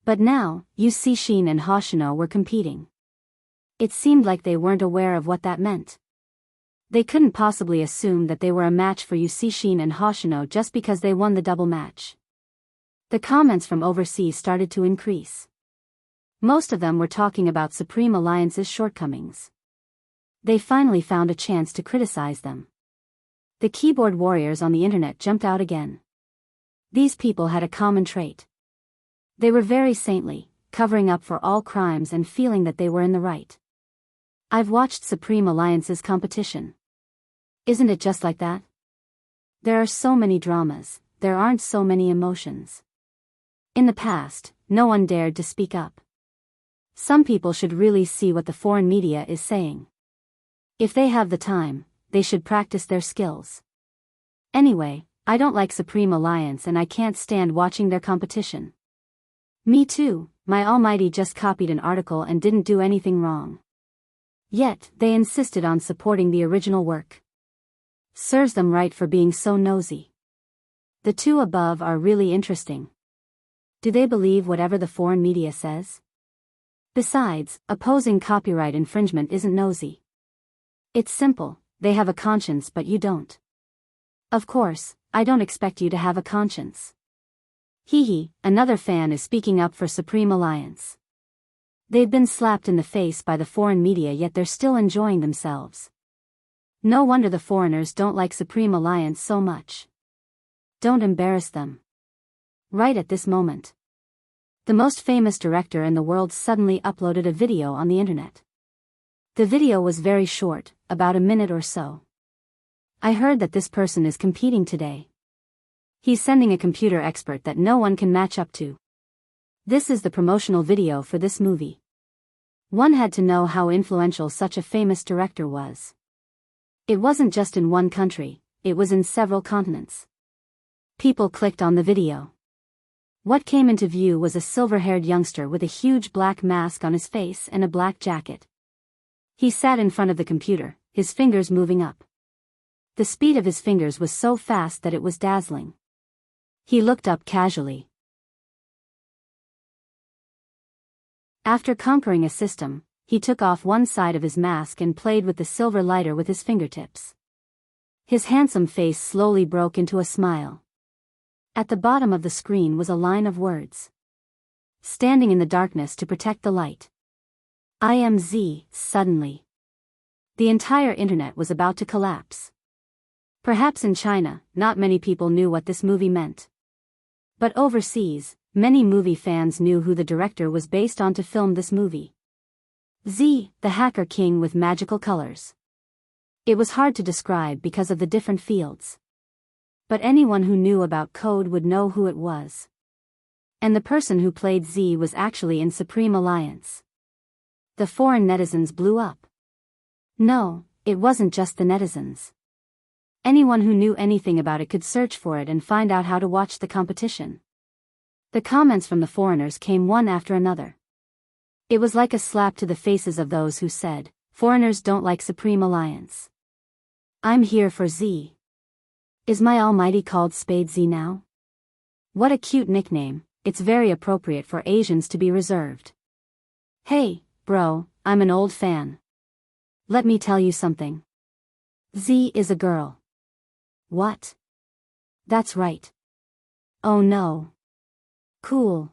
But now, Yu Cixin and Hoshino were competing. It seemed like they weren't aware of what that meant. They couldn't possibly assume that they were a match for Yu Cixin and Hoshino just because they won the double match. The comments from overseas started to increase. Most of them were talking about Supreme Alliance's shortcomings. They finally found a chance to criticize them. The keyboard warriors on the internet jumped out again. These people had a common trait. They were very saintly, covering up for all crimes and feeling that they were in the right. I've watched Supreme Alliance's competition. Isn't it just like that? There are so many dramas, there aren't so many emotions. In the past, no one dared to speak up. Some people should really see what the foreign media is saying. If they have the time, they should practice their skills. Anyway, I don't like Supreme Alliance and I can't stand watching their competition. Me too, my almighty just copied an article and didn't do anything wrong. Yet, they insisted on supporting the original work. Serves them right for being so nosy. The two above are really interesting. Do they believe whatever the foreign media says? Besides, opposing copyright infringement isn't nosy. It's simple, they have a conscience but you don't. Of course, I don't expect you to have a conscience. Hee, another fan is speaking up for Supreme Alliance. They've been slapped in the face by the foreign media yet they're still enjoying themselves. No wonder the foreigners don't like Supreme Alliance so much. Don't embarrass them. Right at this moment. The most famous director in the world suddenly uploaded a video on the internet. The video was very short, about a minute or so. I heard that this person is competing today. He's sending a computer expert that no one can match up to. This is the promotional video for this movie. One had to know how influential such a famous director was. It wasn't just in one country, it was in several continents. People clicked on the video. What came into view was a silver-haired youngster with a huge black mask on his face and a black jacket. He sat in front of the computer, his fingers moving up. The speed of his fingers was so fast that it was dazzling. He looked up casually. After conquering a system, he took off one side of his mask and played with the silver lighter with his fingertips. His handsome face slowly broke into a smile. At the bottom of the screen was a line of words. Standing in the darkness to protect the light. I am Z. Suddenly, the entire internet was about to collapse. Perhaps in China, not many people knew what this movie meant. But overseas, many movie fans knew who the director was based on to film this movie. Z, the hacker king with magical colors. It was hard to describe because of the different fields. But anyone who knew about code would know who it was. And the person who played Z was actually in Supreme Alliance. The foreign netizens blew up. No, it wasn't just the netizens. Anyone who knew anything about it could search for it and find out how to watch the competition. The comments from the foreigners came one after another. It was like a slap to the faces of those who said, "Foreigners don't like Supreme Alliance. I'm here for Z. Is my almighty called Spade Z now? What a cute nickname, it's very appropriate for Asians to be reserved. Hey, bro, I'm an old fan. Let me tell you something. Z is a girl." What? That's right. Oh no. Cool.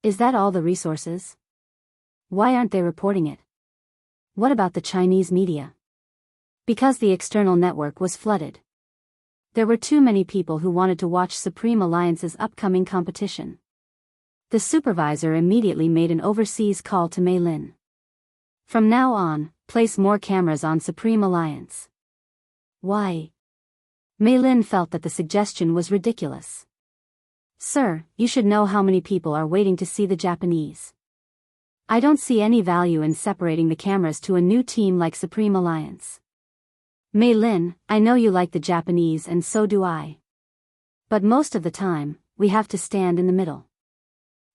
Is that all the resources? Why aren't they reporting it? What about the Chinese media? Because the external network was flooded. There were too many people who wanted to watch Supreme Alliance's upcoming competition. The supervisor immediately made an overseas call to Mei Lin. From now on, place more cameras on Supreme Alliance. Why? Mei Lin felt that the suggestion was ridiculous. Sir, you should know how many people are waiting to see the Japanese. I don't see any value in separating the cameras to a new team like Supreme Alliance. Mei Lin, I know you like the Japanese and so do I. But most of the time, we have to stand in the middle.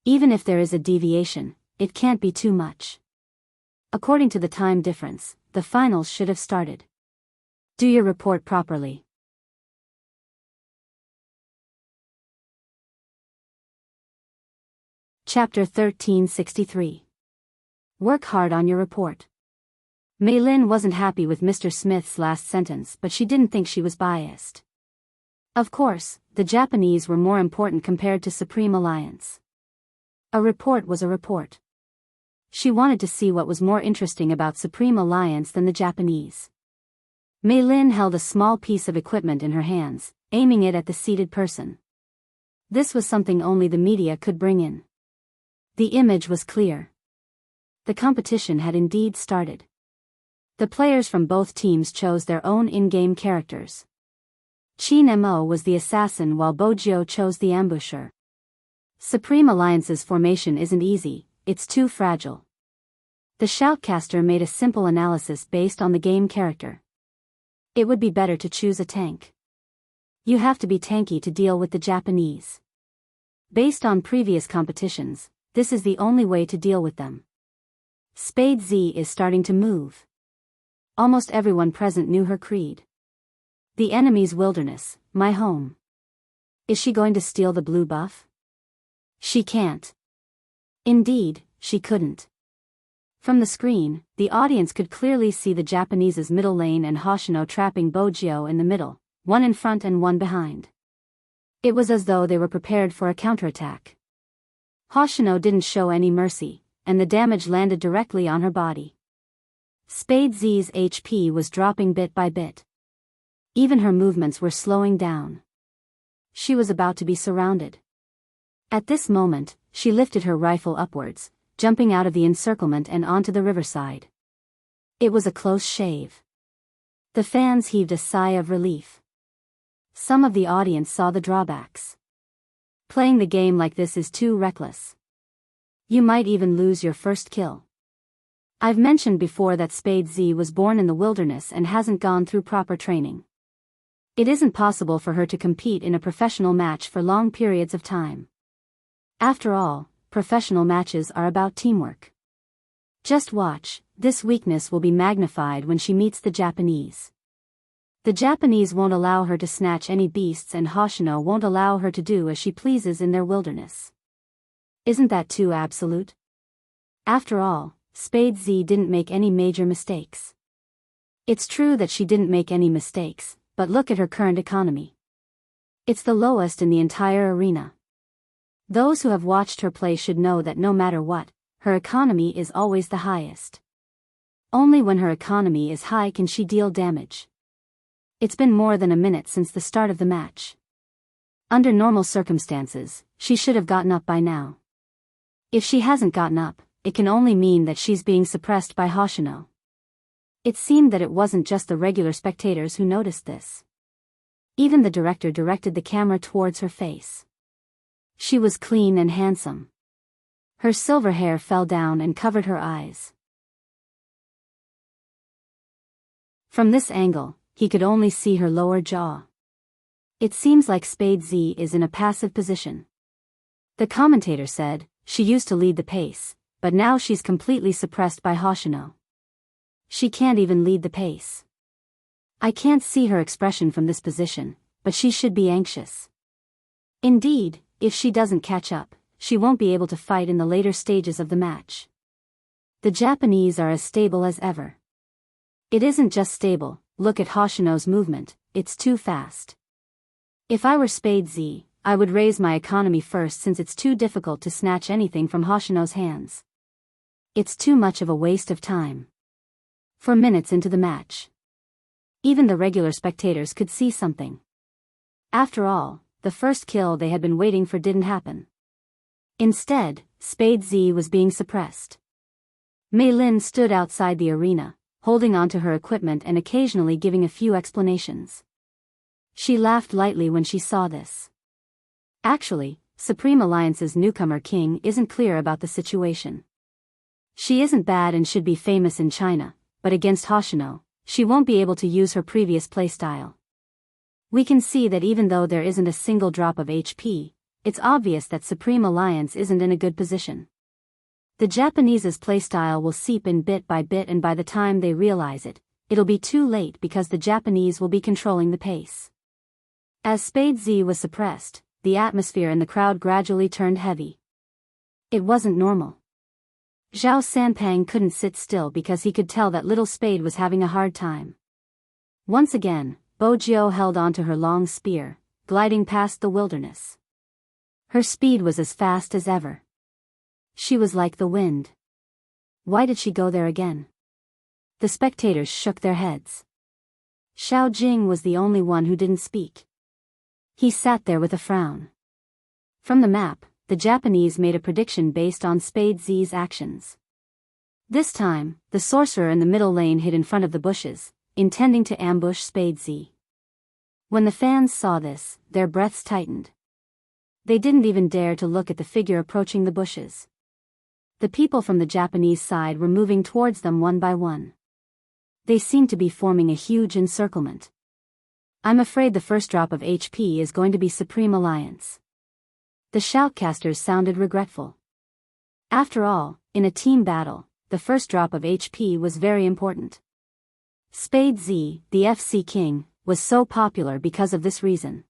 Even if there is a deviation, it can't be too much. According to the time difference, the finals should have started. Do your report properly. Chapter 1363. Work hard on your report. Mei Lin wasn't happy with Mr. Smith's last sentence, but she didn't think she was biased. Of course, the Japanese were more important compared to Supreme Alliance. A report was a report. She wanted to see what was more interesting about Supreme Alliance than the Japanese. Mei Lin held a small piece of equipment in her hands, aiming it at the seated person. This was something only the media could bring in. The image was clear. The competition had indeed started. The players from both teams chose their own in-game characters. Qin Mo was the assassin while Bojio chose the ambusher. Supreme Alliance's formation isn't easy, it's too fragile. The shoutcaster made a simple analysis based on the game character. It would be better to choose a tank. You have to be tanky to deal with the Japanese. Based on previous competitions, this is the only way to deal with them. Spade Z is starting to move. Almost everyone present knew her creed. The enemy's wilderness, my home. Is she going to steal the blue buff? She can't. Indeed, she couldn't. From the screen, the audience could clearly see the Japanese's middle lane and Hoshino trapping Bojio in the middle, one in front and one behind. It was as though they were prepared for a counterattack. Hoshino didn't show any mercy, and the damage landed directly on her body. Spade Z's HP was dropping bit by bit. Even her movements were slowing down. She was about to be surrounded. At this moment, she lifted her rifle upwards, jumping out of the encirclement and onto the riverside. It was a close shave. The fans heaved a sigh of relief. Some of the audience saw the drawbacks. Playing the game like this is too reckless. You might even lose your first kill. I've mentioned before that Spade Z was born in the wilderness and hasn't gone through proper training. It isn't possible for her to compete in a professional match for long periods of time. After all, professional matches are about teamwork. Just watch, this weakness will be magnified when she meets the Japanese. The Japanese won't allow her to snatch any beasts and Hoshino won't allow her to do as she pleases in their wilderness. Isn't that too absolute? After all, Spade Z didn't make any major mistakes. It's true that she didn't make any mistakes, but look at her current economy. It's the lowest in the entire arena. Those who have watched her play should know that no matter what, her economy is always the highest. Only when her economy is high can she deal damage. It's been more than a minute since the start of the match. Under normal circumstances, she should have gotten up by now. If she hasn't gotten up, it can only mean that she's being suppressed by Hoshino. It seemed that it wasn't just the regular spectators who noticed this. Even the director directed the camera towards her face. She was clean and handsome. Her silver hair fell down and covered her eyes. From this angle, he could only see her lower jaw. It seems like Spade Z is in a passive position. The commentator said, she used to lead the pace, but now she's completely suppressed by Hoshino. She can't even lead the pace. I can't see her expression from this position, but she should be anxious. Indeed, if she doesn't catch up, she won't be able to fight in the later stages of the match. The Japanese are as stable as ever. It isn't just stable, look at Hoshino's movement, it's too fast. If I were Spade Z, I would raise my economy first since it's too difficult to snatch anything from Hoshino's hands. It's too much of a waste of time. For minutes into the match, even the regular spectators could see something. After all, the first kill they had been waiting for didn't happen. Instead, Spade Z was being suppressed. Mei Lin stood outside the arena, holding onto her equipment and occasionally giving a few explanations. She laughed lightly when she saw this. Actually, Supreme Alliance's newcomer king isn't clear about the situation. She isn't bad and should be famous in China, but against Hoshino, she won't be able to use her previous playstyle. We can see that even though there isn't a single drop of HP, it's obvious that Supreme Alliance isn't in a good position. The Japanese's playstyle will seep in bit by bit, and by the time they realize it, it'll be too late because the Japanese will be controlling the pace. As Spade Z was suppressed, the atmosphere in the crowd gradually turned heavy. It wasn't normal. Zhao Sanpang couldn't sit still because he could tell that little Spade was having a hard time. Once again, Bojio held onto her long spear, gliding past the wilderness. Her speed was as fast as ever. She was like the wind. Why did she go there again? The spectators shook their heads. Xiao Jing was the only one who didn't speak. He sat there with a frown. From the map, the Japanese made a prediction based on Spade Z's actions. This time, the sorcerer in the middle lane hid in front of the bushes, intending to ambush Spade Z. When the fans saw this, their breaths tightened. They didn't even dare to look at the figure approaching the bushes. The people from the Japanese side were moving towards them one by one. They seemed to be forming a huge encirclement. I'm afraid the first drop of HP is going to be Supreme Alliance. The shoutcasters sounded regretful. After all, in a team battle, the first drop of HP was very important. Spade Z, the FC King, was so popular because of this reason.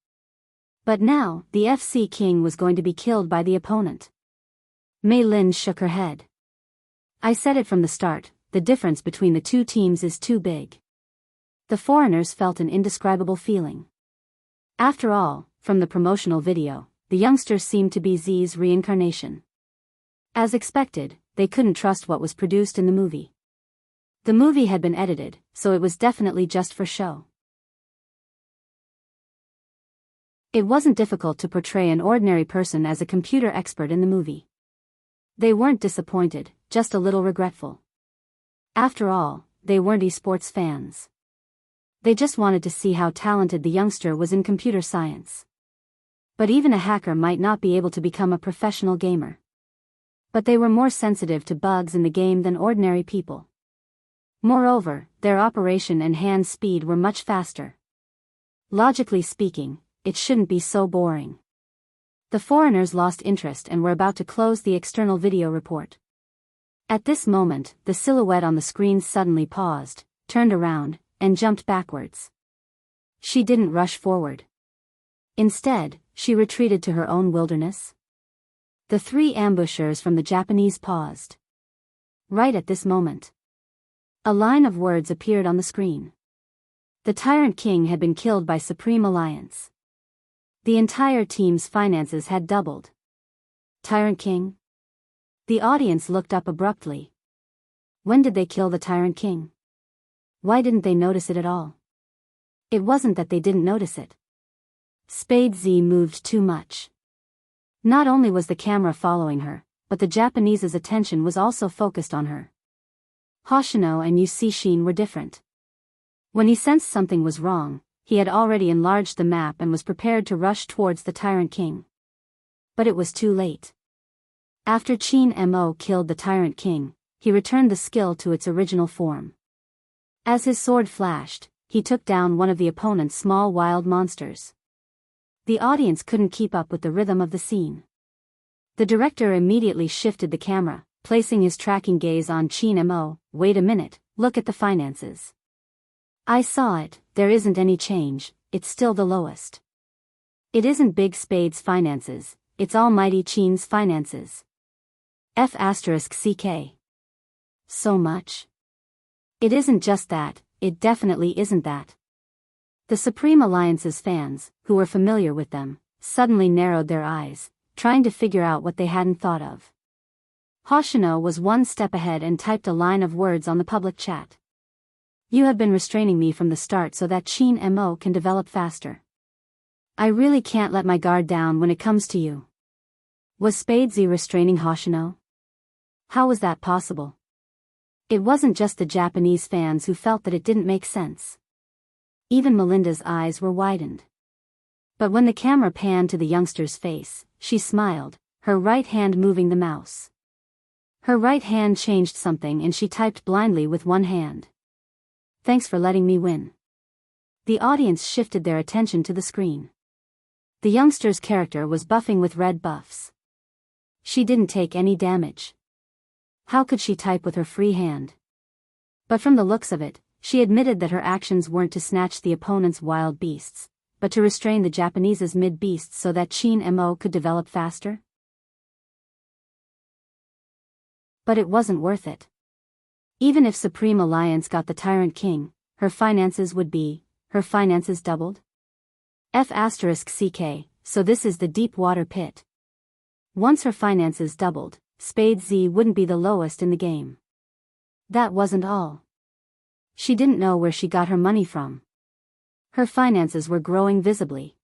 But now, the FC King was going to be killed by the opponent. Mei Lin shook her head. I said it from the start, the difference between the two teams is too big. The foreigners felt an indescribable feeling. After all, from the promotional video, the youngsters seemed to be Z's reincarnation. As expected, they couldn't trust what was produced in the movie. The movie had been edited, so it was definitely just for show. It wasn't difficult to portray an ordinary person as a computer expert in the movie. They weren't disappointed, just a little regretful. After all, they weren't esports fans. They just wanted to see how talented the youngster was in computer science. But even a hacker might not be able to become a professional gamer. But they were more sensitive to bugs in the game than ordinary people. Moreover, their operation and hand speed were much faster. Logically speaking, it shouldn't be so boring. The foreigners lost interest and were about to close the external video report. At this moment, the silhouette on the screen suddenly paused, turned around, and jumped backwards. She didn't rush forward. Instead, she retreated to her own wilderness. The three ambushers from the Japanese paused. Right at this moment, a line of words appeared on the screen. The Tyrant King had been killed by Supreme Alliance. The entire team's finances had doubled. Tyrant King? The audience looked up abruptly. When did they kill the Tyrant King? Why didn't they notice it at all? It wasn't that they didn't notice it. Spade Z moved too much. Not only was the camera following her, but the Japanese's attention was also focused on her. Hoshino and Yusishin were different. When he sensed something was wrong, he had already enlarged the map and was prepared to rush towards the Tyrant King. But it was too late. After Qin Mo killed the Tyrant King, he returned the skill to its original form. As his sword flashed, he took down one of the opponent's small wild monsters. The audience couldn't keep up with the rhythm of the scene. The director immediately shifted the camera, placing his tracking gaze on Qin Mo. Wait a minute, look at the finances. I saw it, there isn't any change, it's still the lowest. It isn't Big Spade's finances, it's Almighty Qin's finances. F***CK. So much? It isn't just that, it definitely isn't that. The Supreme Alliance's fans, who were familiar with them, suddenly narrowed their eyes, trying to figure out what they hadn't thought of. Hoshino was one step ahead and typed a line of words on the public chat. You have been restraining me from the start so that Qin Mo can develop faster. I really can't let my guard down when it comes to you. Was Spade Z restraining Hoshino? How was that possible? It wasn't just the Japanese fans who felt that it didn't make sense. Even Melinda's eyes were widened. But when the camera panned to the youngster's face, she smiled, her right hand moving the mouse. Her right hand changed something and she typed blindly with one hand. Thanks for letting me win. The audience shifted their attention to the screen. The youngster's character was buffing with red buffs. She didn't take any damage. How could she type with her free hand? But from the looks of it, she admitted that her actions weren't to snatch the opponent's wild beasts, but to restrain the Japanese's mid-beasts so that Qin Mo could develop faster. But it wasn't worth it. Even if Supreme Alliance got the Tyrant King, her finances doubled? F***CK, so this is the deep water pit. Once her finances doubled, Spade Z wouldn't be the lowest in the game. That wasn't all. She didn't know where she got her money from. Her finances were growing visibly.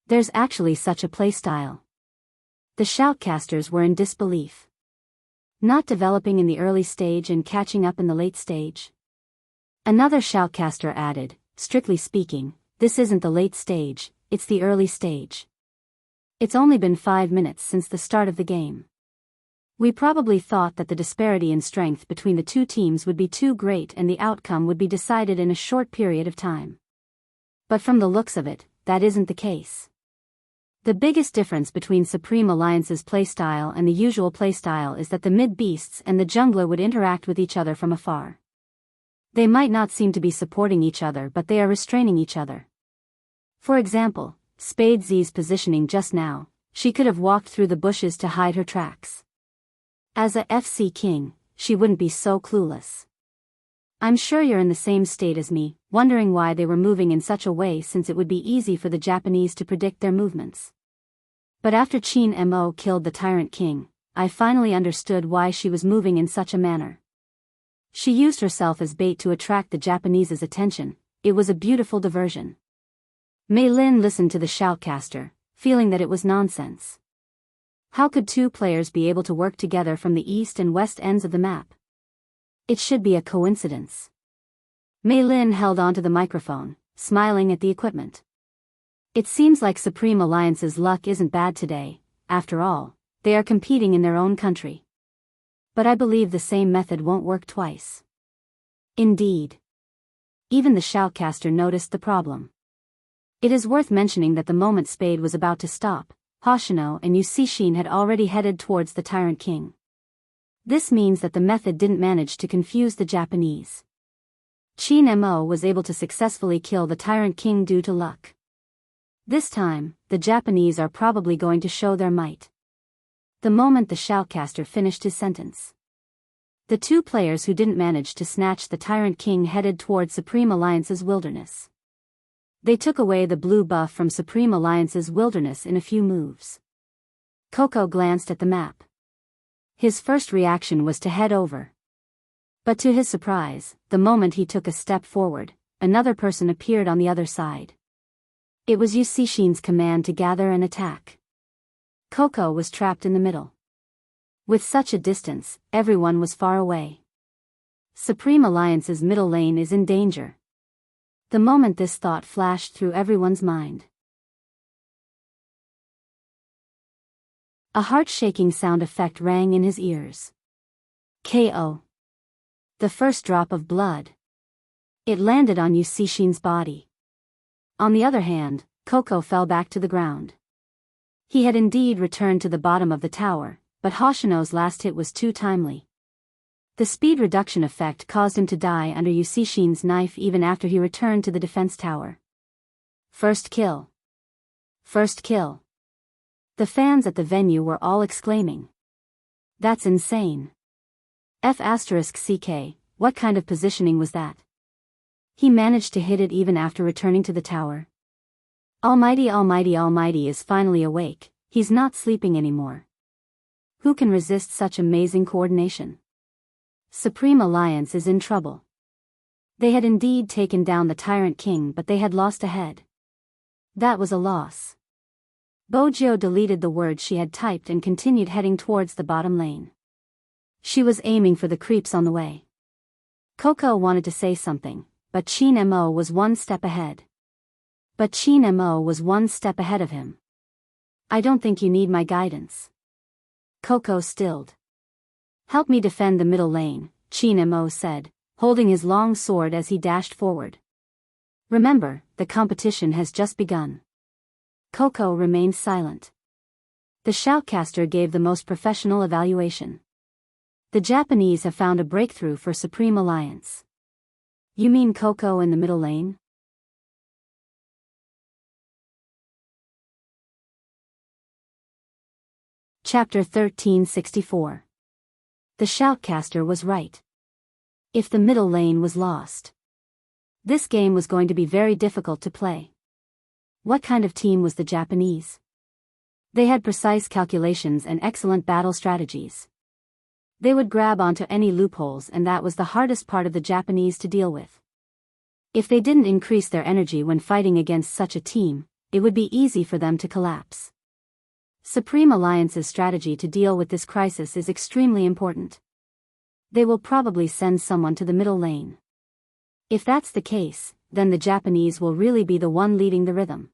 There's actually such a playstyle. The shoutcasters were in disbelief. Not developing in the early stage and catching up in the late stage? Another shoutcaster added, strictly speaking, this isn't the late stage, it's the early stage. It's only been 5 minutes since the start of the game. We probably thought that the disparity in strength between the two teams would be too great and the outcome would be decided in a short period of time. But from the looks of it, that isn't the case. The biggest difference between Supreme Alliance's playstyle and the usual playstyle is that the mid-beasts and the jungler would interact with each other from afar. They might not seem to be supporting each other, but they are restraining each other. For example, Spade Z's positioning just now, she could have walked through the bushes to hide her tracks. As a FC king, she wouldn't be so clueless. I'm sure you're in the same state as me, wondering why they were moving in such a way, since it would be easy for the Japanese to predict their movements. But after Qin Mo killed the Tyrant King, I finally understood why she was moving in such a manner. She used herself as bait to attract the Japanese's attention. It was a beautiful diversion. Mei Lin listened to the shoutcaster, feeling that it was nonsense. How could two players be able to work together from the east and west ends of the map? It should be a coincidence. Mei Lin held onto the microphone, smiling at the equipment. It seems like Supreme Alliance's luck isn't bad today. After all, they are competing in their own country. But I believe the same method won't work twice. Indeed. Even the shoutcaster noticed the problem. It is worth mentioning that the moment Spade was about to stop, Hoshino and Yusishin had already headed towards the Tyrant King. This means that the method didn't manage to confuse the Japanese. Qin Mo was able to successfully kill the Tyrant King due to luck. This time, the Japanese are probably going to show their might. The moment the shoutcaster finished his sentence, the two players who didn't manage to snatch the Tyrant King headed towards Supreme Alliance's wilderness. They took away the blue buff from Supreme Alliance's wilderness in a few moves. Coco glanced at the map. His first reaction was to head over. But to his surprise, the moment he took a step forward, another person appeared on the other side. It was Yusishin's command to gather and attack. Coco was trapped in the middle. With such a distance, everyone was far away. Supreme Alliance's middle lane is in danger. The moment this thought flashed through everyone's mind, a heart-shaking sound effect rang in his ears. KO. The first drop of blood. It landed on Yusishin's body. On the other hand, Coco fell back to the ground. He had indeed returned to the bottom of the tower, but Hoshino's last hit was too timely. The speed reduction effect caused him to die under Yusishin's knife even after he returned to the defense tower. First kill. First kill. The fans at the venue were all exclaiming. That's insane. F***ck, what kind of positioning was that? He managed to hit it even after returning to the tower. Almighty Almighty Almighty is finally awake, he's not sleeping anymore. Who can resist such amazing coordination? Supreme Alliance is in trouble. They had indeed taken down the Tyrant King, but they had lost a head. That was a loss. Bojio deleted the words she had typed and continued heading towards the bottom lane. She was aiming for the creeps on the way. Coco wanted to say something, but Qin Mo was one step ahead. Of him. I don't think you need my guidance. Coco stilled. Help me defend the middle lane, Qin Mo said, holding his long sword as he dashed forward. Remember, the competition has just begun. Coco remained silent. The shoutcaster gave the most professional evaluation. The Japanese have found a breakthrough for Supreme Alliance. You mean Coco in the middle lane? Chapter 1364. The shoutcaster was right. If the middle lane was lost, this game was going to be very difficult to play. What kind of team was the Japanese? They had precise calculations and excellent battle strategies. They would grab onto any loopholes, and that was the hardest part of the Japanese to deal with. If they didn't increase their energy when fighting against such a team, it would be easy for them to collapse. Supreme Alliance's strategy to deal with this crisis is extremely important. They will probably send someone to the middle lane. If that's the case, then the Japanese will really be the one leading the rhythm.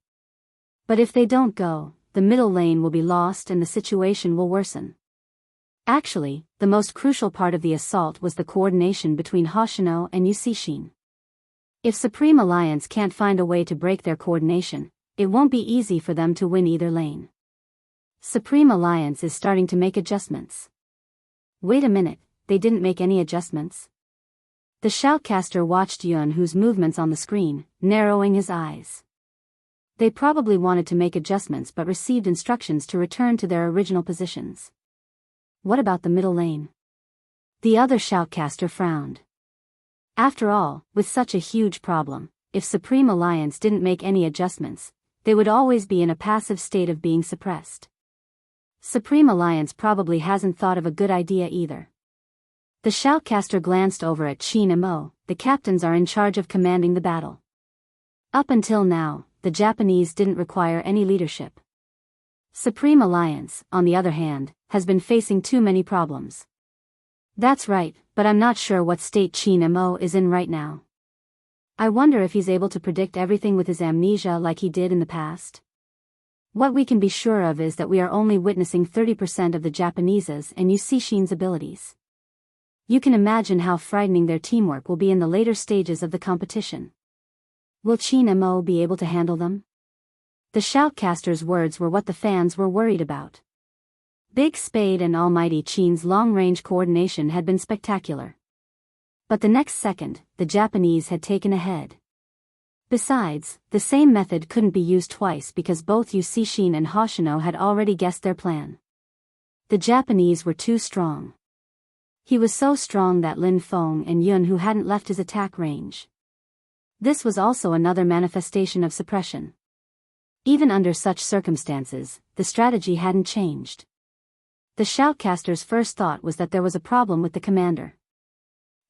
But if they don't go, the middle lane will be lost and the situation will worsen. Actually, the most crucial part of the assault was the coordination between Hoshino and Yusishin. If Supreme Alliance can't find a way to break their coordination, it won't be easy for them to win either lane. Supreme Alliance is starting to make adjustments. Wait a minute, they didn't make any adjustments? The shoutcaster watched Yunhu's movements on the screen, narrowing his eyes. They probably wanted to make adjustments but received instructions to return to their original positions. What about the middle lane? The other shoutcaster frowned. After all, with such a huge problem, if Supreme Alliance didn't make any adjustments, they would always be in a passive state of being suppressed. Supreme Alliance probably hasn't thought of a good idea either. The shoutcaster glanced over at Qin and Mo. The captains are in charge of commanding the battle. Up until now, the Japanese didn't require any leadership. Supreme Alliance, on the other hand, has been facing too many problems. That's right, but I'm not sure what state Qin and Mo is in right now. I wonder if he's able to predict everything with his amnesia like he did in the past. What we can be sure of is that we are only witnessing 30% of the Japanese's and Yucixin's abilities. You can imagine how frightening their teamwork will be in the later stages of the competition. Will Qin and Mo be able to handle them? The shoutcaster's words were what the fans were worried about. Big Spade and Almighty Qin's long-range coordination had been spectacular. But the next second, the Japanese had taken ahead. Besides, the same method couldn't be used twice because both Yucixin and Hoshino had already guessed their plan. The Japanese were too strong. He was so strong that Lin Feng and Yunhu hadn't left his attack range. This was also another manifestation of suppression. Even under such circumstances, the strategy hadn't changed. The shoutcaster's first thought was that there was a problem with the commander.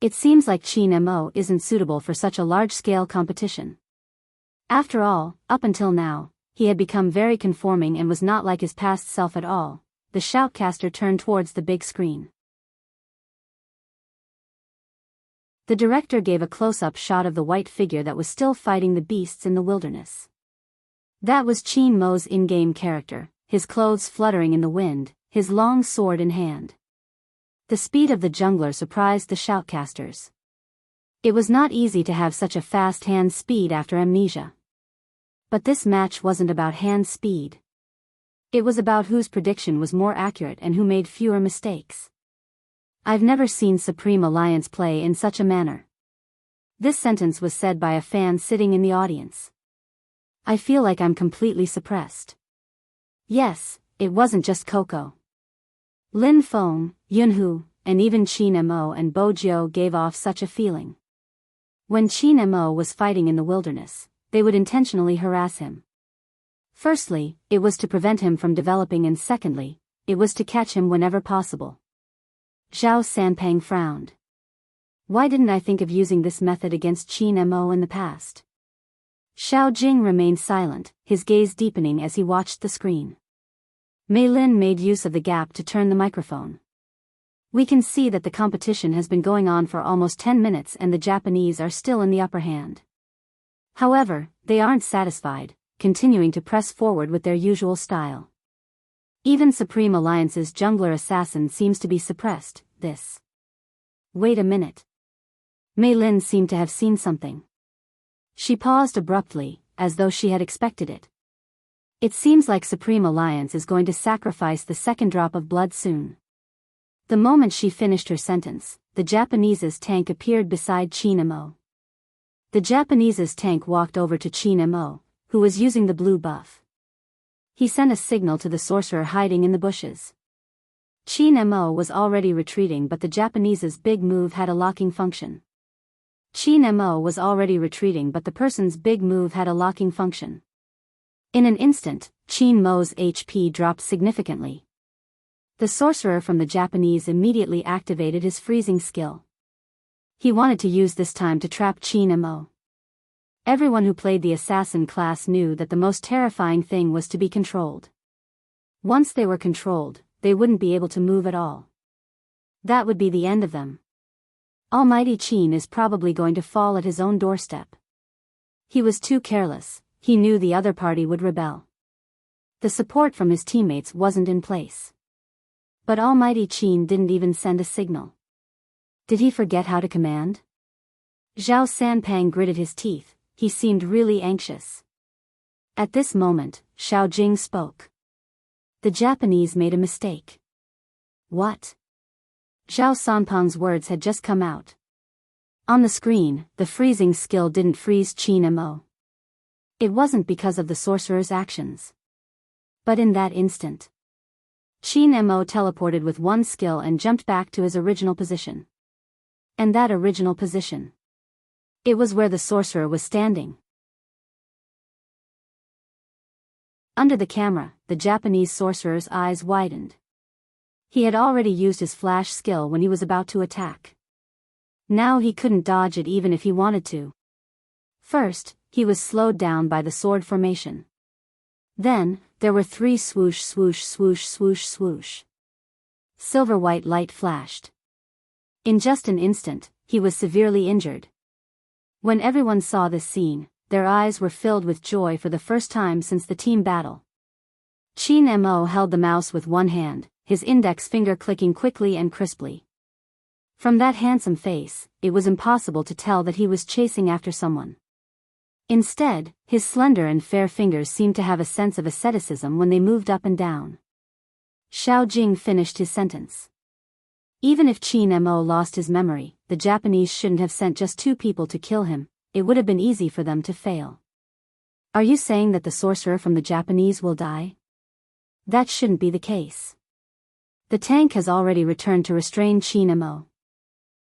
It seems like Qin and Mo isn't suitable for such a large-scale competition. After all, up until now, he had become very conforming and was not like his past self at all. The shoutcaster turned towards the big screen. The director gave a close-up shot of the white figure that was still fighting the beasts in the wilderness. That was Qin Mo's in-game character, his clothes fluttering in the wind, his long sword in hand. The speed of the jungler surprised the shoutcasters. It was not easy to have such a fast hand speed after amnesia. But this match wasn't about hand speed. It was about whose prediction was more accurate and who made fewer mistakes. I've never seen Supreme Alliance play in such a manner. This sentence was said by a fan sitting in the audience. I feel like I'm completely suppressed. Yes, it wasn't just Coco. Lin Feng, Yunhu, and even Qin and Mo and Bojiu gave off such a feeling. When Qin and Mo was fighting in the wilderness, they would intentionally harass him. Firstly, it was to prevent him from developing, and secondly, it was to catch him whenever possible. Zhao Sanpeng frowned. Why didn't I think of using this method against Qin and Mo in the past? Xiao Jing remained silent, his gaze deepening as he watched the screen. Mei Lin made use of the gap to turn the microphone. We can see that the competition has been going on for almost 10 minutes and the Japanese are still in the upper hand. However, they aren't satisfied, continuing to press forward with their usual style. Even Supreme Alliance's jungler assassin seems to be suppressed. Wait a minute. Mei Lin seemed to have seen something. She paused abruptly, as though she had expected it. It seems like Supreme Alliance is going to sacrifice the second drop of blood soon. The moment she finished her sentence, the Japanese's tank appeared beside Qin and Mo. The Japanese's tank walked over to Qin and Mo, who was using the blue buff. He sent a signal to the sorcerer hiding in the bushes. Qin and Mo was already retreating, but the Japanese's big move had a locking function. Qin and Mo was already retreating, but the person's big move had a locking function. In an instant, Qin Mo's HP dropped significantly. The sorcerer from the Japanese immediately activated his freezing skill. He wanted to use this time to trap Qin and Mo. Everyone who played the assassin class knew that the most terrifying thing was to be controlled. Once they were controlled, they wouldn't be able to move at all. That would be the end of them. Almighty Qin is probably going to fall at his own doorstep. He was too careless, he knew the other party would rebel. The support from his teammates wasn't in place. But Almighty Qin didn't even send a signal. Did he forget how to command? Zhao Sanpeng gritted his teeth, he seemed really anxious. At this moment, Xiao Jing spoke. The Japanese made a mistake. What? Zhao Sanpeng's words had just come out. On the screen, the freezing skill didn't freeze Qin Mo. It wasn't because of the sorcerer's actions. But in that instant, Qin Mo teleported with one skill and jumped back to his original position. And that original position, it was where the sorcerer was standing. Under the camera, the Japanese sorcerer's eyes widened. He had already used his flash skill when he was about to attack. Now he couldn't dodge it even if he wanted to. First, he was slowed down by the sword formation. Then, there were 3 swoosh swoosh swoosh swoosh swoosh. Silver-white light flashed. In just an instant, he was severely injured. When everyone saw this scene, their eyes were filled with joy for the first time since the team battle. Qin Mo held the mouse with one hand, his index finger clicking quickly and crisply. From that handsome face, it was impossible to tell that he was chasing after someone. Instead, his slender and fair fingers seemed to have a sense of asceticism when they moved up and down. Xiao Jing finished his sentence. Even if Qin Mo lost his memory, the Japanese shouldn't have sent just 2 people to kill him. It would have been easy for them to fail. Are you saying that the sorcerer from the Japanese will die? That shouldn't be the case. The tank has already returned to restrain Qin Mo.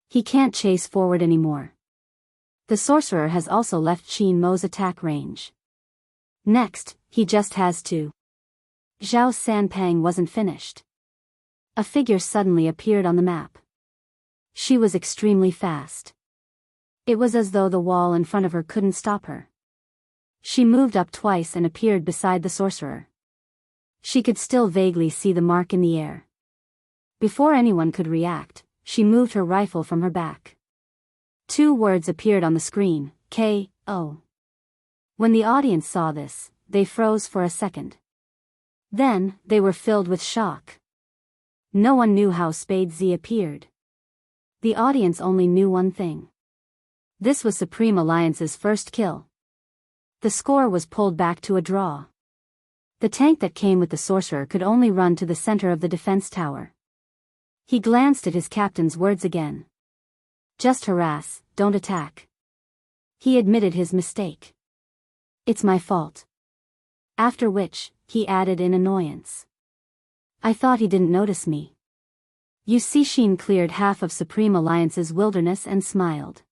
He can't chase forward anymore. The sorcerer has also left Qin Mo's attack range. Next, he just has to. Zhao Sanpeng wasn't finished. A figure suddenly appeared on the map. She was extremely fast. It was as though the wall in front of her couldn't stop her. She moved up twice and appeared beside the sorcerer. She could still vaguely see the mark in the air. Before anyone could react, she moved her rifle from her back. 2 words appeared on the screen, K.O. When the audience saw this, they froze for a second. Then, they were filled with shock. No one knew how Spade Z appeared. The audience only knew one thing. This was Supreme Alliance's first kill. The score was pulled back to a draw. The tank that came with the sorcerer could only run to the center of the defense tower. He glanced at his captain's words again. Just harass, don't attack. He admitted his mistake. It's my fault. After which, he added in annoyance. I thought he didn't notice me. You see, Qin cleared half of Supreme Alliance's wilderness and smiled.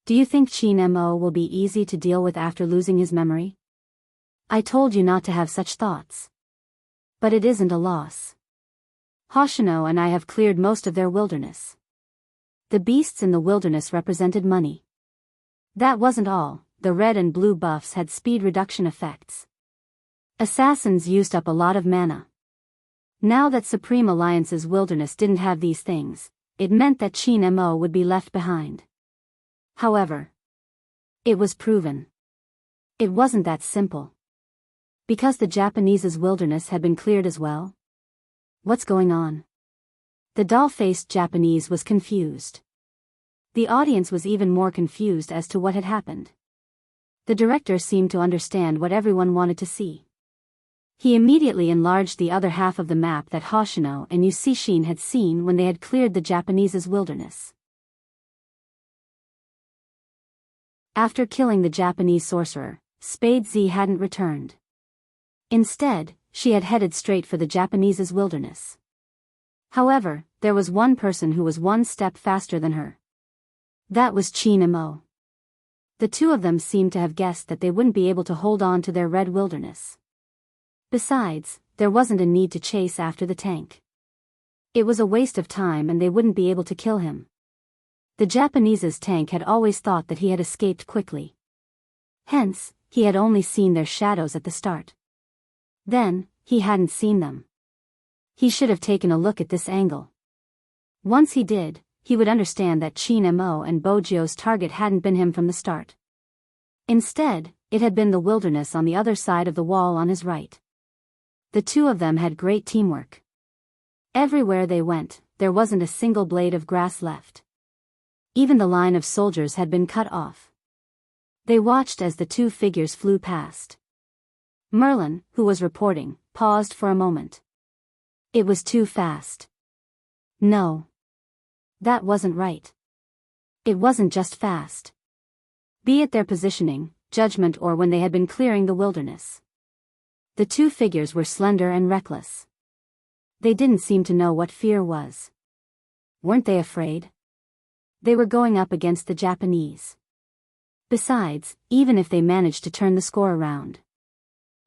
Do you think Qin Mo will be easy to deal with after losing his memory? I told you not to have such thoughts. But it isn't a loss. Hoshino and I have cleared most of their wilderness. The beasts in the wilderness represented money. That wasn't all, the red and blue buffs had speed reduction effects. Assassins used up a lot of mana. Now that Supreme Alliance's wilderness didn't have these things, it meant that Qin Mo would be left behind. However, it was proven. It wasn't that simple. Because the Japanese's wilderness had been cleared as well? What's going on? The doll-faced Japanese was confused. The audience was even more confused as to what had happened. The director seemed to understand what everyone wanted to see. He immediately enlarged the other half of the map that Hoshino and Yusishin had seen when they had cleared the Japanese's wilderness. After killing the Japanese sorcerer, Spade Z hadn't returned. Instead, she had headed straight for the Japanese's wilderness. However, there was one person who was one step faster than her. That was Qin Mo. The 2 of them seemed to have guessed that they wouldn't be able to hold on to their red wilderness. Besides, there wasn't a need to chase after the tank. It was a waste of time and they wouldn't be able to kill him. The Japanese's tank had always thought that he had escaped quickly. Hence, he had only seen their shadows at the start. Then, he hadn't seen them. He should have taken a look at this angle. Once he did, he would understand that Qin Mo and Bojio's target hadn't been him from the start. Instead, it had been the wilderness on the other side of the wall on his right. The 2 of them had great teamwork. Everywhere they went, there wasn't a single blade of grass left. Even the line of soldiers had been cut off. They watched as the 2 figures flew past. Merlin, who was reporting, paused for a moment. It was too fast. No. That wasn't right. It wasn't just fast. Be it their positioning, judgment, or when they had been clearing the wilderness. The two figures were slender and reckless. They didn't seem to know what fear was. Weren't they afraid? They were going up against the Japanese. Besides, even if they managed to turn the score around,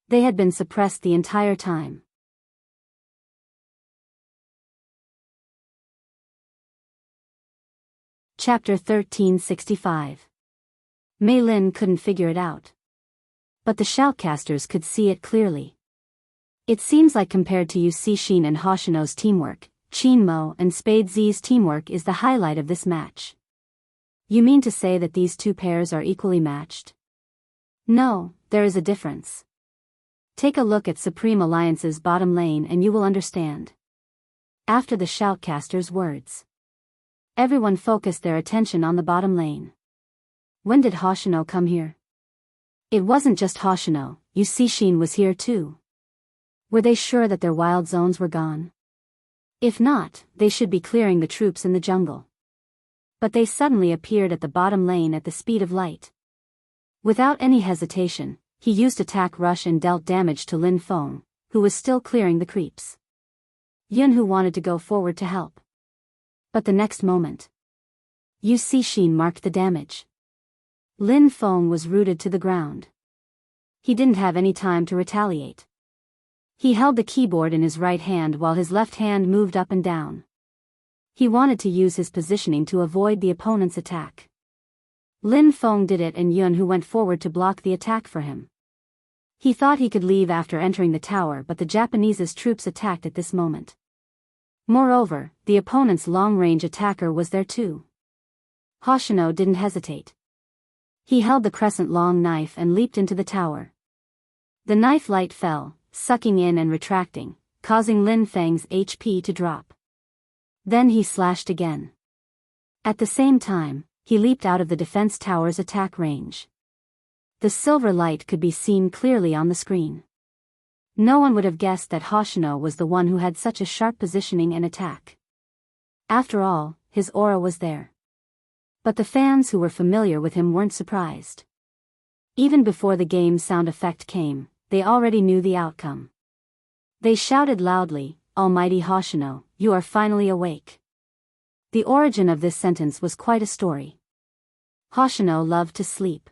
they had been suppressed the entire time. Chapter 1365. Mei Lin couldn't figure it out. But the shoutcasters could see it clearly. It seems like compared to Yu Cixin and Hoshino's teamwork, Qin Mo and Spade Z's teamwork is the highlight of this match. You mean to say that these two pairs are equally matched? No, there is a difference. Take a look at Supreme Alliance's bottom lane and you will understand. After the shoutcasters' words, everyone focused their attention on the bottom lane. When did Hoshino come here? It wasn't just Hoshino, Yu Cixin was here too. Were they sure that their wild zones were gone? If not, they should be clearing the troops in the jungle. But they suddenly appeared at the bottom lane at the speed of light. Without any hesitation, he used attack rush and dealt damage to Lin Feng, who was still clearing the creeps. Yunhu wanted to go forward to help. But the next moment, Yu Cixin marked the damage. Lin Feng was rooted to the ground. He didn't have any time to retaliate. He held the keyboard in his right hand while his left hand moved up and down. He wanted to use his positioning to avoid the opponent's attack. Lin Feng did it and Yunhu went forward to block the attack for him. He thought he could leave after entering the tower, but the Japanese's troops attacked at this moment. Moreover, the opponent's long-range attacker was there too. Hoshino didn't hesitate. He held the crescent-long knife and leaped into the tower. The knife light fell, sucking in and retracting, causing Lin Feng's HP to drop. Then he slashed again. At the same time, he leaped out of the defense tower's attack range. The silver light could be seen clearly on the screen. No one would have guessed that Hoshino was the one who had such a sharp positioning and attack. After all, his aura was there. But the fans who were familiar with him weren't surprised. Even before the game's sound effect came, they already knew the outcome. They shouted loudly, "Almighty Hoshino, you are finally awake." The origin of this sentence was quite a story. Hoshino loved to sleep.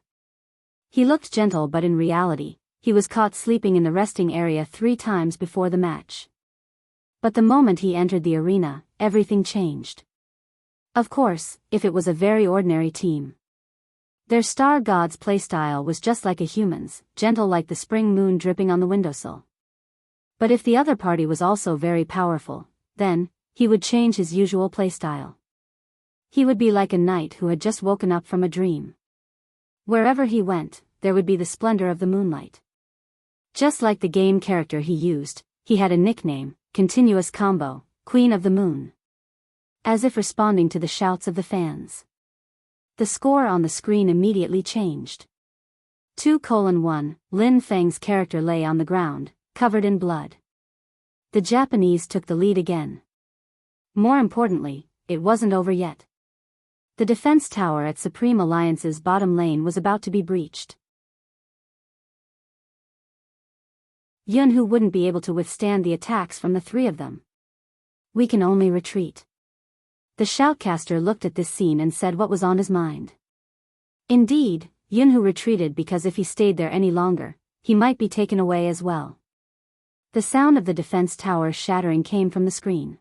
He looked gentle, but in reality, he was caught sleeping in the resting area 3 times before the match. But the moment he entered the arena, everything changed. Of course, if it was a very ordinary team. Their star god's playstyle was just like a human's, gentle like the spring moon dripping on the windowsill. But if the other party was also very powerful, then, he would change his usual playstyle. He would be like a knight who had just woken up from a dream. Wherever he went, there would be the splendor of the moonlight. Just like the game character he used, he had a nickname, Continuous Combo, Queen of the Moon. As if responding to the shouts of the fans. The score on the screen immediately changed. 2:1, Lin Feng's character lay on the ground, covered in blood. The Japanese took the lead again. More importantly, it wasn't over yet. The defense tower at Supreme Alliance's bottom lane was about to be breached. Yunhu wouldn't be able to withstand the attacks from the 3 of them. "We can only retreat." The shoutcaster looked at this scene and said what was on his mind. Indeed, Yunhu retreated because if he stayed there any longer, he might be taken away as well. The sound of the defense tower shattering came from the screen.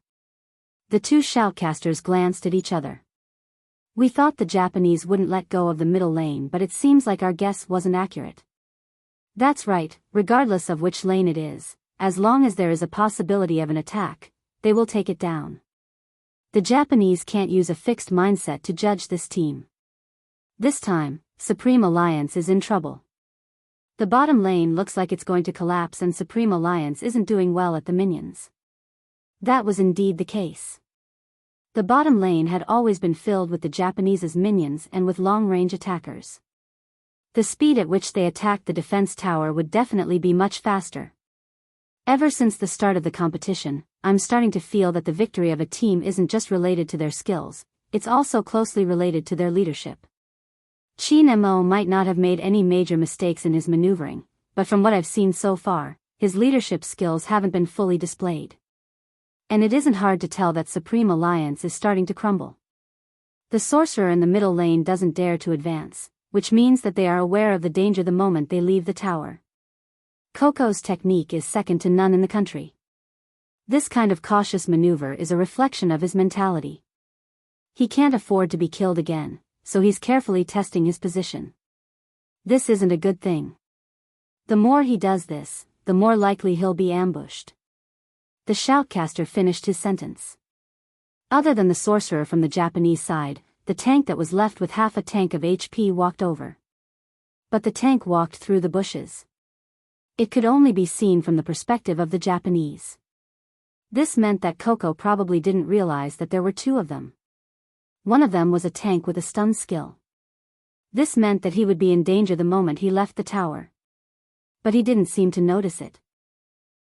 The 2 shoutcasters glanced at each other. "We thought the Japanese wouldn't let go of the middle lane, but it seems like our guess wasn't accurate." "That's right, regardless of which lane it is, as long as there is a possibility of an attack, they will take it down. The Japanese can't use a fixed mindset to judge this team. This time, Supreme Alliance is in trouble. The bottom lane looks like it's going to collapse and Supreme Alliance isn't doing well at the minions." That was indeed the case. The bottom lane had always been filled with the Japanese's minions and with long-range attackers. The speed at which they attacked the defense tower would definitely be much faster. Ever since the start of the competition, I'm starting to feel that the victory of a team isn't just related to their skills, it's also closely related to their leadership. Qin Mo might not have made any major mistakes in his maneuvering, but from what I've seen so far, his leadership skills haven't been fully displayed. And it isn't hard to tell that Supreme Alliance is starting to crumble. The sorcerer in the middle lane doesn't dare to advance, which means that they are aware of the danger the moment they leave the tower. Coco's technique is second to none in the country. This kind of cautious maneuver is a reflection of his mentality. He can't afford to be killed again, so he's carefully testing his position. This isn't a good thing. The more he does this, the more likely he'll be ambushed. The shoutcaster finished his sentence. Other than the sorcerer from the Japanese side, the tank that was left with half a tank of HP walked over. But the tank walked through the bushes. It could only be seen from the perspective of the Japanese. This meant that Coco probably didn't realize that there were two of them. One of them was a tank with a stun skill. This meant that he would be in danger the moment he left the tower. But he didn't seem to notice it.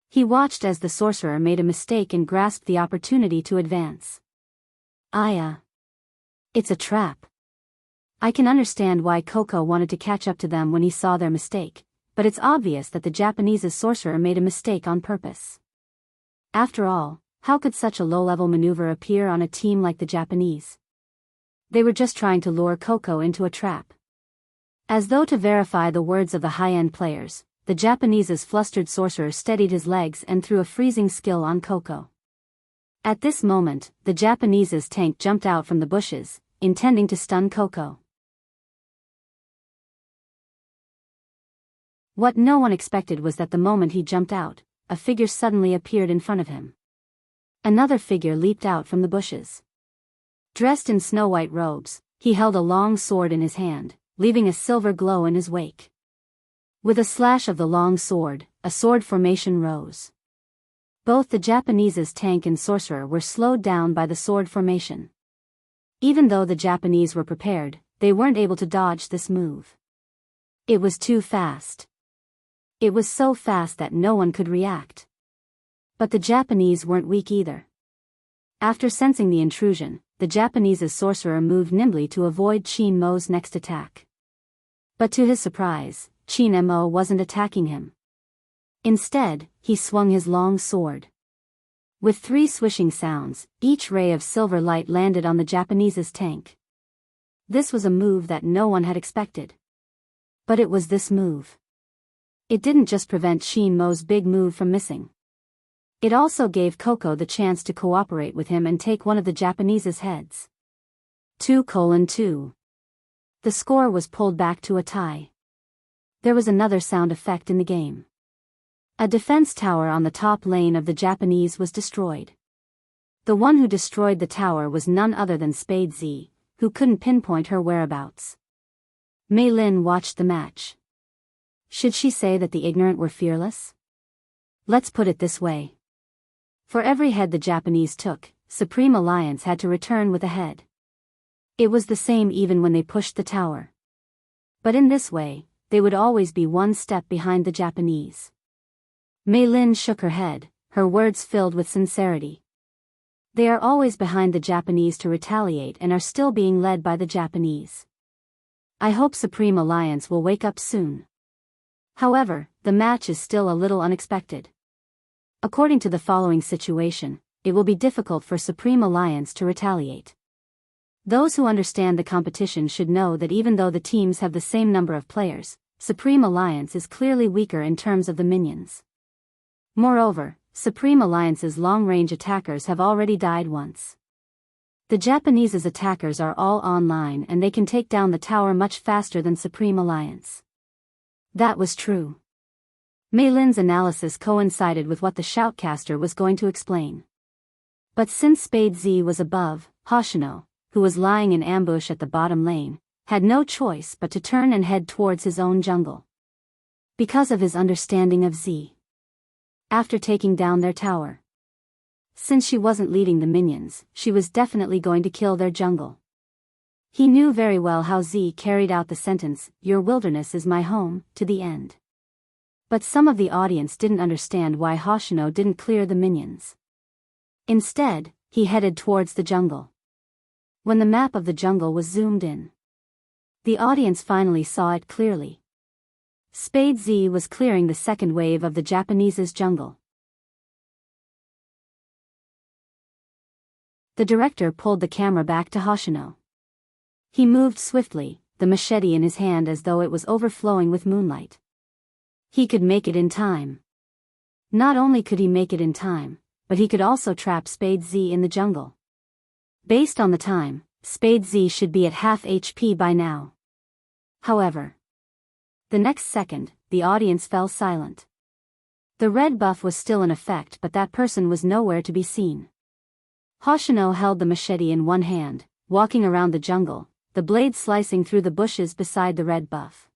He watched as the sorcerer made a mistake and grasped the opportunity to advance. It's a trap. I can understand why Coco wanted to catch up to them when he saw their mistake, but it's obvious that the Japanese's sorcerer made a mistake on purpose. After all, how could such a low-level maneuver appear on a team like the Japanese? They were just trying to lure Coco into a trap. As though to verify the words of the high-end players, the Japanese's flustered sorcerer steadied his legs and threw a freezing skill on Coco. At this moment, the Japanese's tank jumped out from the bushes, intending to stun Coco. What no one expected was that the moment he jumped out, a figure suddenly appeared in front of him. Another figure leaped out from the bushes. Dressed in snow-white robes, he held a long sword in his hand, leaving a silver glow in his wake. With a slash of the long sword, a sword formation rose. Both the Japanese's tank and sorcerer were slowed down by the sword formation. Even though the Japanese were prepared, they weren't able to dodge this move. It was too fast. It was so fast that no one could react. But the Japanese weren't weak either. After sensing the intrusion, the Japanese's sorcerer moved nimbly to avoid Qin Mo's next attack. But to his surprise, Qin Mo wasn't attacking him. Instead, he swung his long sword. With 3 swishing sounds, each ray of silver light landed on the Japanese's tank. This was a move that no one had expected. But it was this move. It didn't just prevent Qin Mo's big move from missing. It also gave Coco the chance to cooperate with him and take one of the Japanese's heads. 2:2. The score was pulled back to a tie. There was another sound effect in the game. A defense tower on the top lane of the Japanese was destroyed. The one who destroyed the tower was none other than Spade Z, who couldn't pinpoint her whereabouts. Mei Lin watched the match. Should she say that the ignorant were fearless? Let's put it this way. For every head the Japanese took, Supreme Alliance had to return with a head. It was the same even when they pushed the tower. But in this way, they would always be one step behind the Japanese. Mei Lin shook her head, her words filled with sincerity. They are always behind the Japanese to retaliate and are still being led by the Japanese. I hope Supreme Alliance will wake up soon. However, the match is still a little unexpected. According to the following situation, it will be difficult for Supreme Alliance to retaliate. Those who understand the competition should know that even though the teams have the same number of players, Supreme Alliance is clearly weaker in terms of the minions. Moreover, Supreme Alliance's long-range attackers have already died once. The Japanese's attackers are all online and they can take down the tower much faster than Supreme Alliance. That was true. Mei Lin's analysis coincided with what the shoutcaster was going to explain. But since Spade Z was above, Hoshino, who was lying in ambush at the bottom lane, had no choice but to turn and head towards his own jungle. Because of his understanding of Z. After taking down their tower. Since she wasn't leading the minions, she was definitely going to kill their jungle. He knew very well how Z carried out the sentence, "Your wilderness is my home," to the end. But some of the audience didn't understand why Hoshino didn't clear the minions. Instead, he headed towards the jungle. When the map of the jungle was zoomed in, the audience finally saw it clearly. Spade Z was clearing the second wave of the Japanese's jungle. The director pulled the camera back to Hoshino. He moved swiftly, the machete in his hand as though it was overflowing with moonlight. He could make it in time. Not only could he make it in time, but he could also trap Spade Z in the jungle. Based on the time, Spade Z should be at half HP by now. However, the next second, the audience fell silent. The red buff was still in effect, but that person was nowhere to be seen. Hoshino held the machete in one hand, walking around the jungle, the blade slicing through the bushes beside the red buff.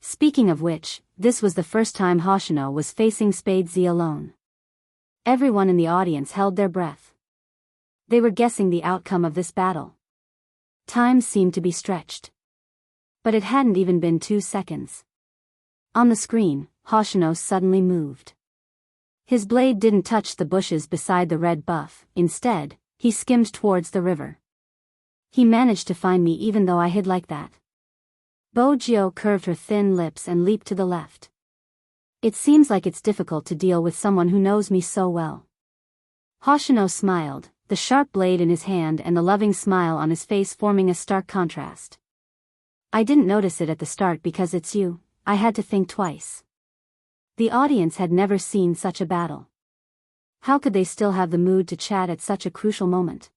Speaking of which, this was the first time Hoshino was facing Spade Z alone. Everyone in the audience held their breath. They were guessing the outcome of this battle. Time seemed to be stretched. But it hadn't even been 2 seconds. On the screen, Hoshino suddenly moved. His blade didn't touch the bushes beside the red buff, instead, he skimmed towards the river. He managed to find me even though I hid like that. Bojio curved her thin lips and leaped to the left. It seems like it's difficult to deal with someone who knows me so well. Hoshino smiled, the sharp blade in his hand and the loving smile on his face forming a stark contrast. I didn't notice it at the start because it's you, I had to think twice. The audience had never seen such a battle. How could they still have the mood to chat at such a crucial moment?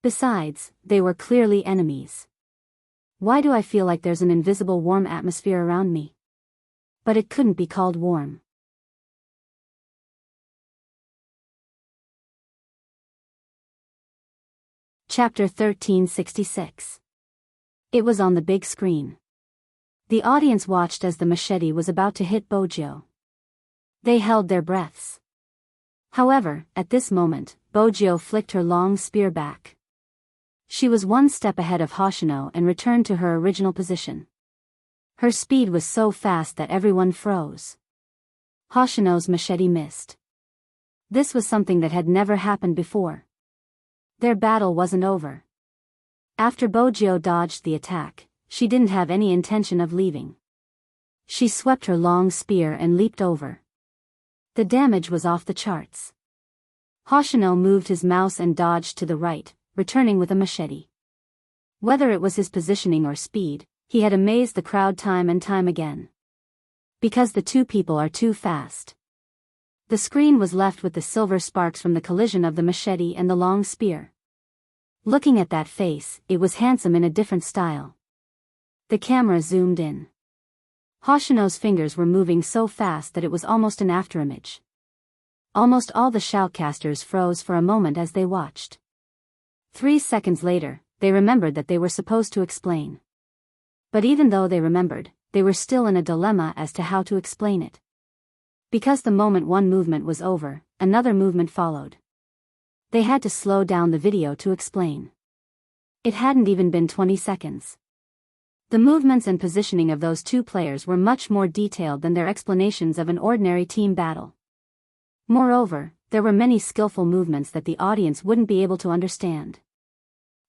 Besides, they were clearly enemies. Why do I feel like there's an invisible warm atmosphere around me? But it couldn't be called warm. Chapter 1366. It was on the big screen. The audience watched as the machete was about to hit Bojio. They held their breaths. However, at this moment, Bojio flicked her long spear back. She was one step ahead of Hoshino and returned to her original position. Her speed was so fast that everyone froze. Hoshino's machete missed. This was something that had never happened before. Their battle wasn't over. After Bojio dodged the attack, she didn't have any intention of leaving. She swept her long spear and leaped over. The damage was off the charts. Hoshino moved his mouse and dodged to the right, returning with a machete. Whether it was his positioning or speed, he had amazed the crowd time and time again. Because the two people are too fast. The screen was left with the silver sparks from the collision of the machete and the long spear. Looking at that face, it was handsome in a different style. The camera zoomed in. Hoshino's fingers were moving so fast that it was almost an afterimage. Almost all the shoutcasters froze for a moment as they watched. 3 seconds later, they remembered that they were supposed to explain. But even though they remembered, they were still in a dilemma as to how to explain it. Because the moment one movement was over, another movement followed. They had to slow down the video to explain. It hadn't even been 20 seconds. The movements and positioning of those two players were much more detailed than their explanations of an ordinary team battle. Moreover, there were many skillful movements that the audience wouldn't be able to understand.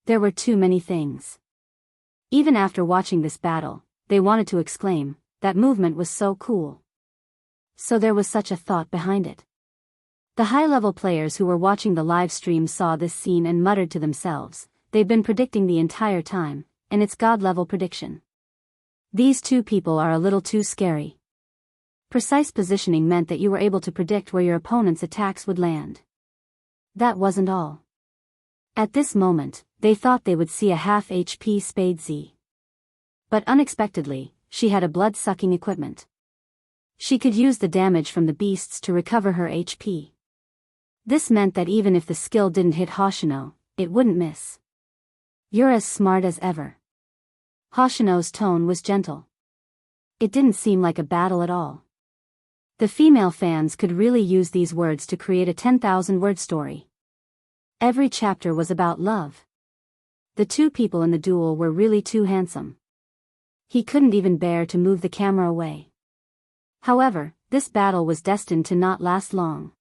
There were too many things. Even after watching this battle, they wanted to exclaim, "That movement was so cool." So there was such a thought behind it. The high-level players who were watching the live stream saw this scene and muttered to themselves, "They've been predicting the entire time, and it's God-level prediction. These two people are a little too scary." Precise positioning meant that you were able to predict where your opponent's attacks would land. That wasn't all. At this moment, they thought they would see a half HP Spade Z. But unexpectedly, she had a blood-sucking equipment. She could use the damage from the beasts to recover her HP. This meant that even if the skill didn't hit Hoshino, it wouldn't miss. "You're as smart as ever." Hoshino's tone was gentle. It didn't seem like a battle at all. The female fans could really use these words to create a 10,000-word story. Every chapter was about love. The two people in the duel were really too handsome. He couldn't even bear to move the camera away. However, this battle was destined to not last long.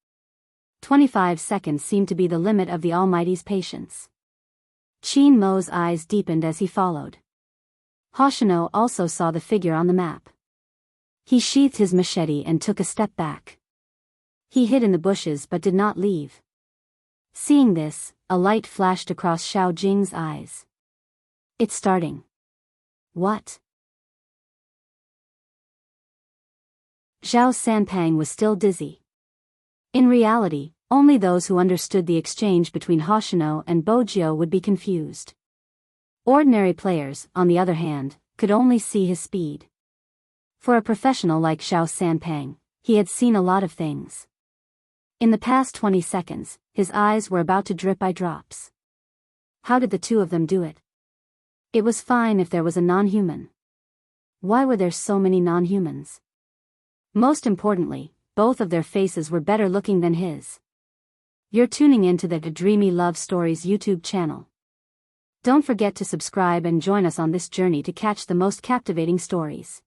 25 seconds seemed to be the limit of the Almighty's patience. Qin Mo's eyes deepened as he followed. Hoshino also saw the figure on the map. He sheathed his machete and took a step back. He hid in the bushes but did not leave. Seeing this, a light flashed across Xiao Jing's eyes. It's starting. What? Zhao Sanpang was still dizzy. In reality, only those who understood the exchange between Hoshino and Bojio would be confused. Ordinary players, on the other hand, could only see his speed. For a professional like Zhao Sanpang, he had seen a lot of things. In the past 20 seconds, his eyes were about to drip eye drops. How did the two of them do it? It was fine if there was a non-human. Why were there so many non-humans? Most importantly, both of their faces were better looking than his. You're tuning into the Dreamy Love Stories YouTube channel. Don't forget to subscribe and join us on this journey to catch the most captivating stories.